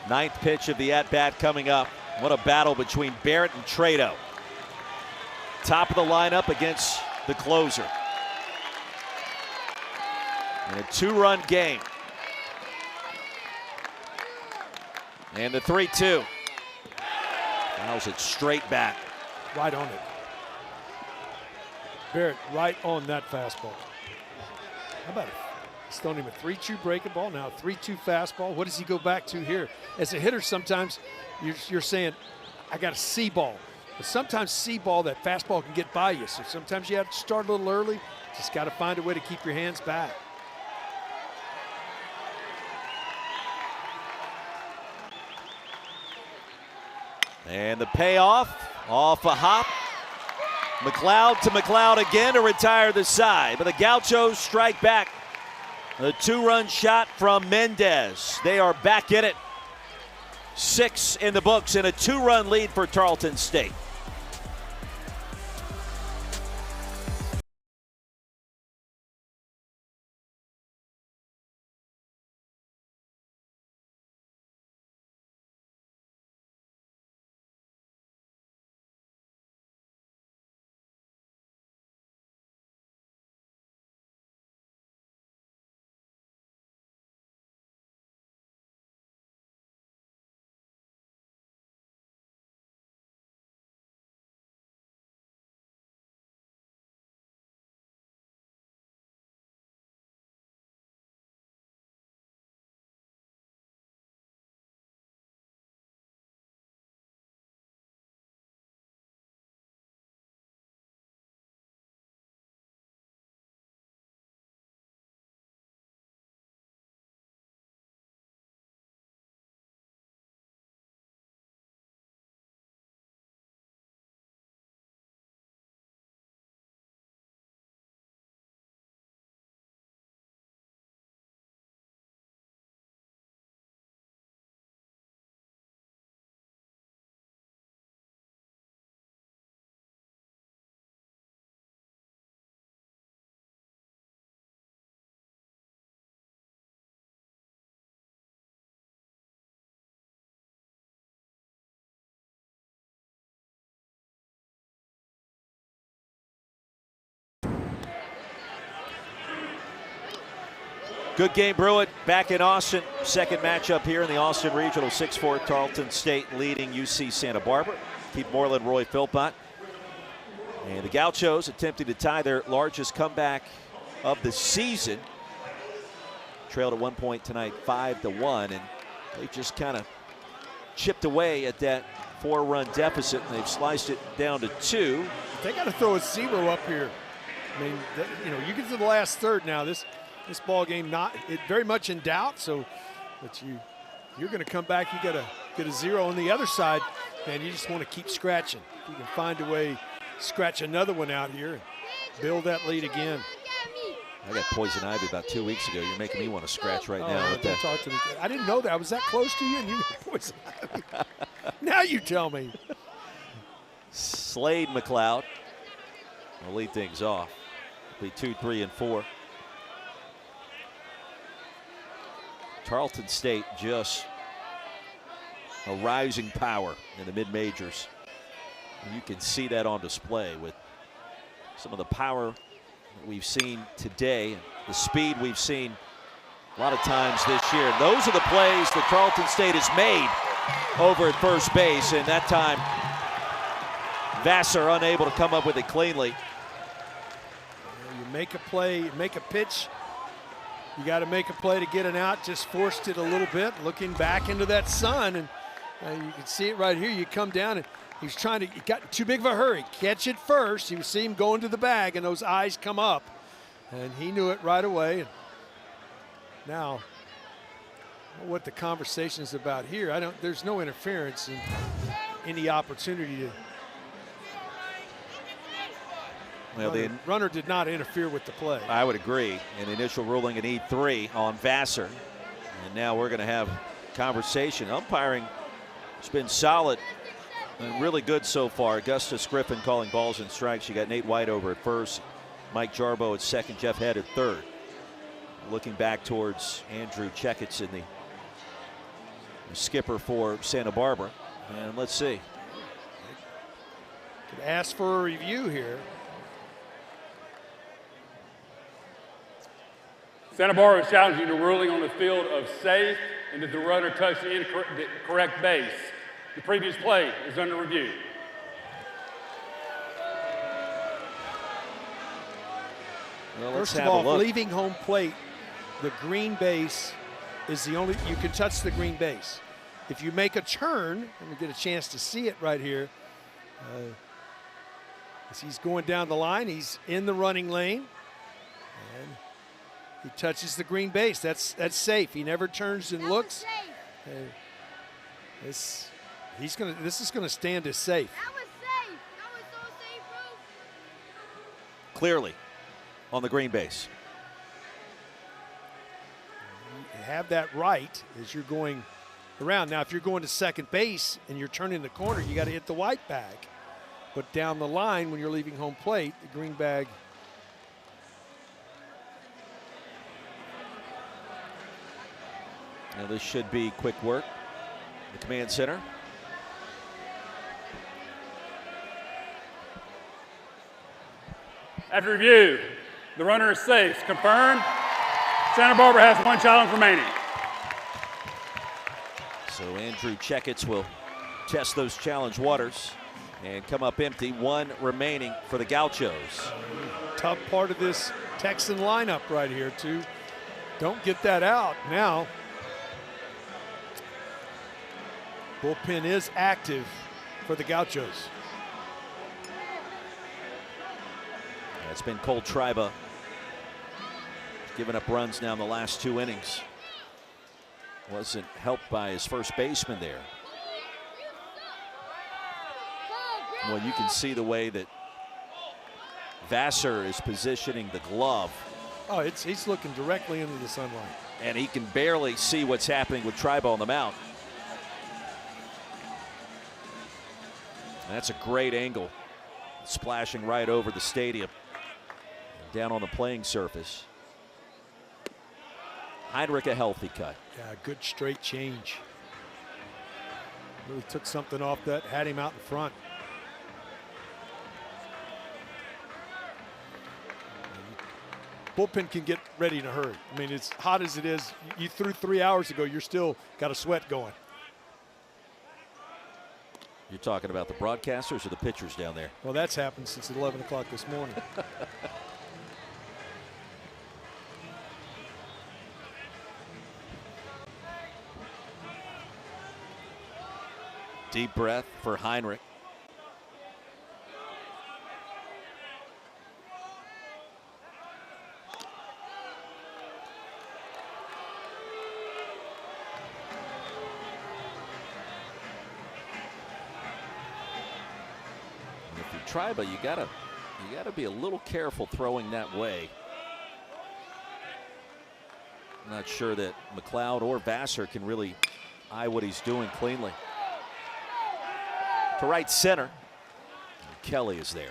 A: Ninth pitch of the at-bat coming up. What a battle between Barrett and Trado. Top of the lineup against the closer. And a 2-run game. And the 3-2. Fouls it straight back.
B: Right on it. Barrett right on that fastball. How about it? He's throwing him a 3-2 breaking ball, now a 3-2 fastball. What does he go back to here? As a hitter, sometimes you're saying, I got a C ball. But sometimes C ball, that fastball can get by you. So sometimes you have to start a little early. Just got to find a way to keep your hands back.
A: And the payoff off a hop. McLeod to McLeod again to retire the side. But the Gauchos strike back. A 2-run shot from Mendez. They are back in it. 6 in the books and a 2-run lead for Tarleton State. Good game, Brewitt, back in Austin. Second matchup here in the Austin Regional. 6-4 Tarleton State leading UC Santa Barbara. Keith Moreland, Roy Philpott. And the Gauchos attempting to tie their largest comeback of the season. Trailed at one point tonight 5-1, and they just kind of chipped away at that 4-run deficit, and they've sliced it down to 2.
B: They got to throw a 0 up here. I mean, you get to the last third now. This ball game very much in doubt. So, but you're going to come back. You got to get a 0 on the other side, and you just want to keep scratching. If you can find a way, scratch another one out here, and build that lead again.
A: I got poison ivy about 2 weeks ago. You're making me want to scratch right now. With
B: don't talk to me. I didn't know that. I was that close to you, and you got poison ivy. Now you tell me.
A: Slade McLeod will lead things off. Be 2, 3, and 4. Tarleton State just a rising power in the mid-majors. You can see that on display with some of the power that we've seen today, the speed we've seen a lot of times this year. And those are the plays that Tarleton State has made over at first base, and that time Vassar unable to come up with it cleanly.
B: You make a play, make a pitch. You got to make a play to get an out. Just forced it a little bit, looking back into that sun, and you can see it right here. You come down, and he's trying to, he got too big of a hurry. Catch it first. You see him going to the bag, and those eyes come up, and he knew it right away. And now, what the conversation is about here, there's no interference and any opportunity to.
A: Well, the
B: runner did not interfere with the play.
A: I would agree. An initial ruling in E3 on Vassar. And now we're going to have conversation. Umpiring has been solid And really good so far. Augustus Griffin calling balls and strikes. You got Nate White over at first, Mike Jarbo at second, Jeff Head at third. Looking back towards Andrew Checketts, the skipper for Santa Barbara. And let's see.
B: Could ask for a review here.
G: Santa Barbara is challenging the ruling on the field of safe and that the runner touched the incorrect base. The previous play is under review.
A: Well,
B: First of all, leaving home plate, the green base is the only, you can touch the green base. If you make a turn, and we get a chance to see it right here, as he's going down the line, he's in the running lane, and he touches the green base. That's safe. He never turns and looks. This is gonna stand as safe.
H: That was safe. That was so safe, bro.
A: Clearly on the green base.
B: You have that right as you're going around. Now, if you're going to second base and you're turning the corner, you got to hit the white bag. But down the line, when you're leaving home plate, the green bag.
A: Now this should be quick work. The command center.
G: After review, the runner is safe. Confirmed. Santa Barbara has one challenge remaining.
A: So Andrew Checketts will test those challenge waters and come up empty. One remaining for the Gauchos.
B: Tough part of this Texan lineup right here, too. Don't get that out now. Bullpen is active for the Gauchos.
A: It's been Cole Triba giving up runs now in the last 2 innings. Wasn't helped by his first baseman there. Well, you can see the way that Vassar is positioning the glove.
B: Oh, he's looking directly into the sunlight.
A: And he can barely see what's happening with Triba on the mound. That's a great angle. Splashing right over the stadium. Down on the playing surface. Heinrich a healthy cut.
B: Yeah, good straight change. Really took something off that, had him out in front. Bullpen can get ready in a hurry. I mean, it's hot as it is. You threw 3 hours ago, you're still got a sweat going.
A: You're talking about the broadcasters or the pitchers down there?
B: Well, that's happened since 11 o'clock this morning.
A: Deep breath for Heinrich. And if you try, but you gotta be a little careful throwing that way. I'm not sure that McLeod or Vassar can really eye what he's doing cleanly. To right center. And Kelly is there.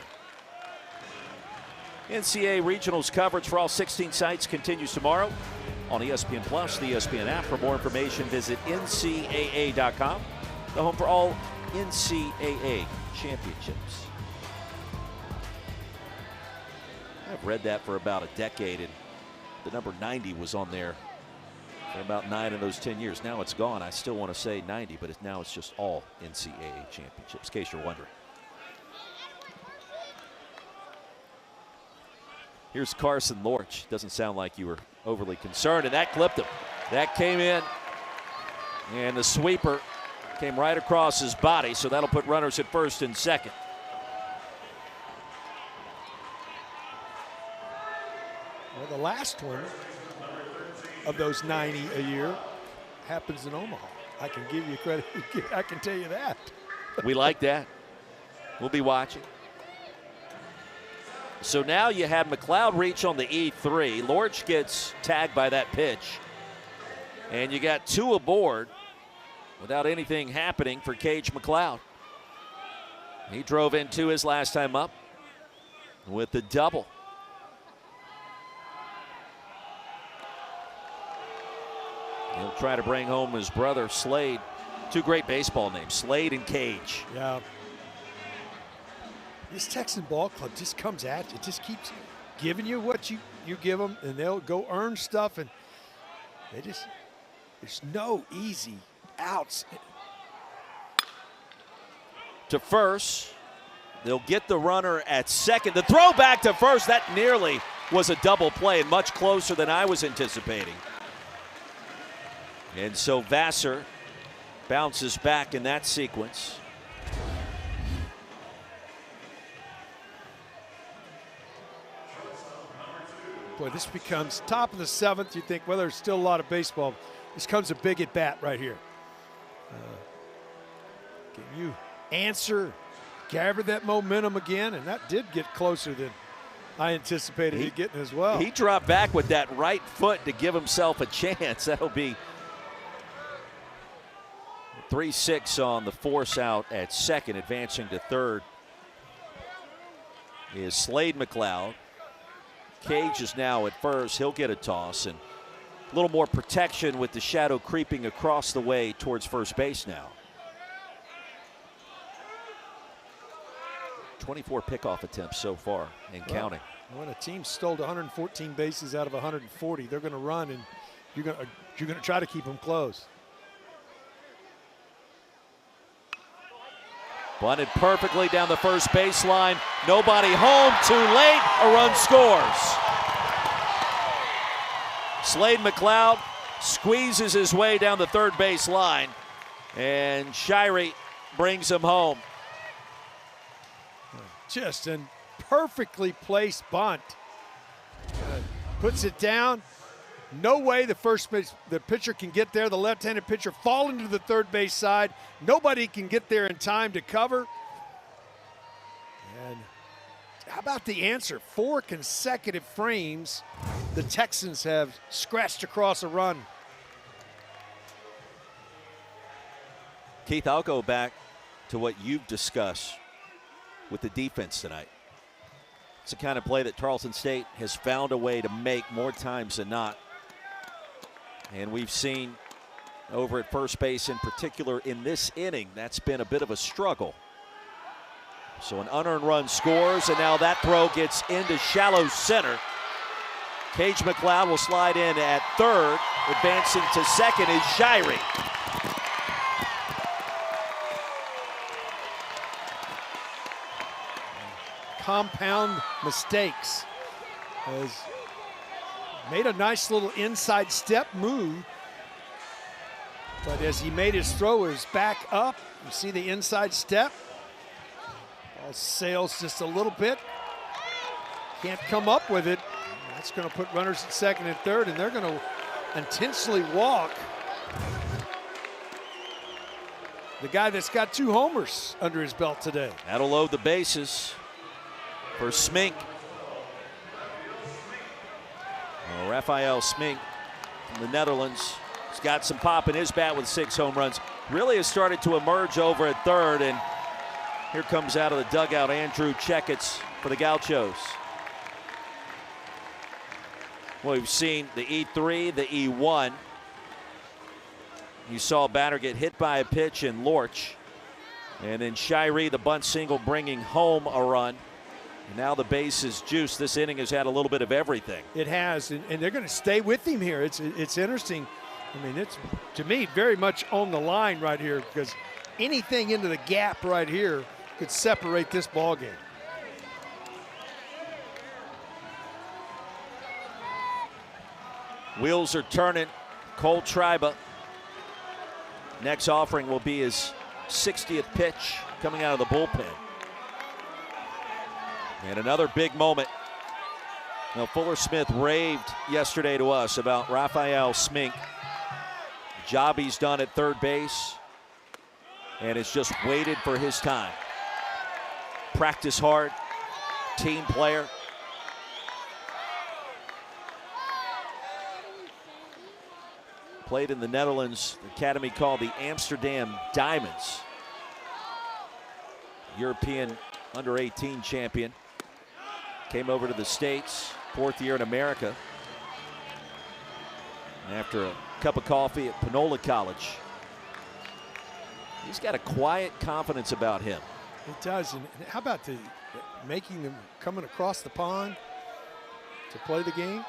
A: NCAA Regionals coverage for all 16 sites continues tomorrow on ESPN Plus, the ESPN app. For more information, visit ncaa.com, the home for all NCAA championships. I've read that for about a decade, and the number 90 was on there for about 9 of those 10 years. Now it's gone. I still want to say 90, but now it's just all NCAA championships, in case you're wondering. Here's Carson Lorch. Doesn't sound like you were overly concerned, and that clipped him. That came in, and the sweeper came right across his body, so that'll put runners at first and second.
B: Well, the last one of those 90 a year happens in Omaha. I can give you credit. I can tell you that.
A: We like that. We'll be watching. So now you have McLeod reach on the E3. Lorch gets tagged by that pitch. And you got 2 aboard without anything happening for Cage McLeod. He drove in 2 his last time up with the double. He'll try to bring home his brother, Slade. 2 great baseball names, Slade and Cage.
B: Yeah. This Texan ball club just comes at you. It just keeps giving you what you give them, and they'll go earn stuff, and there's no easy outs.
A: To first, they'll get the runner at second. The throw back to first, that nearly was a double play, and much closer than I was anticipating. And so Vassar bounces back in that sequence.
B: Boy, this becomes top of the 7th. You think, well, there's still a lot of baseball. This comes a big at bat right here. Can you answer, gather that momentum again? And that did get closer than I anticipated it getting as well.
A: He dropped back with that right foot to give himself a chance. That'll be 3-6 on the force out at second. Advancing to third is Slade McLeod. Cage is now at first. He'll get a toss, and a little more protection with the shadow creeping across the way towards first base now. 24 pickoff attempts so far and counting.
B: When a team stole 114 bases out of 140, they're going to run, and you're going to try to keep them close.
A: Bunted perfectly down the first baseline. Nobody home. Too late. A run scores. Slade McLeod squeezes his way down the third base line, and Shirey brings him home.
B: Just a perfectly placed bunt. Puts it down. No way the pitcher can get there. The left-handed pitcher falling to the third base side. Nobody can get there in time to cover. And how about the answer? 4 consecutive frames the Texans have scratched across a run.
A: Keith, I'll go back to what you've discussed with the defense tonight. It's the kind of play that Tarleton State has found a way to make more times than not. And we've seen over at first base in particular in this inning, that's been a bit of a struggle. So an unearned run scores, and now that throw gets into shallow center. Cage McLeod will slide in at third. Advancing to second is Shirey.
B: Compound mistakes. Has made a nice little inside step move, but as he made his throw, his back up. You see the inside step. Ball sails just a little bit. Can't come up with it. That's going to put runners at second and third, and they're going to intentionally walk the guy that's got 2 homers under his belt today.
A: That'll load the bases for Smink. Well, Raphael Smink from the Netherlands has got some pop in his bat with 6 home runs. Really has started to emerge over at third, and here comes out of the dugout Andrew Checketts for the Gauchos. Well, we've seen the E3, the E1. You saw a batter get hit by a pitch in Lorch. And then Shirey, the bunt single, bringing home a run. And now the base is juiced. This inning has had a little bit of everything.
B: It has, and they're going to stay with him here. It's interesting. I mean, it's, to me, very much on the line right here, because anything into the gap right here could separate this ball game.
A: Wheels are turning. Cole Triba. Next offering will be his 60th pitch coming out of the bullpen. And another big moment. Now, Fuller Smith raved yesterday to us about Raphael Smink. The job he's done at third base, and it's just waited for his time. Practice hard, team player. Played in the Netherlands, the academy called the Amsterdam Diamonds. European under-18 champion. Came over to the States, 4th year in America. After a cup of coffee at Panola College. He's got a quiet confidence about him.
B: It does. And how about making them coming across the pond to play the game?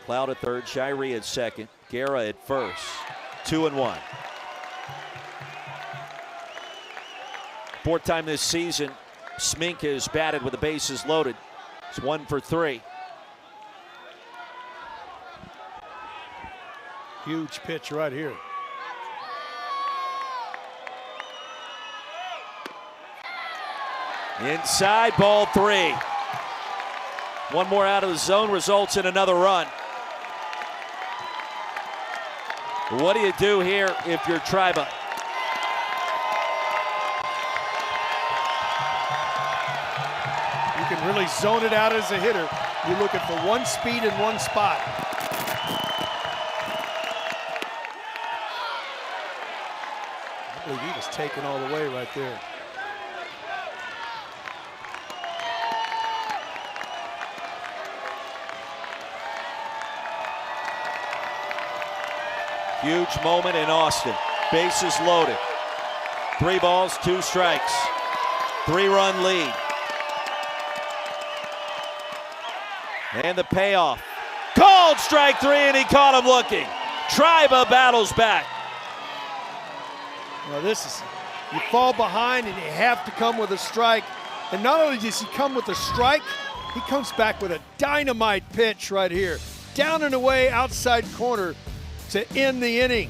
A: Cloud at third, Shirey at second, Guerra at first. 2-1. 4th time this season, Smink has batted with the bases loaded. It's 1 for 3.
B: Huge pitch right here.
A: Inside, ball 3. One more out of the zone results in another run. What do you do here if you're Triba?
B: You can really zone it out as a hitter. You're looking for one speed in one spot. I believe he was taken all the way right there.
A: Huge moment in Austin. Bases loaded. 3 balls, 2 strikes. 3-run lead. And the payoff. Called strike 3, and he caught him looking. Triba battles back.
B: Now this is, you fall behind and you have to come with a strike. And not only does he come with a strike, he comes back with a dynamite pitch right here. Down and away, outside corner to end the inning.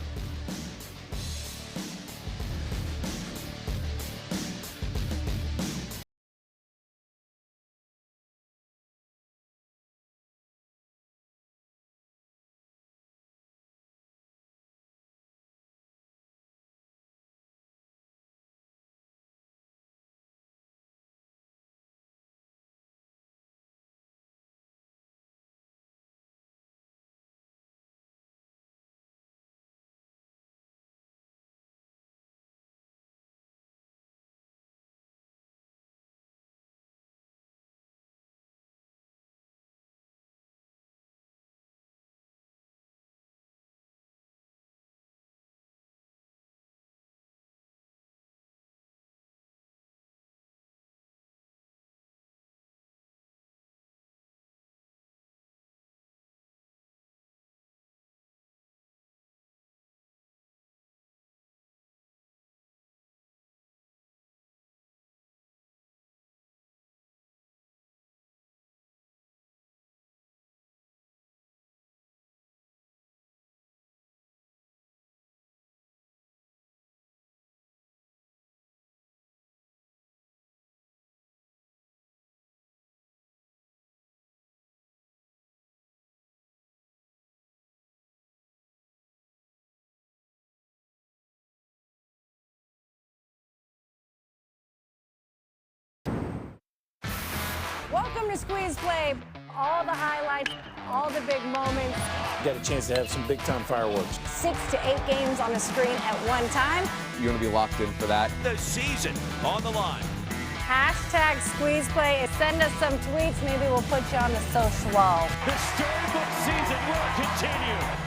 I: Welcome to Squeeze Play. All the highlights, all the big moments.
J: You got a chance to have some big-time fireworks.
I: 6 to 8 games on the screen at one time.
K: You're going to be locked in for that.
A: The season on the line.
I: Hashtag Squeeze Play. Send us some tweets. Maybe we'll put you on the social wall.
E: The storybook season will continue.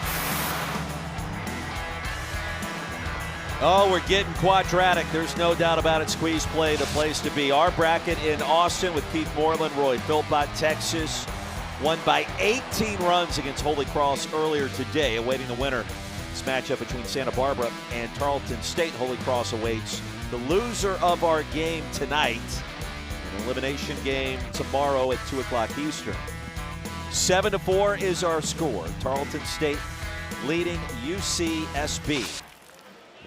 A: Oh, we're getting quadratic. There's no doubt about it. Squeeze Play, the place to be. Our bracket in Austin with Keith Moreland, Roy Philpott, Texas. Won by 18 runs against Holy Cross earlier today, awaiting the winner. This matchup between Santa Barbara and Tarleton State. Holy Cross awaits the loser of our game tonight. An elimination game tomorrow at 2 o'clock Eastern. 7-4 is our score. Tarleton State leading UCSB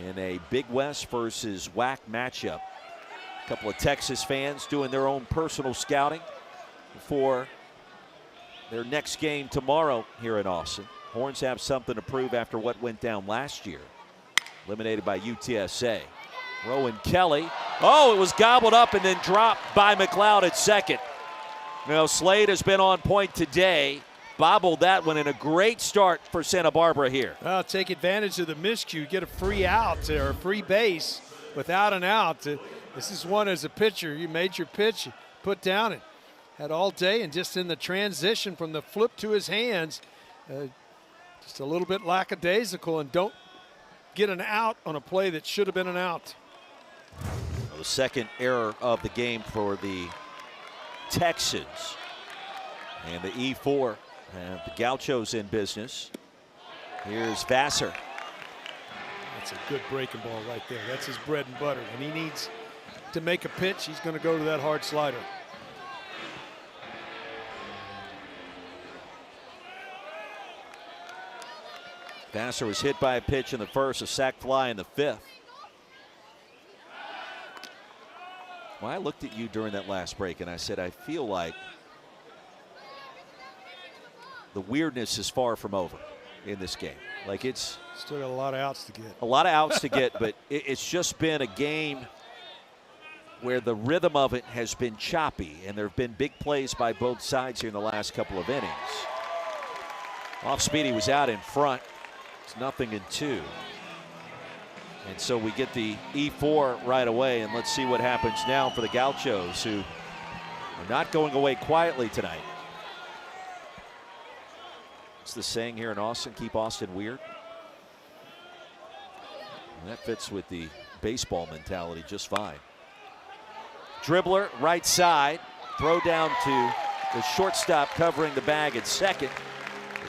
A: in a Big West versus WAC matchup. A couple of Texas fans doing their own personal scouting for their next game tomorrow here in Austin. Horns have something to prove after what went down last year. Eliminated by UTSA. Rowan Kelly. Oh, it was gobbled up and then dropped by McLeod at second. Now Slade has been on point today. Bobbled that one in a great start for Santa Barbara here.
B: Well, take advantage of the miscue, get a free out or a free base, without an out. This is one as a pitcher. You made your pitch, you put down and had all day, and just in the transition from the flip to his hands, just a little bit lackadaisical, and don't get an out on a play that should have been an out.
A: The second error of the game for the Texans. And the E4 have the Gauchos in business. Here's Vassar.
B: That's a good breaking ball right there. That's his bread and butter. When he needs to make a pitch, he's going to go to that hard slider.
A: Vassar was hit by a pitch in the first, a sac fly in the fifth. Well, I looked at you during that last break and I said, I feel like the weirdness is far from over in this game. Like, it's
B: still got a lot of outs to get.
A: A lot of outs to get, but it's just been a game where the rhythm of it has been choppy, and there have been big plays by both sides here in the last couple of innings. Off speed, he was out in front. It's 0-2. And so we get the E4 right away, and let's see what happens now for the Gauchos, who are not going away quietly tonight. It's the saying here in Austin, keep Austin weird. And that fits with the baseball mentality just fine. Dribbler, right side, throw down to the shortstop covering the bag at second.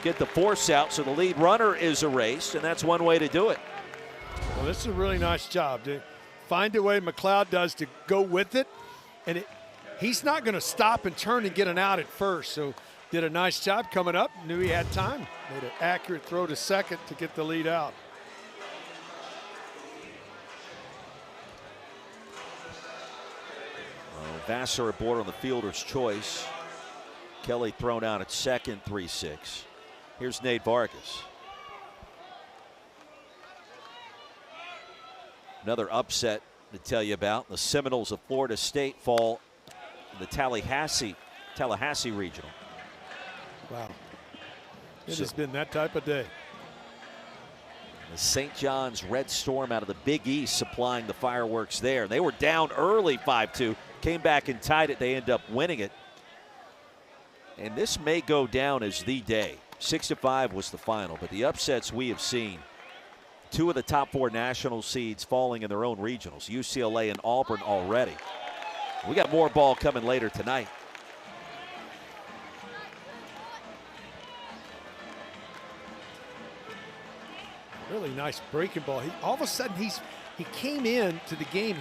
A: Get the force out, so the lead runner is erased, and that's one way to do it.
B: Well, this is a really nice job to find a way McLeod does to go with it, and he's not going to stop and turn and get an out at first. So did a nice job coming up, knew he had time, made an accurate throw to second to get the lead out.
A: Vassar aboard on the fielder's choice. Kelly thrown out at second, 3-6. Here's Nate Vargas. Another upset to tell you about. The Seminoles of Florida State fall in the Tallahassee Regional.
B: Wow. It has been that type of day.
A: The St. John's Red Storm out of the Big East supplying the fireworks there. They were down early 5-2, came back and tied it. They end up winning it. And this may go down as the day. 6-5 was the final, but the upsets we have seen, two of the top four national seeds falling in their own regionals, UCLA and Auburn already. We got more ball coming later tonight.
B: Really nice breaking ball. All of a sudden he came in to the game.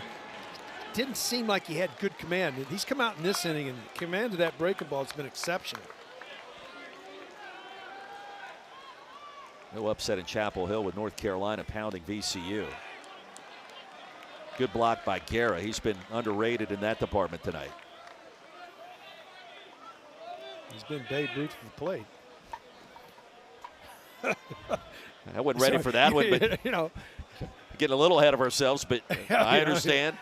B: Didn't seem like he had good command. He's come out in this inning, and the command of that breaking ball has been exceptional.
A: No upset in Chapel Hill with North Carolina pounding VCU. Good block by Guerra. He's been underrated in that department tonight.
B: He's been Babe Ruth for the plate.
A: I wasn't ready for that one, but
B: you know,
A: getting a little ahead of ourselves, but I understand.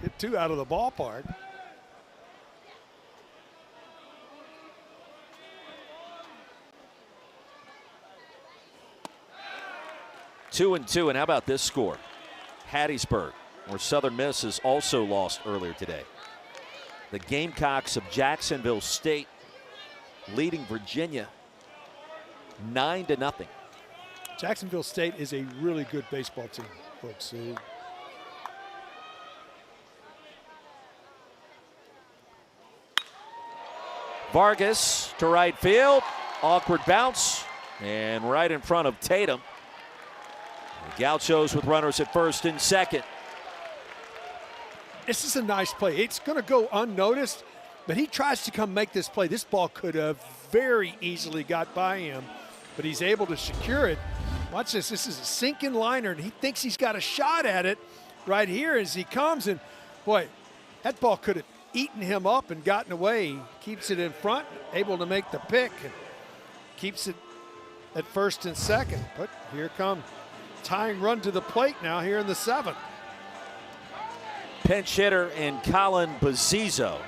B: Hit two out of the ballpark.
A: Two and how about this score? Hattiesburg, where Southern Miss has also lost earlier today. The Gamecocks of Jacksonville State leading Virginia 9-0.
B: Jacksonville State is a really good baseball team, folks.
A: Vargas to right field. Awkward bounce. And right in front of Tatum. The Gauchos with runners at first and second.
B: This is a nice play. It's going to go unnoticed, but he tries to come make this play. This ball could have very easily got by him, but he's able to secure it. Watch this. This is a sinking liner, and he thinks he's got a shot at it right here as he comes. And, boy, that ball could have eaten him up and gotten away. He keeps it in front, able to make the pick, and keeps it at first and second. But here come tying run to the plate now here in the seventh.
A: Pinch hitter in Colin Bazzizo.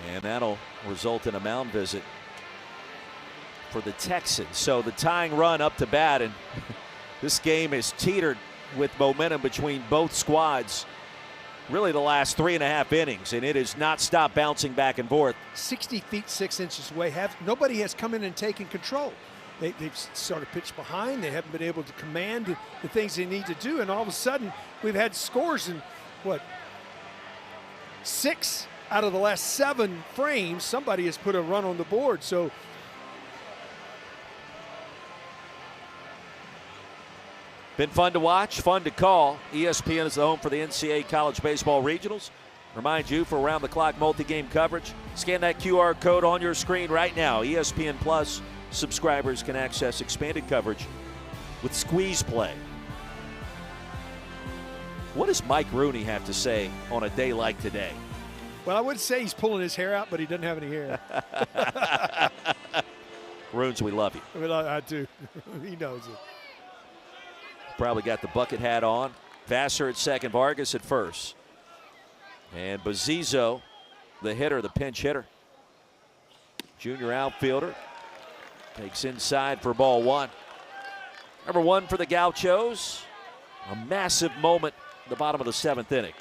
A: And that'll result in a mound visit for the Texans. So the tying run up to bat, and this game has teetered with momentum between both squads really the last 3.5 innings, and it has not stopped bouncing back and forth.
B: 60 feet 6 inches away. Nobody has come in and taken control. They've sort of pitched behind. They haven't been able to command the things they need to do, and all of a sudden we've had scores in, what, 6 out of the last 7 frames. Somebody has put a run on the board. So
A: been fun to watch, fun to call. ESPN is the home for the NCAA College Baseball Regionals. Remind you, for around-the-clock multi-game coverage, scan that QR code on your screen right now. ESPN Plus subscribers can access expanded coverage with Squeeze Play. What does Mike Rooney have to say on a day like today?
B: Well, I would say he's pulling his hair out, but he doesn't have any hair.
A: Roons, we love you.
B: I do. He knows it.
A: Probably got the bucket hat on. Vassar at second, Vargas at first. And Bazizo, the hitter, the pinch hitter. Junior outfielder. Takes inside for ball 1. Number 1 for the Gauchos. A massive moment at the bottom of the 7th inning.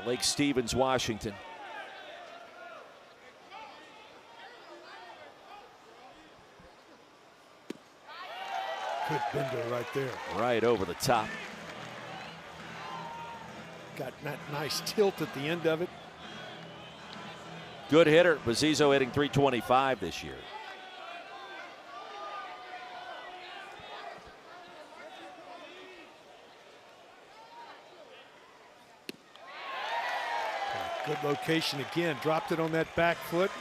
A: Lake Stevens, Washington.
B: Good bender right there.
A: Right over the top.
B: Got that nice tilt at the end of it.
A: Good hitter. Bazizo hitting .325 this year.
B: Good location again. Dropped it on that back foot.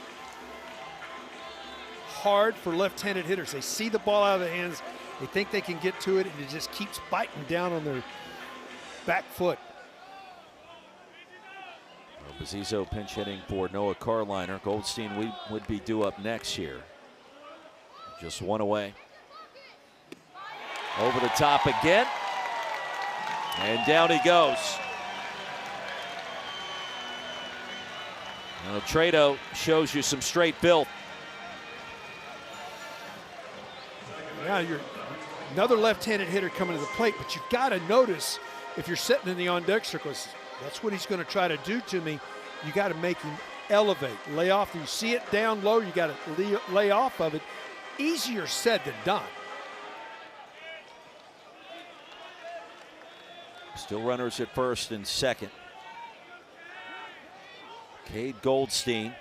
B: Hard for left-handed hitters. They see the ball out of the hands. They think they can get to it, and it just keeps biting down on their back foot.
A: Well, Bazizo pinch hitting for Noah Carliner. Goldstein would be due up next here. Just one away. Over the top again. And down he goes. Now, Trado shows you some straight filth.
B: Now you're another left-handed hitter coming to the plate, but you've got to notice if you're sitting in the on-deck circles, that's what he's going to try to do to me. You got to make him elevate, lay off. You see it down low, you got to lay off of it. Easier said than done.
A: Still runners at first and second. Cade Goldstein,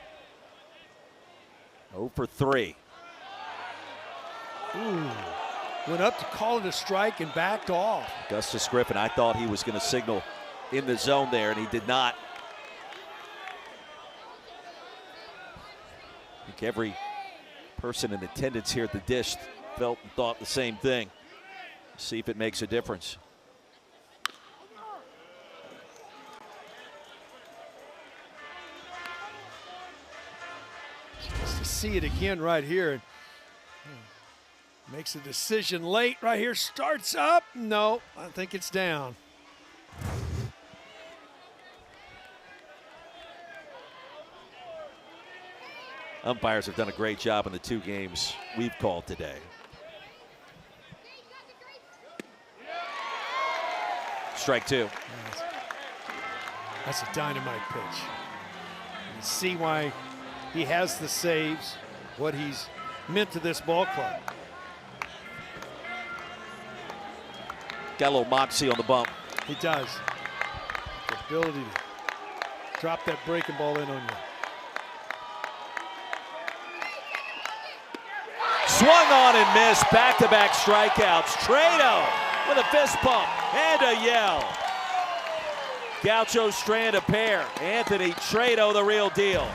A: 0 for 3.
B: Ooh, went up to call it a strike and backed off.
A: Augustus Griffin, I thought he was going to signal in the zone there, and he did not. I think every person in attendance here at the dish felt and thought the same thing. See if it makes a difference.
B: Just to see it again right here. Makes a decision late right here. Starts up. No, I think it's down.
A: Umpires have done a great job in the 2 games we've called today. Strike 2.
B: That's a dynamite pitch. You see why he has the saves, what he's meant to this ball club.
A: Got a little moxie on the bump.
B: He does. The ability to drop that breaking ball in on you.
A: Swung on and missed. Back-to-back strikeouts. Trado with a fist pump and a yell. Gauchos strand a pair. Anthony Trado, the real deal.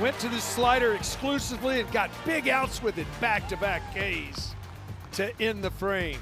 B: Went to the slider exclusively and got big outs with it. Back-to-back Ks to end the frame.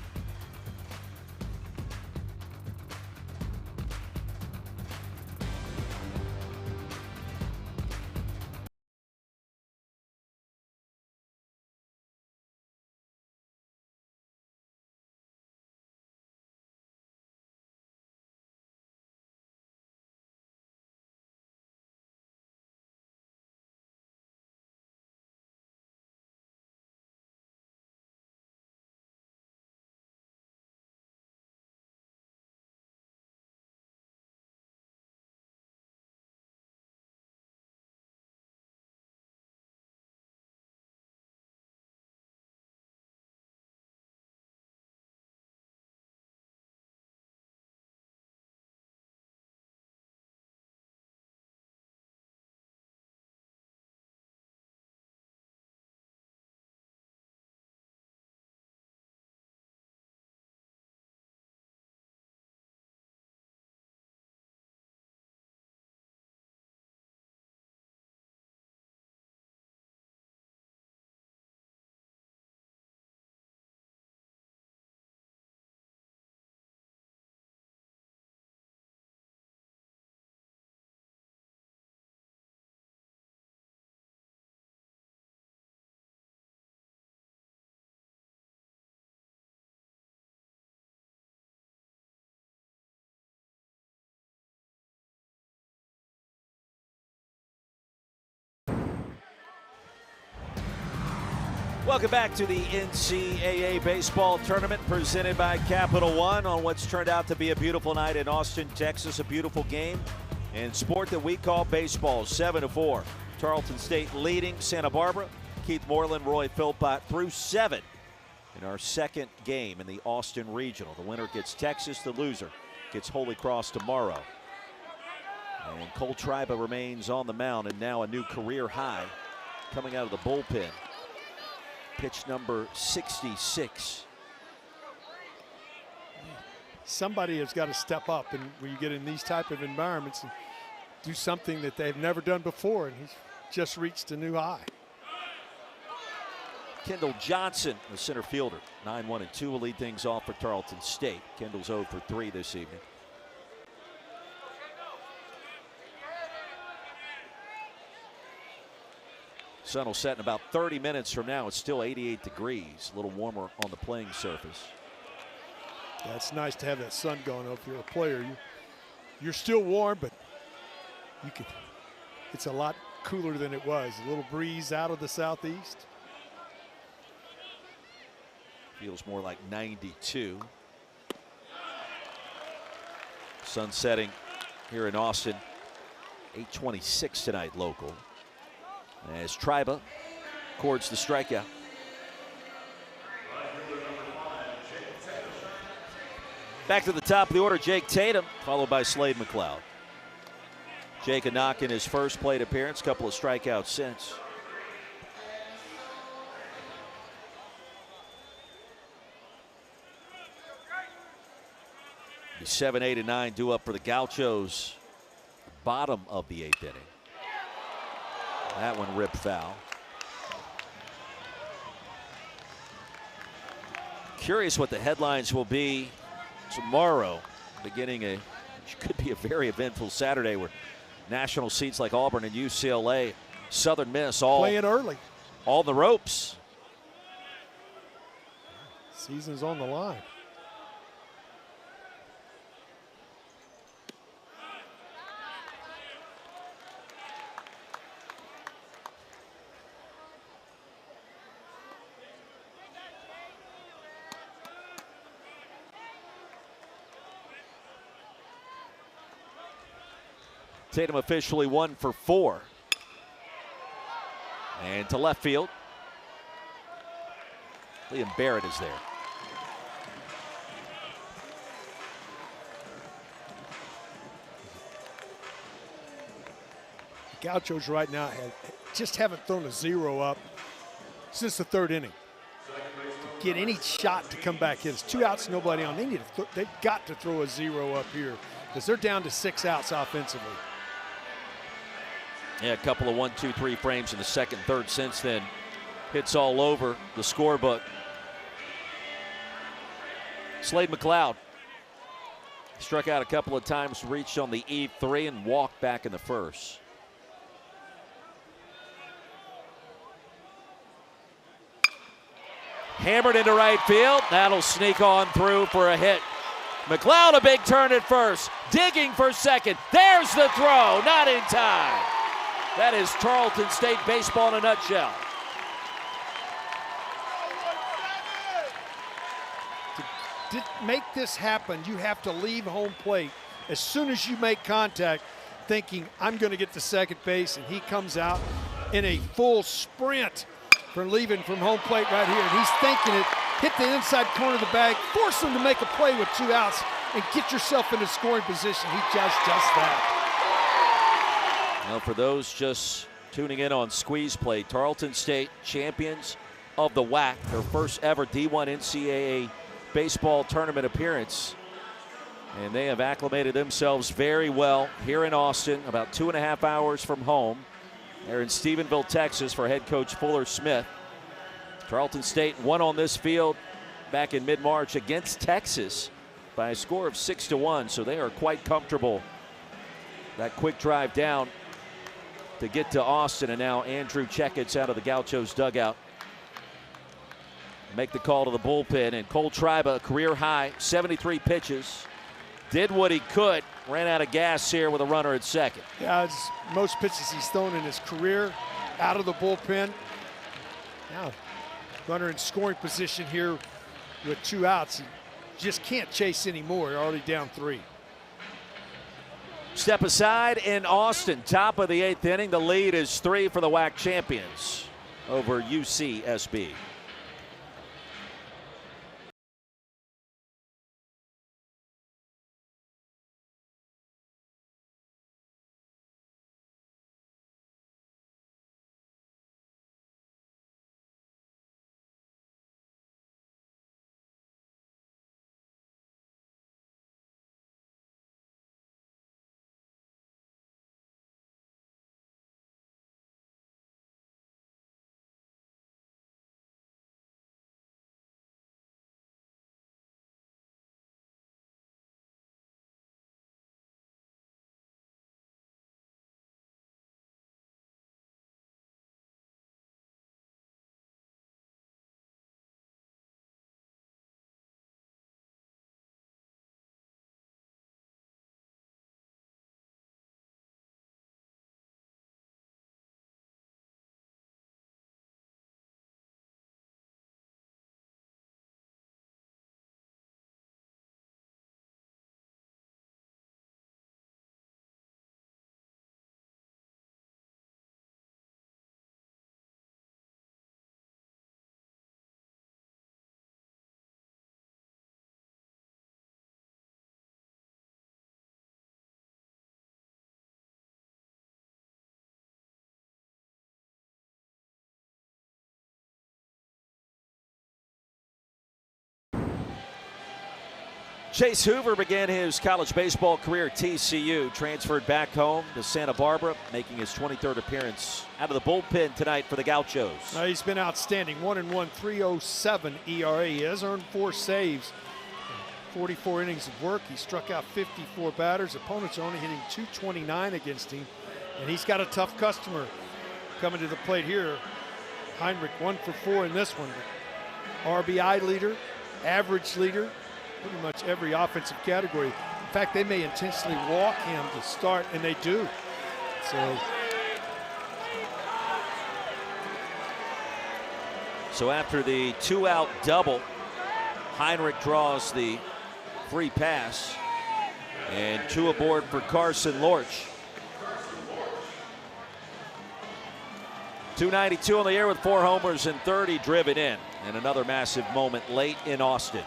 A: Welcome back to the NCAA baseball tournament presented by Capital One on what's turned out to be a beautiful night in Austin, Texas. A beautiful game and sport that we call baseball. 7-4. Tarleton State leading Santa Barbara. Keith Moreland, Roy Philpott through 7 in our second game in the Austin Regional. The winner gets Texas. The loser gets Holy Cross tomorrow. And Cole Triba remains on the mound, and now a new career high coming out of the bullpen. Pitch number 66.
B: Somebody has got to step up, and when you get in these type of environments and do something that they've never done before, and he's just reached a new high.
A: Kendall Johnson, the center fielder, 9-1-2 will lead things off for Tarleton State. Kendall's 0 for 3 this evening. Sun will set in about 30 minutes from now. It's still 88 degrees, a little warmer on the playing surface.
B: Yeah, it's nice to have that sun going. If you're a player, you're still warm, but you can. It's a lot cooler than it was. A little breeze out of the southeast.
A: Feels more like 92. Sun setting here in Austin. 8:26 tonight local. As Triba records the strikeout. Back to the top of the order, Jake Tatum, followed by Slade McLeod. Jake a knock in his first plate appearance, couple of strikeouts since. The 7, 8, and 9 due up for the Gauchos. Bottom of the 8th inning. That one ripped foul. Curious what the headlines will be tomorrow, beginning which could be a very eventful Saturday where national seats like Auburn and UCLA, Southern Miss, all
B: playing early,
A: all the ropes.
B: Season's on the line.
A: Tatum officially 1 for 4. And to left field. Liam Barrett is there.
B: The Gauchos right now just haven't thrown a 0 up since the 3rd inning. To get any shot to come back in. It's 2 outs, nobody on. They've got to throw a 0 up here because they're down to 6 outs offensively.
A: Yeah, a couple of 1, 2, 3 frames in the second, third since then. Hits all over the scorebook. Slade McLeod struck out a couple of times, reached on the E3 and walked back in the first. Hammered into right field. That'll sneak on through for a hit. McLeod a big turn at first. Digging for second. There's the throw. Not in time. That is Tarleton State baseball in a nutshell.
B: To make this happen, you have to leave home plate as soon as you make contact, thinking, I'm going to get to second base, and he comes out in a full sprint for leaving from home plate right here. And he's thinking it, hit the inside corner of the bag, force him to make a play with 2 outs, and get yourself in a scoring position. He just does that.
A: Now, for those just tuning in on Squeeze Play, Tarleton State champions of the WAC, their first ever D1 NCAA baseball tournament appearance. And they have acclimated themselves very well here in Austin, about 2.5 hours from home. They're in Stephenville, Texas for head coach Fuller Smith. Tarleton State won on this field back in mid-March against Texas by a score of 6-1, so they are quite comfortable. That quick drive down to get to Austin, and now Andrew Checketts out of the Gauchos dugout. Make the call to the bullpen, and Cole Triba, career high, 73 pitches. Did what he could, ran out of gas here with a runner at second.
B: Yeah, it's most pitches he's thrown in his career out of the bullpen. Now, Runner in scoring position here with 2 outs. He just can't chase anymore. They're already down 3.
A: Step aside in Austin, top of the 8th inning. The lead is 3 for the WAC champions over UCSB. Chase Hoover began his college baseball career at TCU, transferred back home to Santa Barbara, making his 23rd appearance out of the bullpen tonight for the Gauchos.
B: He's been outstanding. 1-1, 3.07 ERA. He has earned 4 saves, 44 innings of work. He struck out 54 batters. Opponents are only hitting .229 against him, and he's got a tough customer coming to the plate here. Heinrich 1 for 4 in this one. RBI leader, average leader, pretty much every offensive category. In fact, they may intentionally walk him to start, and they do.
A: So after the 2-out double, Heinrich draws the free pass, and 2 aboard for Carson Lorch. 292 on the air with 4 homers and 30 driven in, and another massive moment late in Austin.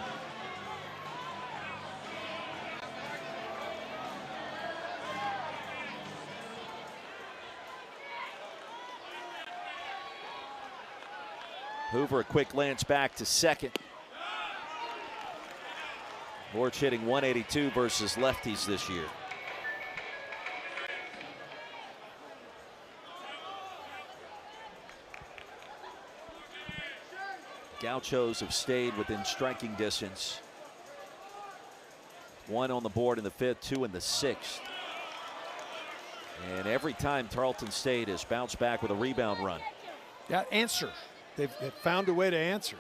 A: Hoover a quick lance back to second. Lorch hitting 182 versus lefties this year. Gauchos have stayed within striking distance. 1 on the board in the 5th, 2 in the 6th. And every time Tarleton State has bounced back with a rebound run.
B: Got answer. They've found a way to answer.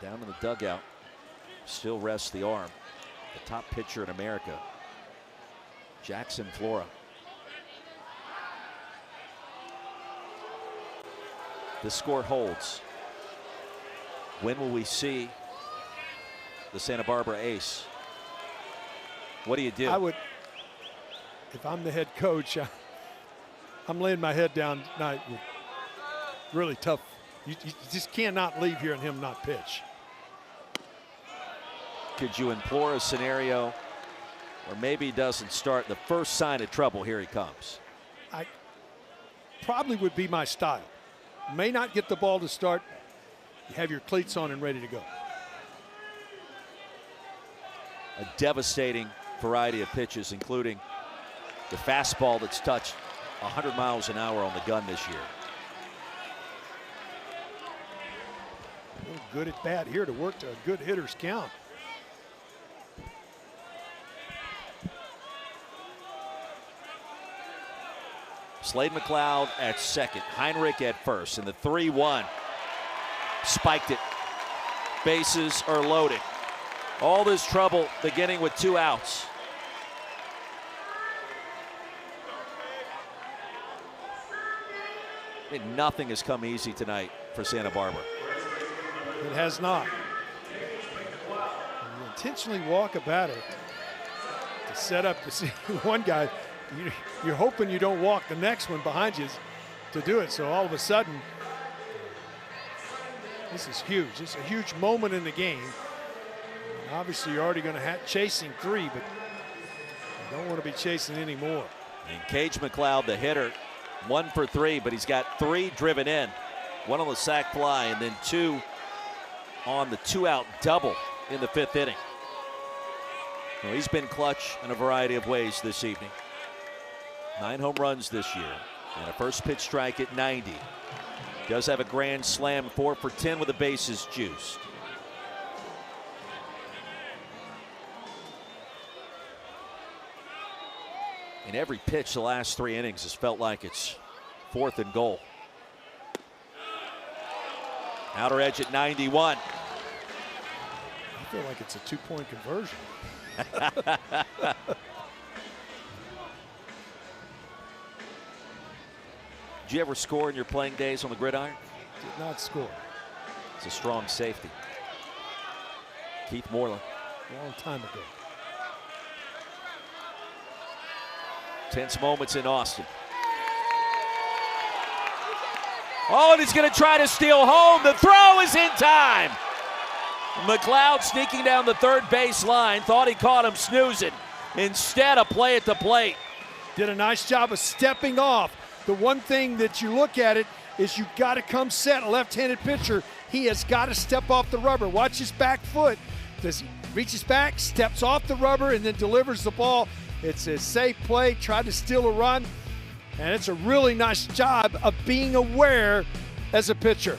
A: Down in the dugout, still rests the arm. The top pitcher in America, Jackson Flora. This score holds. When will we see the Santa Barbara ace? What do you do?
B: I would, if I'm the head coach, I'm laying my head down tonight. Really tough. You just cannot leave here and him not pitch.
A: Could you implore a scenario where maybe he doesn't start? The first sign of trouble, here he comes.
B: I probably would be my style. May not get the ball to start. You have your cleats on and ready to go.
A: A devastating variety of pitches, including the fastball that's touched 100 miles an hour on the gun this year.
B: Good at bat here to work to a good hitter's count.
A: Slade McLeod at second, Heinrich at first, and the 3-1 spiked it. Bases are loaded. All this trouble beginning with 2 outs. And nothing has come easy tonight for Santa Barbara.
B: It has not. You intentionally walk a batter to set up to see one guy. You're hoping you don't walk the next one behind you to do it. So all of a sudden, this is huge. It's a huge moment in the game. And obviously, you're already going to chasing 3, but you don't want to be chasing any more.
A: And Cage McLeod, the hitter, 1 for 3, but he's got 3 driven in. 1 on the sac fly, and then 2 on the 2-out double in the 5th inning. Well, he's been clutch in a variety of ways this evening. 9 home runs this year, and a first pitch strike at 90. Does have a grand slam, 4 for 10 with the bases juiced. In every pitch the last 3 innings has felt like it's 4th and goal. Outer edge at 91.
B: I feel like it's a 2-point conversion.
A: Did you ever score in your playing days on the gridiron?
B: Did not score.
A: It's a strong safety. Keith Moreland.
B: A long time ago.
A: Tense moments in Austin. Oh, and he's going to try to steal home. The throw is in time. McLeod sneaking down the third base line. Thought he caught him snoozing. Instead, a play at the plate.
B: Did a nice job of stepping off. The one thing that you look at it is you got to come set. A left-handed pitcher, he has got to step off the rubber. Watch his back foot. Does he reaches back, steps off the rubber, and then delivers the ball. It's a safe play. Tried to steal a run, and it's a really nice job of being aware as a pitcher.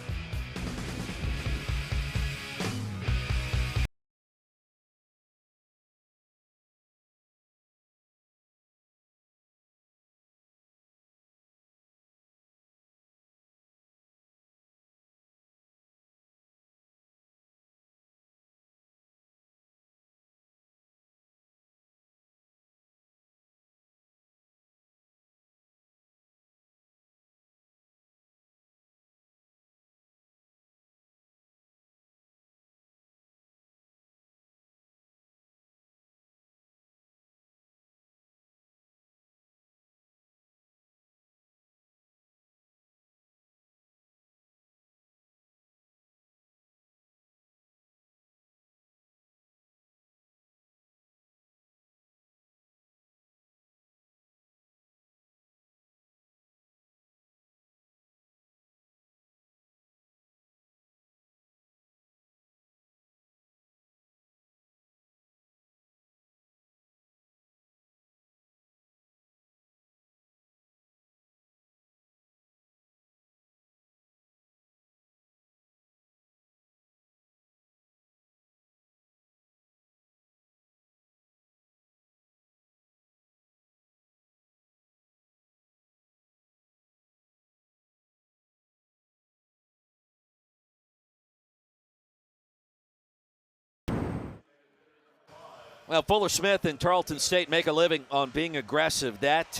A: Well, Fuller Smith and Tarleton State make a living on being aggressive. That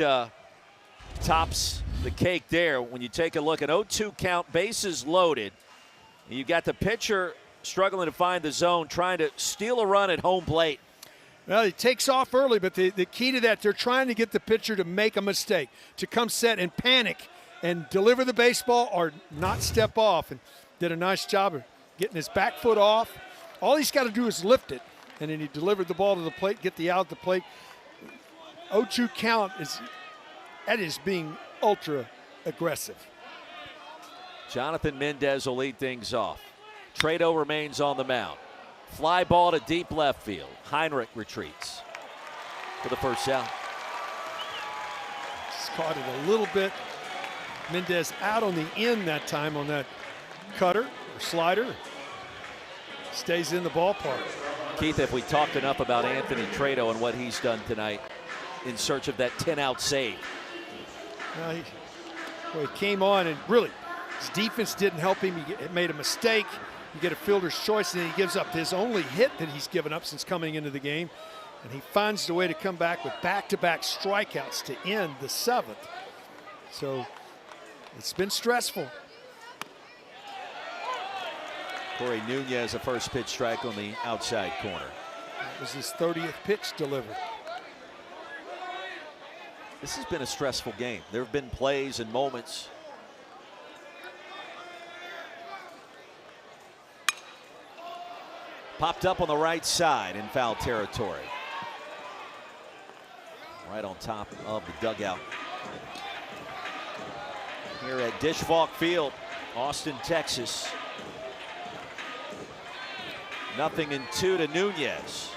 A: tops the cake there when you take a look at 0-2 count, bases loaded. You got the pitcher struggling to find the zone, trying to steal a run at home plate.
B: Well, he takes off early, but the key to that, they're trying to get the pitcher to make a mistake, to come set and panic and deliver the baseball or not step off. And did a nice job of getting his back foot off. All he's got to do is lift it, and then he delivered the ball to the plate, get the out at the plate. 0-2 count is being ultra aggressive.
A: Jonathan Mendez will lead things off. Trado remains on the mound. Fly ball to deep left field. Heinrich retreats for the first out.
B: Just caught it a little bit. Mendez out on the end that time on that cutter or slider. Stays in the ballpark.
A: Keith, if we talked enough about Anthony Trado and what he's done tonight in search of that 10-out save.
B: He came on and really, his defense didn't help him. He made a mistake. You get a fielder's choice, and then he gives up his only hit that he's given up since coming into the game. And he finds the way to come back with back-to-back strikeouts to end the 7th. So It's been stressful.
A: Corey Nunez, a first pitch strike on the outside corner.
B: That was his 30th pitch delivered.
A: This has been a stressful game. There have been plays and moments. Popped up on the right side in foul territory. Right on top of the dugout. Here at Dish Falk Field, Austin, Texas. 0-2 to Nunez.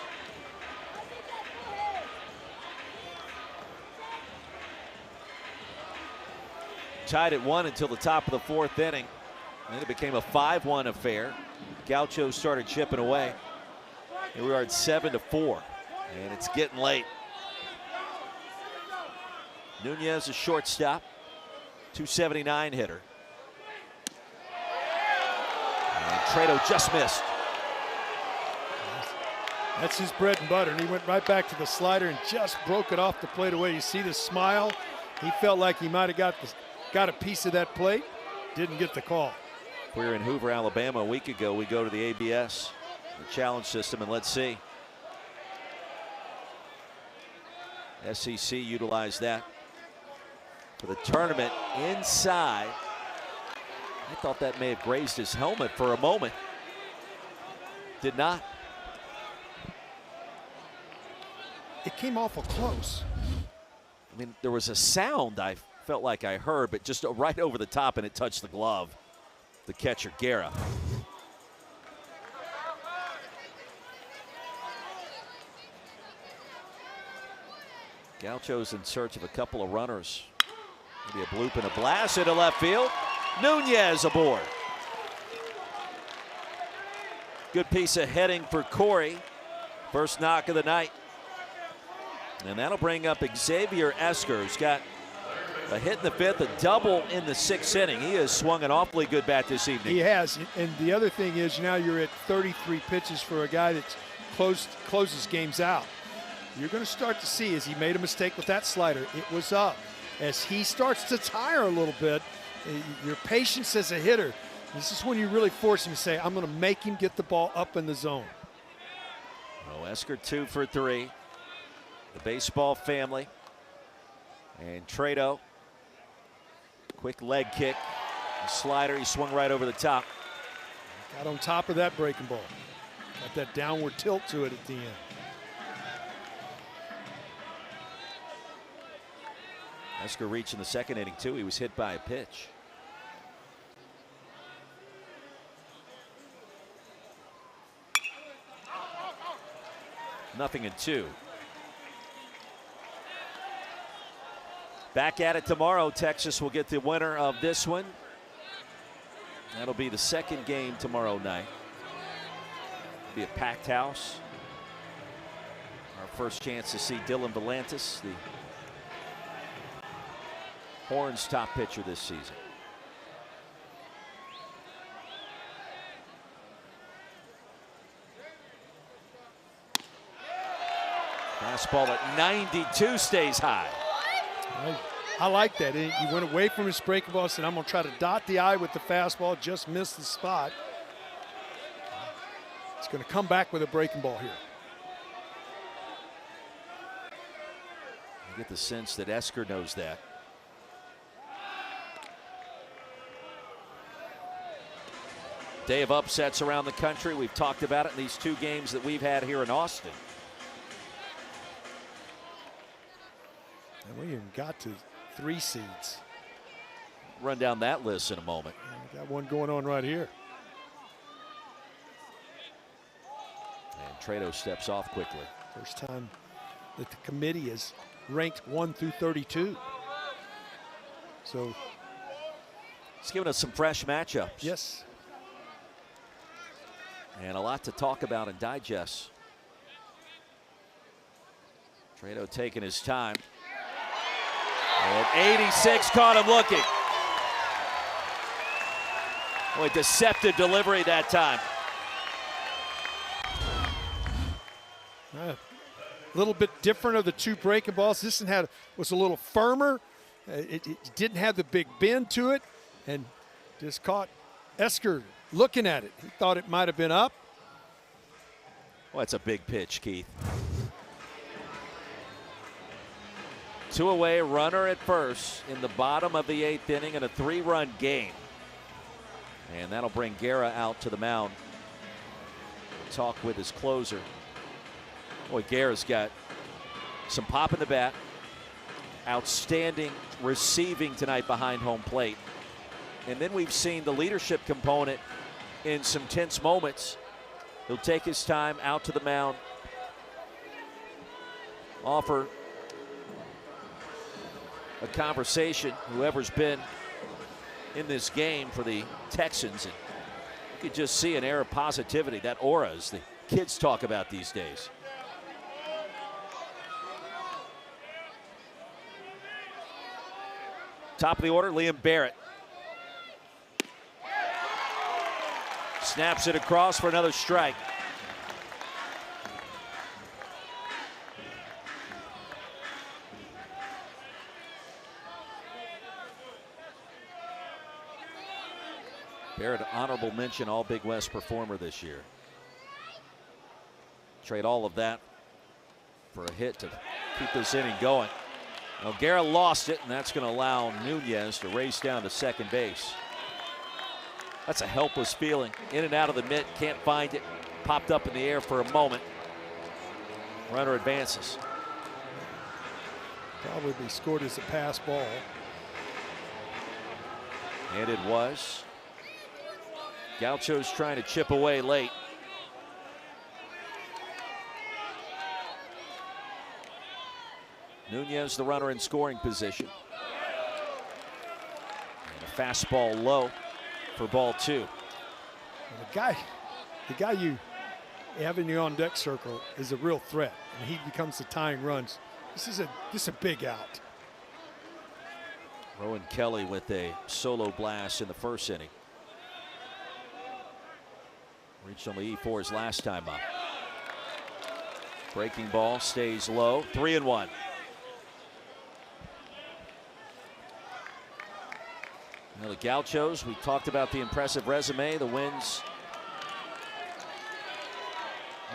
A: Tied at 1 until the top of the 4th inning. Then it became a 5-1 affair. Gauchos started chipping away. Here we are at 7-4, and it's getting late. Nunez, a shortstop, 279 hitter. And Tarleton just missed.
B: That's his bread and butter, and he went right back to the slider and just broke it off the plate away. You see the smile? He felt like he might have got a piece of that plate. Didn't get the call.
A: We were in Hoover, Alabama a week ago. We go to the ABS, the challenge system, and let's see. SEC utilized that for the tournament inside. I thought that may have grazed his helmet for a moment. Did not.
B: It came awful close.
A: I mean, there was a sound I felt like I heard, but just right over the top, and it touched the glove. The catcher, Guerra. Gauchos in search of a couple of runners. Maybe a bloop and a blast into left field. Nunez aboard. Good piece of heading for Corey. First knock of the night. And that'll bring up Xavier Esker, who's got a hit in the 5th, a double in the 6th inning. He has swung an awfully good bat this evening.
B: He has, and the other thing is now you're at 33 pitches for a guy that closes games out. You're going to start to see, as he made a mistake with that slider, it was up. As he starts to tire a little bit, your patience as a hitter, this is when you really force him to say, I'm going to make him get the ball up in the zone.
A: Oh, Esker 2 for 3. The baseball family. And Tarleton. Quick leg kick, a slider, he swung right over the top.
B: Got on top of that breaking ball. Got that downward tilt to it at the end.
A: Esker reached in the 2nd inning too. He was hit by a pitch. Nothing in 2. Back at it tomorrow. Texas will get the winner of this one. That'll be the 2nd game tomorrow night. It'll be a packed house. Our first chance to see Dylan Volantis, the Horns' top pitcher this season. Fastball at 92 stays high.
B: I like that. He went away from his breaking ball, said, I'm going to try to dot the I with the fastball, just missed the spot. He's going to come back with a breaking ball here.
A: I get the sense that Esker knows that. Day of upsets around the country. We've talked about it in these 2 games that we've had here in Austin.
B: And we even got to 3 seeds.
A: Run down that list in a moment.
B: We got one going on right here.
A: And Tarleton steps off quickly.
B: First time that the committee is ranked 1 through 32. So
A: it's given us some fresh matchups.
B: Yes.
A: And a lot to talk about and digest. Tarleton taking his time. And 86 caught him looking. Boy, deceptive delivery that time.
B: A little bit different of the 2 breaking balls. This one was a little firmer, It didn't have the big bend to it, and just caught Esker looking at it. He thought it might have been up.
A: Well, that's a big pitch, Keith. 2 away, runner at first in the bottom of the 8th inning in a 3-run game. And that'll bring Guerra out to the mound. Talk with his closer. Boy, Guerra's got some pop in the bat. Outstanding receiving tonight behind home plate. And then we've seen the leadership component in some tense moments. He'll take his time out to the mound, offer a conversation, whoever's been in this game for the Texans. And you could just see an air of positivity, that aura, as the kids talk about these days. Top of the order, Liam Barrett. Snaps it across for another strike. Barrett, honorable mention, all Big West performer this year. Trade all of that for a hit to keep this inning going. Well, Guerra lost it, and that's going to allow Nunez to race down to second base. That's a helpless feeling. In and out of the mitt, can't find it. Popped up in the air for a moment. Runner advances.
B: Probably be scored as a pass ball.
A: And it was. Gaucho's trying to chip away late. Nunez, the runner in scoring position. And a fastball low for ball 2.
B: The guy you have in your on deck circle is a real threat, and he becomes the tying runs. This is a big out.
A: Rowan Kelly with a solo blast in the first inning. Reached only E4's last time up. Breaking ball stays low. 3-1. Now the Gauchos, we talked about the impressive resume, the wins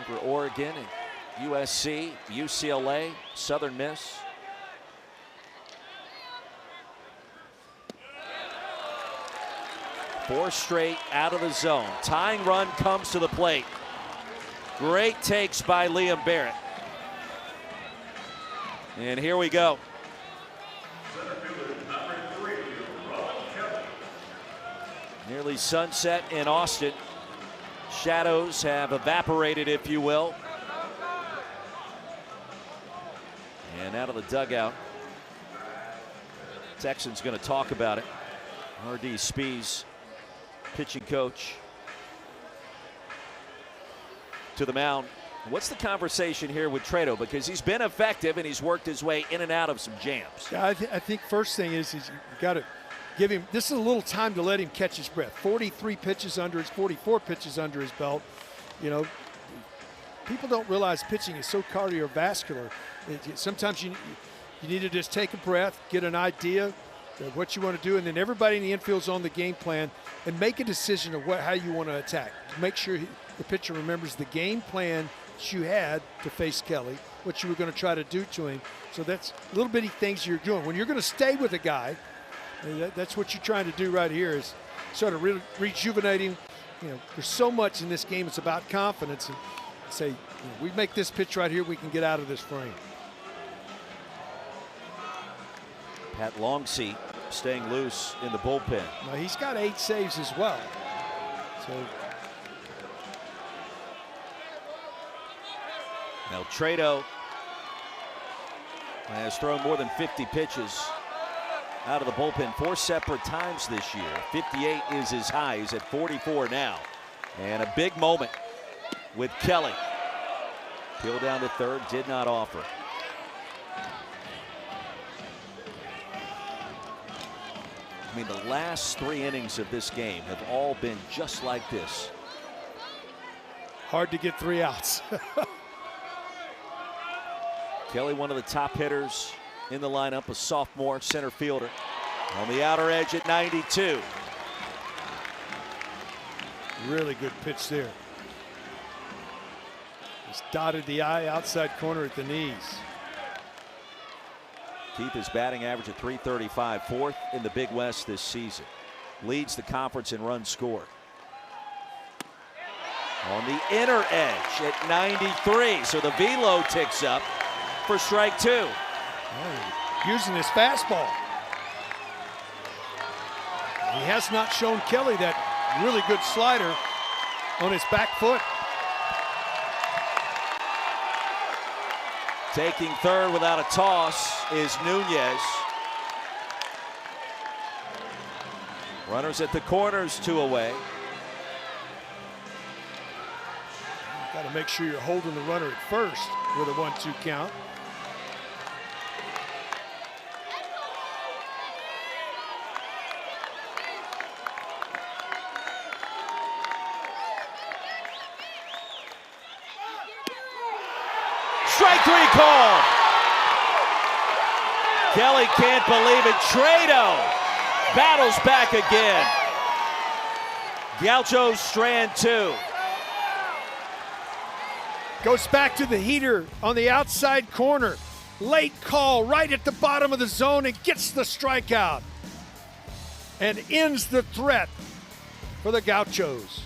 A: over Oregon and USC, UCLA, Southern Miss. Four straight out of the zone. Tying run comes to the plate. Great takes by Liam Barrett. And here we go. Nearly sunset in Austin. Shadows have evaporated, if you will. And out of the dugout, Texans going to talk about it. R.D. Spees, pitching coach, to the mound. What's the conversation here with Tarleton? Because he's been effective and he's worked his way in and out of some jams.
B: Yeah, I think first thing is you got to give him, this is a little time to let him catch his breath. 44 pitches under his belt. You know, people don't realize pitching is so cardiovascular. Sometimes you need to just take a breath, get an idea of what you want to do, and then everybody in the infield's on the game plan and make a decision of how you want to attack. Make sure the pitcher remembers the game plan that you had to face Kelly, what you were going to try to do to him. So that's little bitty things you're doing. When you're going to stay with a guy, that's what you're trying to do right here, is sort of rejuvenate him. You know, there's so much in this game. It's about confidence. And say, you know, we make this pitch right here, we can get out of this frame.
A: Pat Longsee staying loose in the bullpen.
B: Now he's got 8 saves as well. So
A: now Tarleton has thrown more than 50 pitches out of the bullpen 4 separate times this year. 58 is his high. He's at 44 now. And a big moment with Kelly. Peel down to third, did not offer. I mean, the last 3 innings of this game have all been just like this.
B: Hard to get 3 outs.
A: Kelly, one of the top hitters in the lineup, a sophomore center fielder. On the outer edge at 92.
B: Really good pitch there. Just dotted the eye, outside corner at the knees.
A: Keith his batting average at .335, fourth in the Big West this season. Leads the conference in runs scored. On the inner edge at 93, so the velo ticks up for strike two.
B: Oh, using his fastball. He has not shown Kelly that really good slider on his back foot.
A: Taking third without a toss is Nunez. Runners at the corners, 2 away.
B: Got to make sure you're holding the runner at first with a 1-2 count.
A: Strike three call. Kelly can't believe it. Trado battles back again. Gauchos strand 2.
B: Goes back to the heater on the outside corner. Late call right at the bottom of the zone and gets the strikeout. And ends the threat for the Gauchos.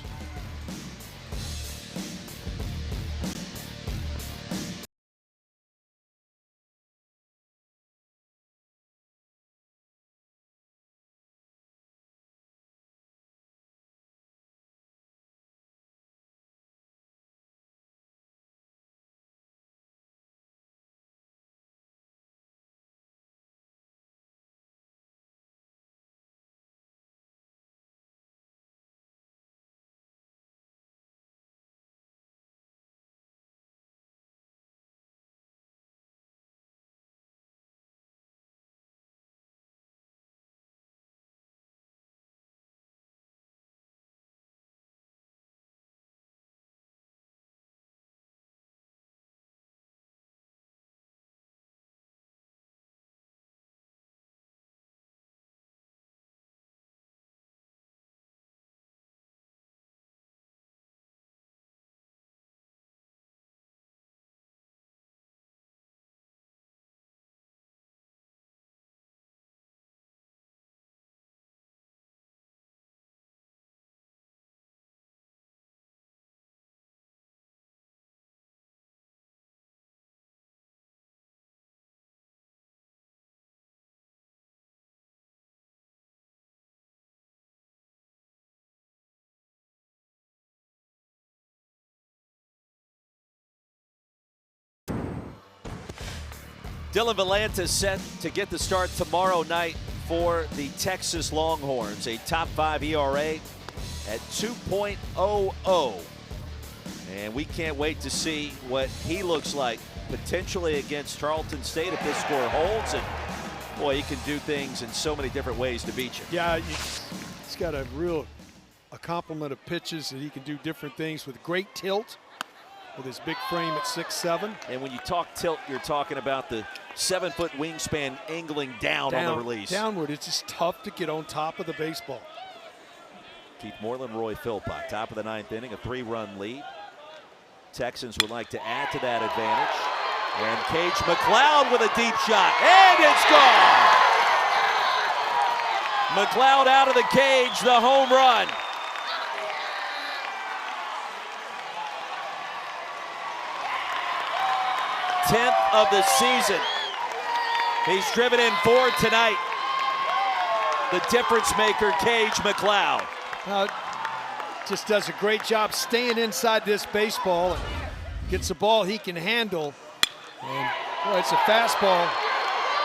A: Dylan Valenta set to get the start tomorrow night for the Texas Longhorns. A top 5 ERA at 2.00. And we can't wait to see what he looks like potentially against Tarleton State if this score holds. And boy, he can do things in so many different ways to beat you.
B: Yeah, he's got a complement of pitches that he can do different things with great tilt. With his big frame at 6'7".
A: And when you talk tilt, you're talking about the 7-foot wingspan angling down on the release.
B: Downward, it's just tough to get on top of the baseball.
A: Keith Moreland, Roy Philpott, top of the 9th inning, a 3-run lead. Texans would like to add to that advantage. And Cage McLeod with a deep shot, and it's gone! McLeod out of the cage, the home run. Tenth of the season. He's driven in 4 tonight. The difference maker, Cage McLeod.
B: Just does a great job staying inside this baseball and gets a ball he can handle. And boy, it's a fastball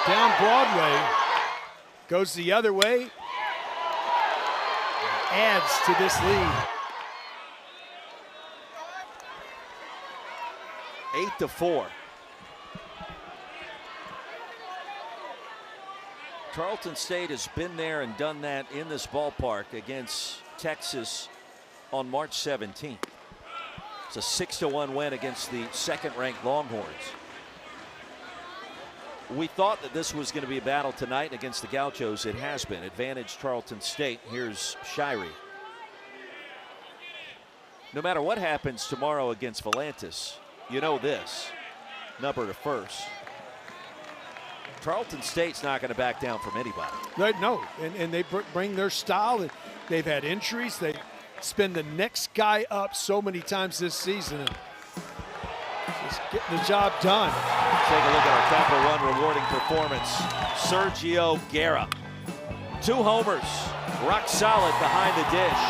B: down Broadway. Goes the other way. Adds to this lead.
A: 8-4. Tarleton State has been there and done that in this ballpark against Texas on March 17th. It's a 6-1 win against the second-ranked Longhorns. We thought that this was going to be a battle tonight against the Gauchos. It has been. Advantage Tarleton State. Here's Shirey. No matter what happens tomorrow against Volantis, you know this. Number to first. Tarleton State's not going to back down from anybody.
B: Right, no, and they bring their style. They've had injuries. They spin the next guy up so many times this season. And just getting the job done.
A: Take a look at our Capital One rewarding performance. Sergio Guerra. 2 homers. Rock solid behind the dish.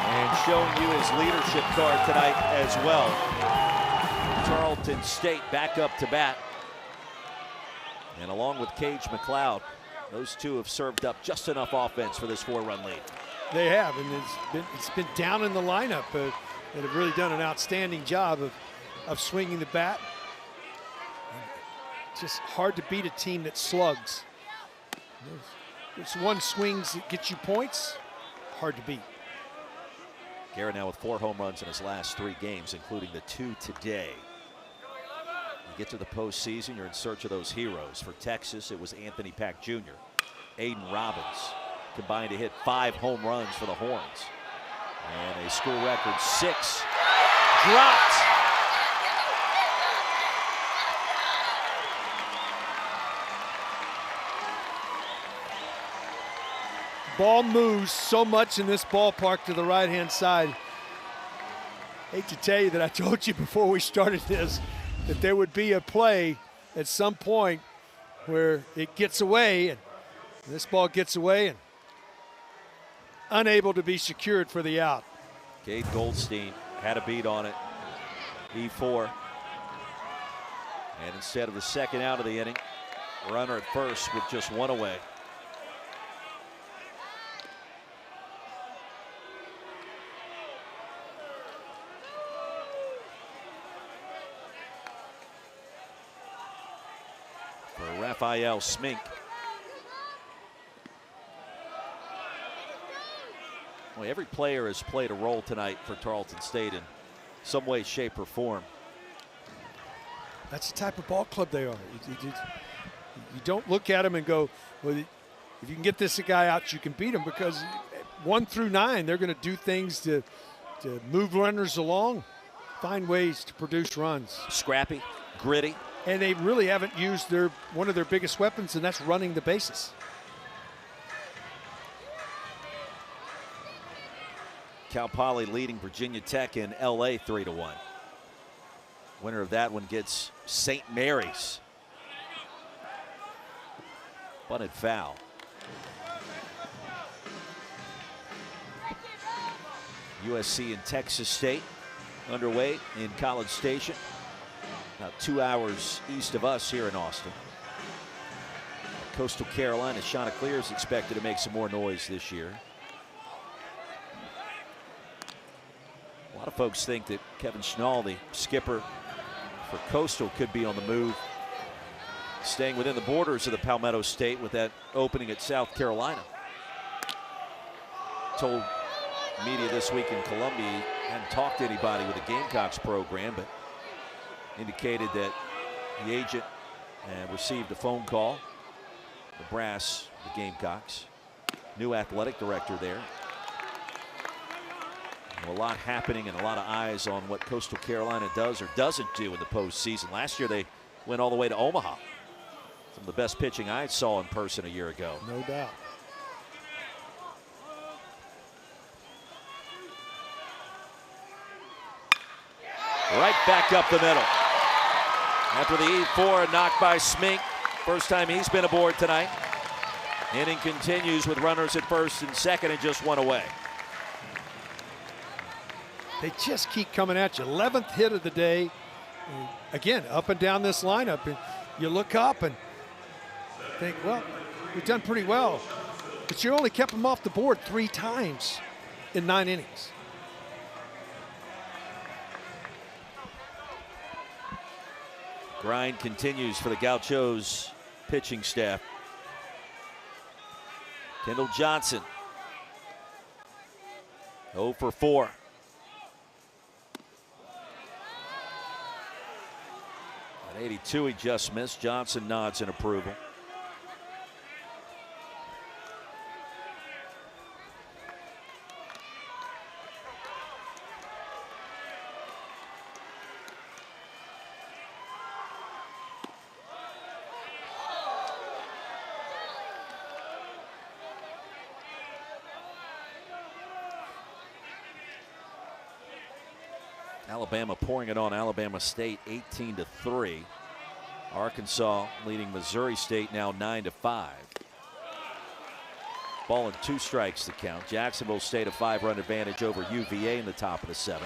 A: And showing you his leadership card tonight as well. Tarleton State back up to bat. And along with Cage McLeod, those two have served up just enough offense for this 4-run lead.
B: They have, and it's been down in the lineup, and have really done an outstanding job of swinging the bat. It's just hard to beat a team that slugs. It's one swings that gets you points, hard to beat.
A: Guerra now with 4 home runs in his last 3 games, including the 2 today. You get to the postseason, you're in search of those heroes. For Texas, it was Anthony Pack Jr. Aiden Robbins combined to hit 5 home runs for the Horns. And a school record 6 dropped.
B: Ball moves so much in this ballpark to the right-hand side. Hate to tell you that I told you before we started this that there would be a play at some point where it gets away, and this ball gets away and unable to be secured for the out.
A: Cade Goldstein had a beat on it. E4. And instead of the second out of the inning, runner at first with just 1 away. For Raphael Smink. Well, every player has played a role tonight for Tarleton State in some way, shape, or form.
B: That's the type of ball club they are. You don't look at them and go, well, if you can get this guy out, you can beat him, because 1 through 9, they're going to do things to move runners along, find ways to produce runs.
A: Scrappy, gritty.
B: And they really haven't used one of their biggest weapons, and that's running the bases.
A: Cal Poly leading Virginia Tech in LA 3-1. Winner of that one gets St. Mary's. Bunted foul. USC and Texas State underway in College Station. About 2 hours east of us here in Austin. Coastal Carolina, Chanticleer is expected to make some more noise this year. A lot of folks think that Kevin Schnall, the skipper for Coastal, could be on the move, staying within the borders of the Palmetto State with that opening at South Carolina. Told media this week in Columbia he hadn't talked to anybody with the Gamecocks program, but indicated that the agent received a phone call. The brass, the Gamecocks, new athletic director there. A lot happening and a lot of eyes on what Coastal Carolina does or doesn't do in the postseason. Last year they went all the way to Omaha. Some of the best pitching I saw in person a year ago.
B: No doubt.
A: Right back up the middle. After the E4 knocked by Smink, first time he's been aboard tonight. Inning continues with runners at first and second and just 1 away.
B: They just keep coming at you. 11th hit of the day. Again, up and down this lineup. And you look up and think, well, we've done pretty well. But you only kept them off the board 3 times in 9 innings.
A: Grind continues for the Gauchos pitching staff. Kendall Johnson, 0 for 4. At 82, he just missed. Johnson nods in approval. Alabama pouring it on Alabama State 18-3. Arkansas leading Missouri State now 9-5. Ball and 2 strikes to count. Jacksonville State a 5-run advantage over UVA in the top of the 7th.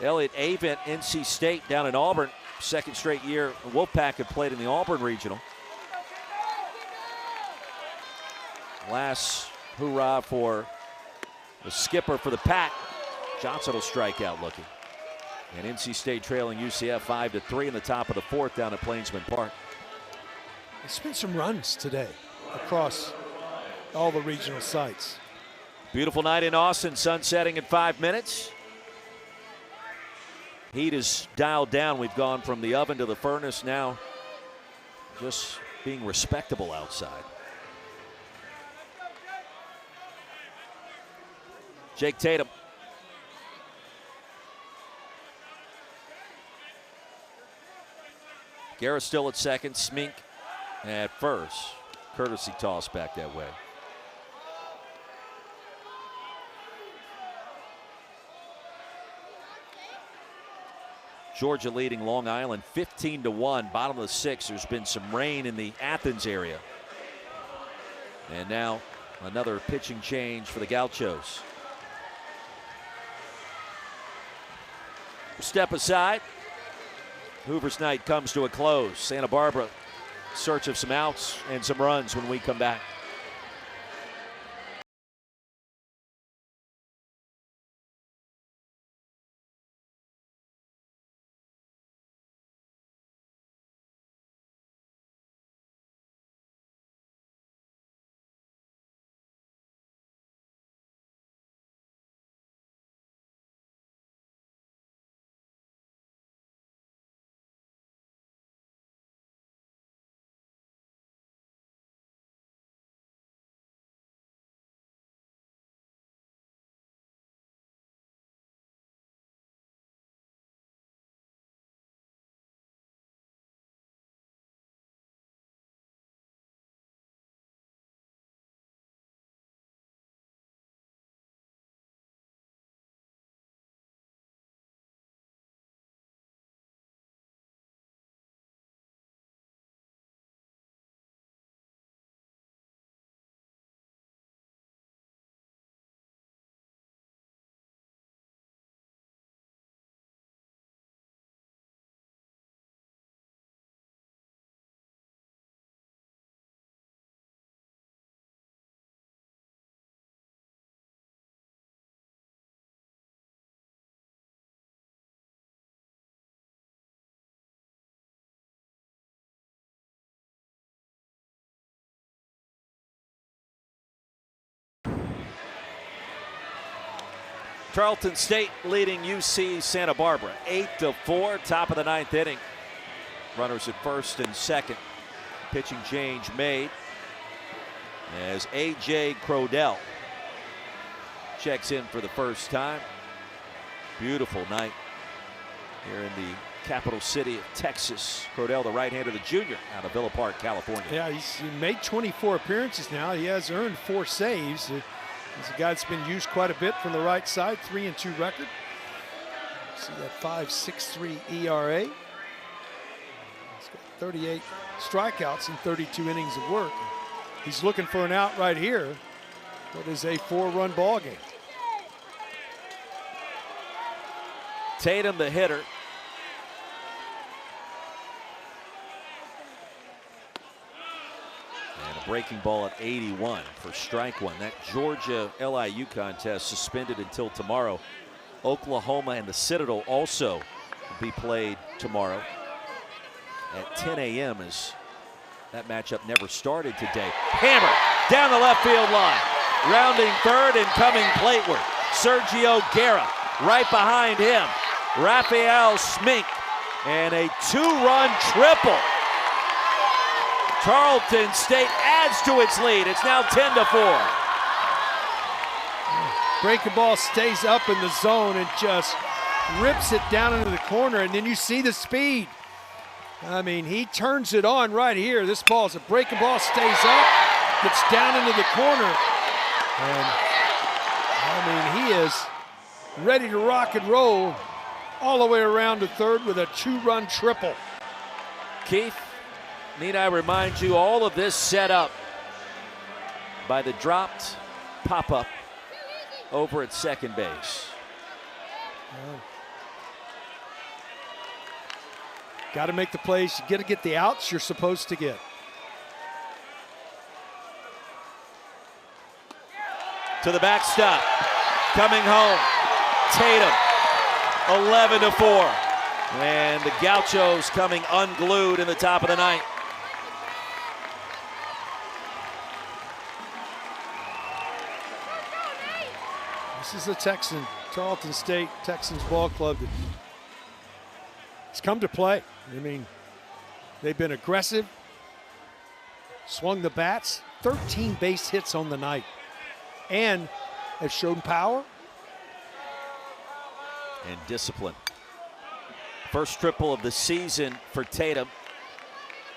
A: Elliott Avent, NC State down in Auburn. Second straight year the Wolfpack have played in the Auburn Regional. Last hoorah for the skipper for the Pack. Johnson will strike out looking. And NC State trailing UCF 5-3 in the top of the 4th down at Plainsman Park.
B: There's been some runs today across all the regional sites.
A: Beautiful night in Austin, sun setting in 5 minutes. Heat is dialed down. We've gone from the oven to the furnace, now just being respectable outside. Jake Tatum. Guerra still at second, Smink at first. Courtesy toss back that way. Georgia leading Long Island 15-1, bottom of the 6th. There's been some rain in the Athens area. And now another pitching change for the Gauchos. Step aside. Hoover's night comes to a close. Santa Barbara, search of some outs and some runs when we come back. Tarleton State leading UC Santa Barbara 8-4, top of the 9th inning. Runners at first and second. Pitching change made as A.J. Crodell checks in for the first time. Beautiful night here in the capital city of Texas. Crodell, the right-hander, the junior out of Villa Park, California.
B: Yeah, he's made 24 appearances now. He has earned 4 saves. He's a guy that's been used quite a bit from the right side, 3-2 record. See that 5.63 ERA. He's got 38 strikeouts in 32 innings of work. He's looking for an out right here. What is a 4-run ball game?
A: Tatum, the hitter. And a breaking ball at 81 for strike one. That Georgia LIU contest suspended until tomorrow. Oklahoma and the Citadel also will be played tomorrow at 10 a.m. as that matchup never started today. Hammer down the left field line. Rounding third and coming plateward. Sergio Guerra right behind him. Raphael Smink, and a two-run triple. Tarleton State adds to its lead. It's now 10-4.
B: Breaking ball stays up in the zone and just rips it down into the corner, and then you see the speed. I mean, he turns it on right here. This ball is a breaking ball, stays up, gets down into the corner, and I mean, he is ready to rock and roll all the way around to third with a two-run triple.
A: Keith, need I remind you, all of this set up by the dropped pop-up over at second base.
B: Got to make the plays. You got to get the outs you're supposed to get.
A: To the backstop, coming home, Tatum, 11-4. And the Gauchos coming unglued in the top of the ninth.
B: This is a Tarleton State Texans ball club that has come to play. I mean, they've been aggressive, swung the bats, 13 base hits on the night, and have shown power
A: and discipline. First triple of the season for Tatum.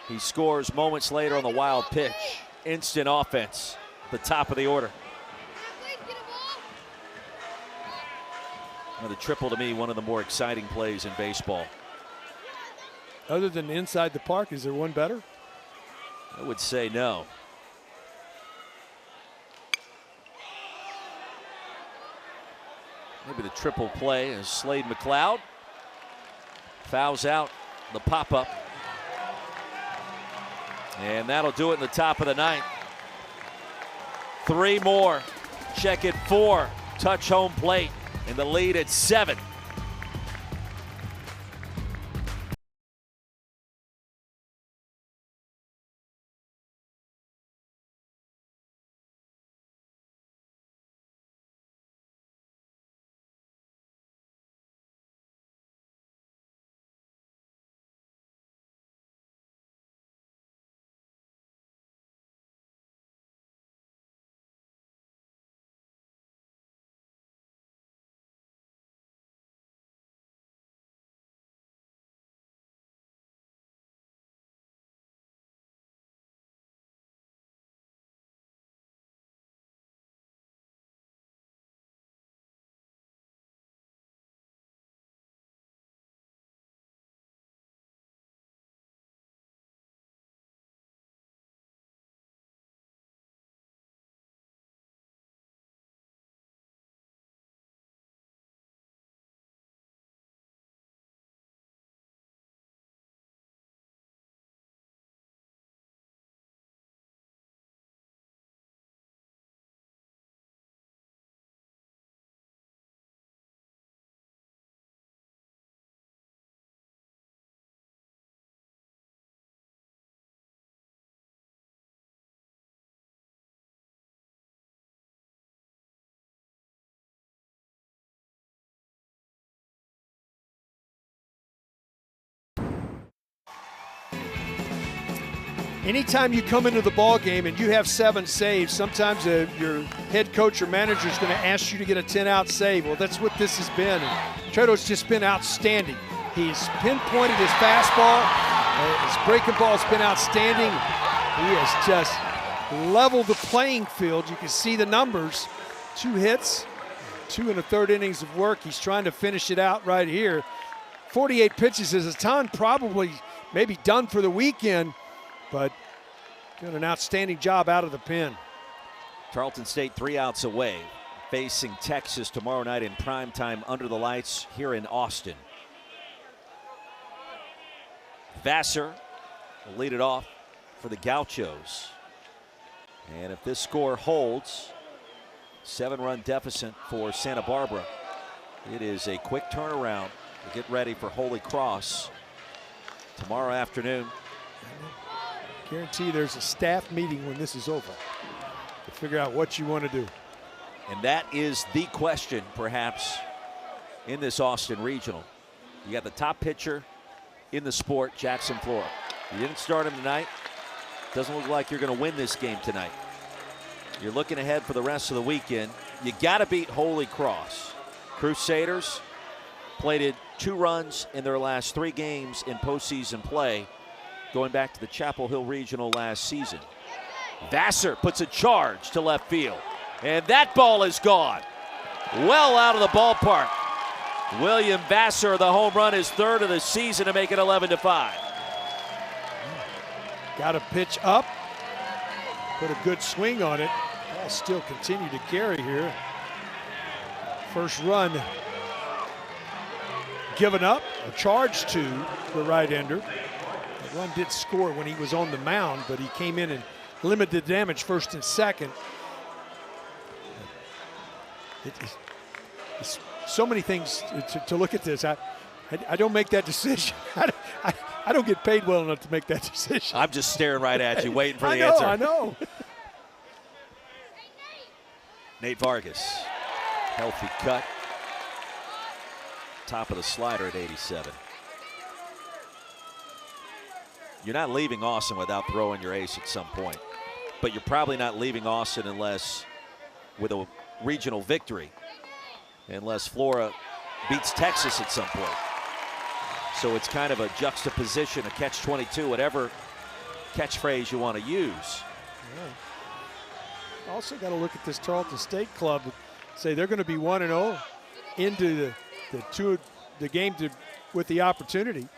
A: He scores moments later on the wild pitch. Instant offense, the top of the order. Well, the triple, to me, one of the more exciting plays in baseball.
B: Other than inside the park, is there one better?
A: I would say no. Maybe the triple play as Slade McLeod fouls out the pop-up. And that'll do it in the top of the ninth. Three more. Check it, 4. Touch home plate. And the lead at 7.
B: Anytime you come into the ball game and you have 7 saves, sometimes your head coach or manager is going to ask you to get a 10-out save. Well, that's what this has been. And Treto's just been outstanding. He's pinpointed his fastball. His breaking ball has been outstanding. He has just leveled the playing field. You can see the numbers. 2 hits, 2 1/3 innings of work. He's trying to finish it out right here. 48 pitches is a ton, probably maybe done for the weekend, but doing an outstanding job out of the pen.
A: Tarleton State 3 outs away, facing Texas tomorrow night in prime time under the lights here in Austin. Vassar will lead it off for the Gauchos. And if this score holds, 7-run deficit for Santa Barbara. It is a quick turnaround to get ready for Holy Cross tomorrow afternoon.
B: Guarantee there's a staff meeting when this is over to figure out what you want to do.
A: And that is the question, perhaps, in this Austin Regional. You got the top pitcher in the sport, Jackson Flora. You didn't start him tonight. Doesn't look like you're going to win this game tonight. You're looking ahead for the rest of the weekend. You got to beat Holy Cross. Crusaders plated 2 runs in their last 3 games in postseason play, going back to the Chapel Hill Regional last season. Vassar puts a charge to left field, and that ball is gone. Well out of the ballpark. William Vassar, the home run, his 3rd of the season to make it 11-5.
B: Got a pitch up, put a good swing on it. Ball still continue to carry here. First run given up, a charge to the right-hander. The run did score when he was on the mound, but he came in and limited damage first and second. It's so many things to look at this. I don't make that decision. I don't get paid well enough to make that decision.
A: I'm just staring right at you, waiting for the answer.
B: I know.
A: Nate Vargas, healthy cut. Top of the slider at 87. You're not leaving Austin without throwing your ace at some point, but you're probably not leaving Austin unless with a regional victory, unless Flora beats Texas at some point. So it's kind of a juxtaposition, a catch-22, whatever catchphrase you want to use.
B: Yeah. Also got to look at this Tarleton State club and say they're going to be 1-0 into the game with the opportunity.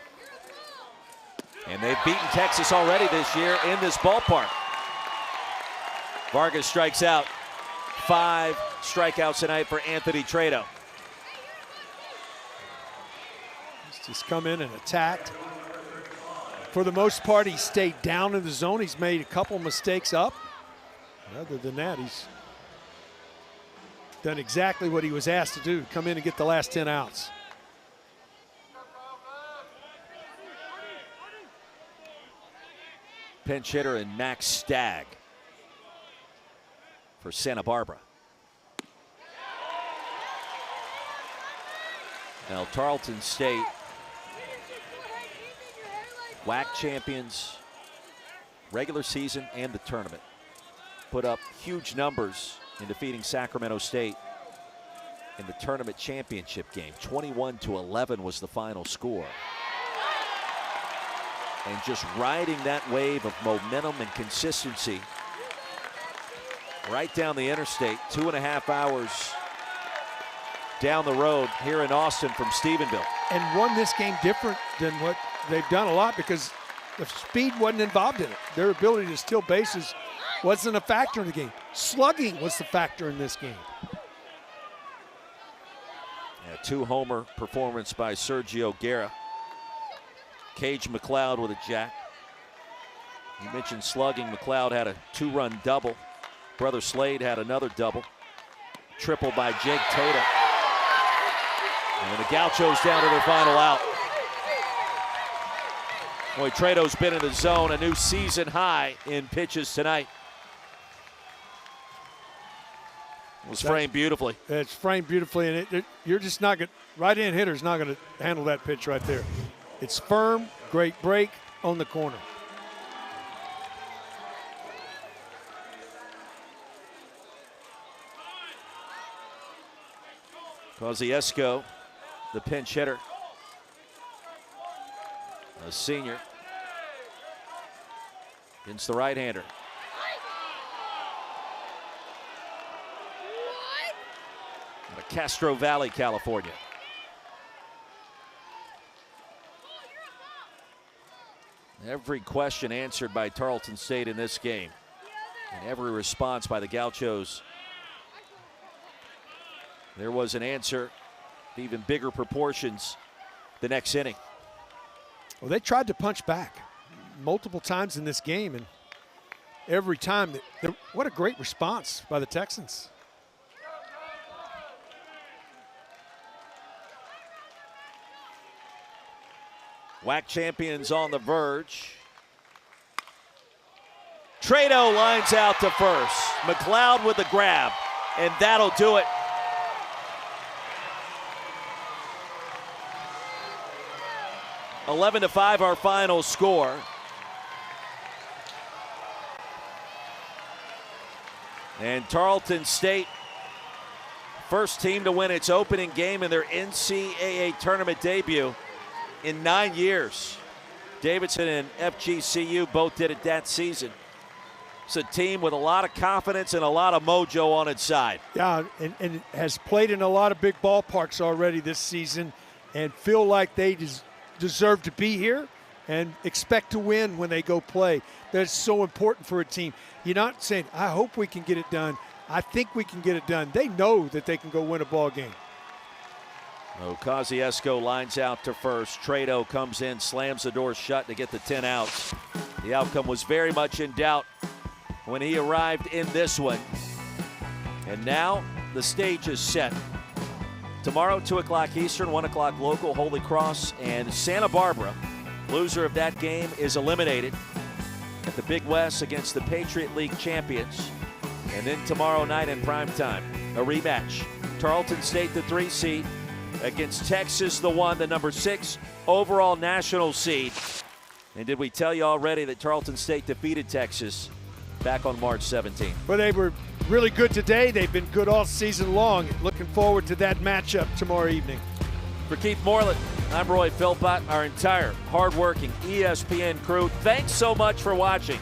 A: And they've beaten Texas already this year in this ballpark. Vargas strikes out. 5 strikeouts tonight for Anthony Trado.
B: He's just come in and attacked. For the most part, he stayed down in the zone. He's made a couple mistakes up. Other than that, he's done exactly what he was asked to do, come in and get the last 10 outs.
A: Pinch hitter and Max Stagg for Santa Barbara. Now Tarleton State, WAC champions, regular season and the tournament, put up huge numbers in defeating Sacramento State in the tournament championship game. 21-11 was the final score. And just riding that wave of momentum and consistency right down the interstate, 2.5 hours down the road here in Austin from Stephenville.
B: And won this game different than what they've done a lot because the speed wasn't involved in it. Their ability to steal bases wasn't a factor in the game. Slugging was the factor in this game.
A: Yeah, 2-homer performance by Sergio Guerra. Cage McLeod with a jack. You mentioned slugging. McLeod had a 2-run double. Brother Slade had another double. Triple by Jake Tatum. And the Gauchos down to their final out. Boy, Trado's been in the zone, a new season high in pitches tonight. It was framed beautifully.
B: It's framed beautifully, and you're just not going. Right-hand hitter's not going to handle that pitch right there. It's firm, great break on the corner.
A: Kosciuszko, the pinch hitter, a senior, against the right-hander. Out of Castro Valley, California. Every question answered by Tarleton State in this game, and every response by the Gauchos. There was an answer, even bigger proportions, the next inning.
B: Well, they tried to punch back multiple times in this game, and every time, what a great response by the Texans.
A: WAC champions on the verge. Trado lines out to first. McLeod with the grab, and that'll do it. 11-5 our final score. And Tarleton State, first team to win its opening game in their NCAA tournament debut in 9 years. Davidson and FGCU both did it that season. It's a team with a lot of confidence and a lot of mojo on its side.
B: Yeah, and has played in a lot of big ballparks already this season and feel like they deserve to be here and expect to win when they go play. That's so important for a team. You're not saying, I hope we can get it done. I think we can get it done. They know that they can go win a ball game.
A: Ocasio lines out to first. Trado comes in, slams the door shut to get the 10 outs. The outcome was very much in doubt when he arrived in this one. And now the stage is set. Tomorrow, 2 o'clock Eastern, 1 o'clock local, Holy Cross and Santa Barbara. Loser of that game is eliminated at the Big West against the Patriot League champions. And then tomorrow night in primetime, a rematch. Tarleton State, the 3 seed, against Texas, the 1, the number 6 overall national seed. And did we tell you already that Tarleton State defeated Texas back on March 17th?
B: Well, they were really good today. They've been good all season long. Looking forward to that matchup tomorrow evening.
A: For Keith Moreland, I'm Roy Philpott, our entire hardworking ESPN crew. Thanks so much for watching.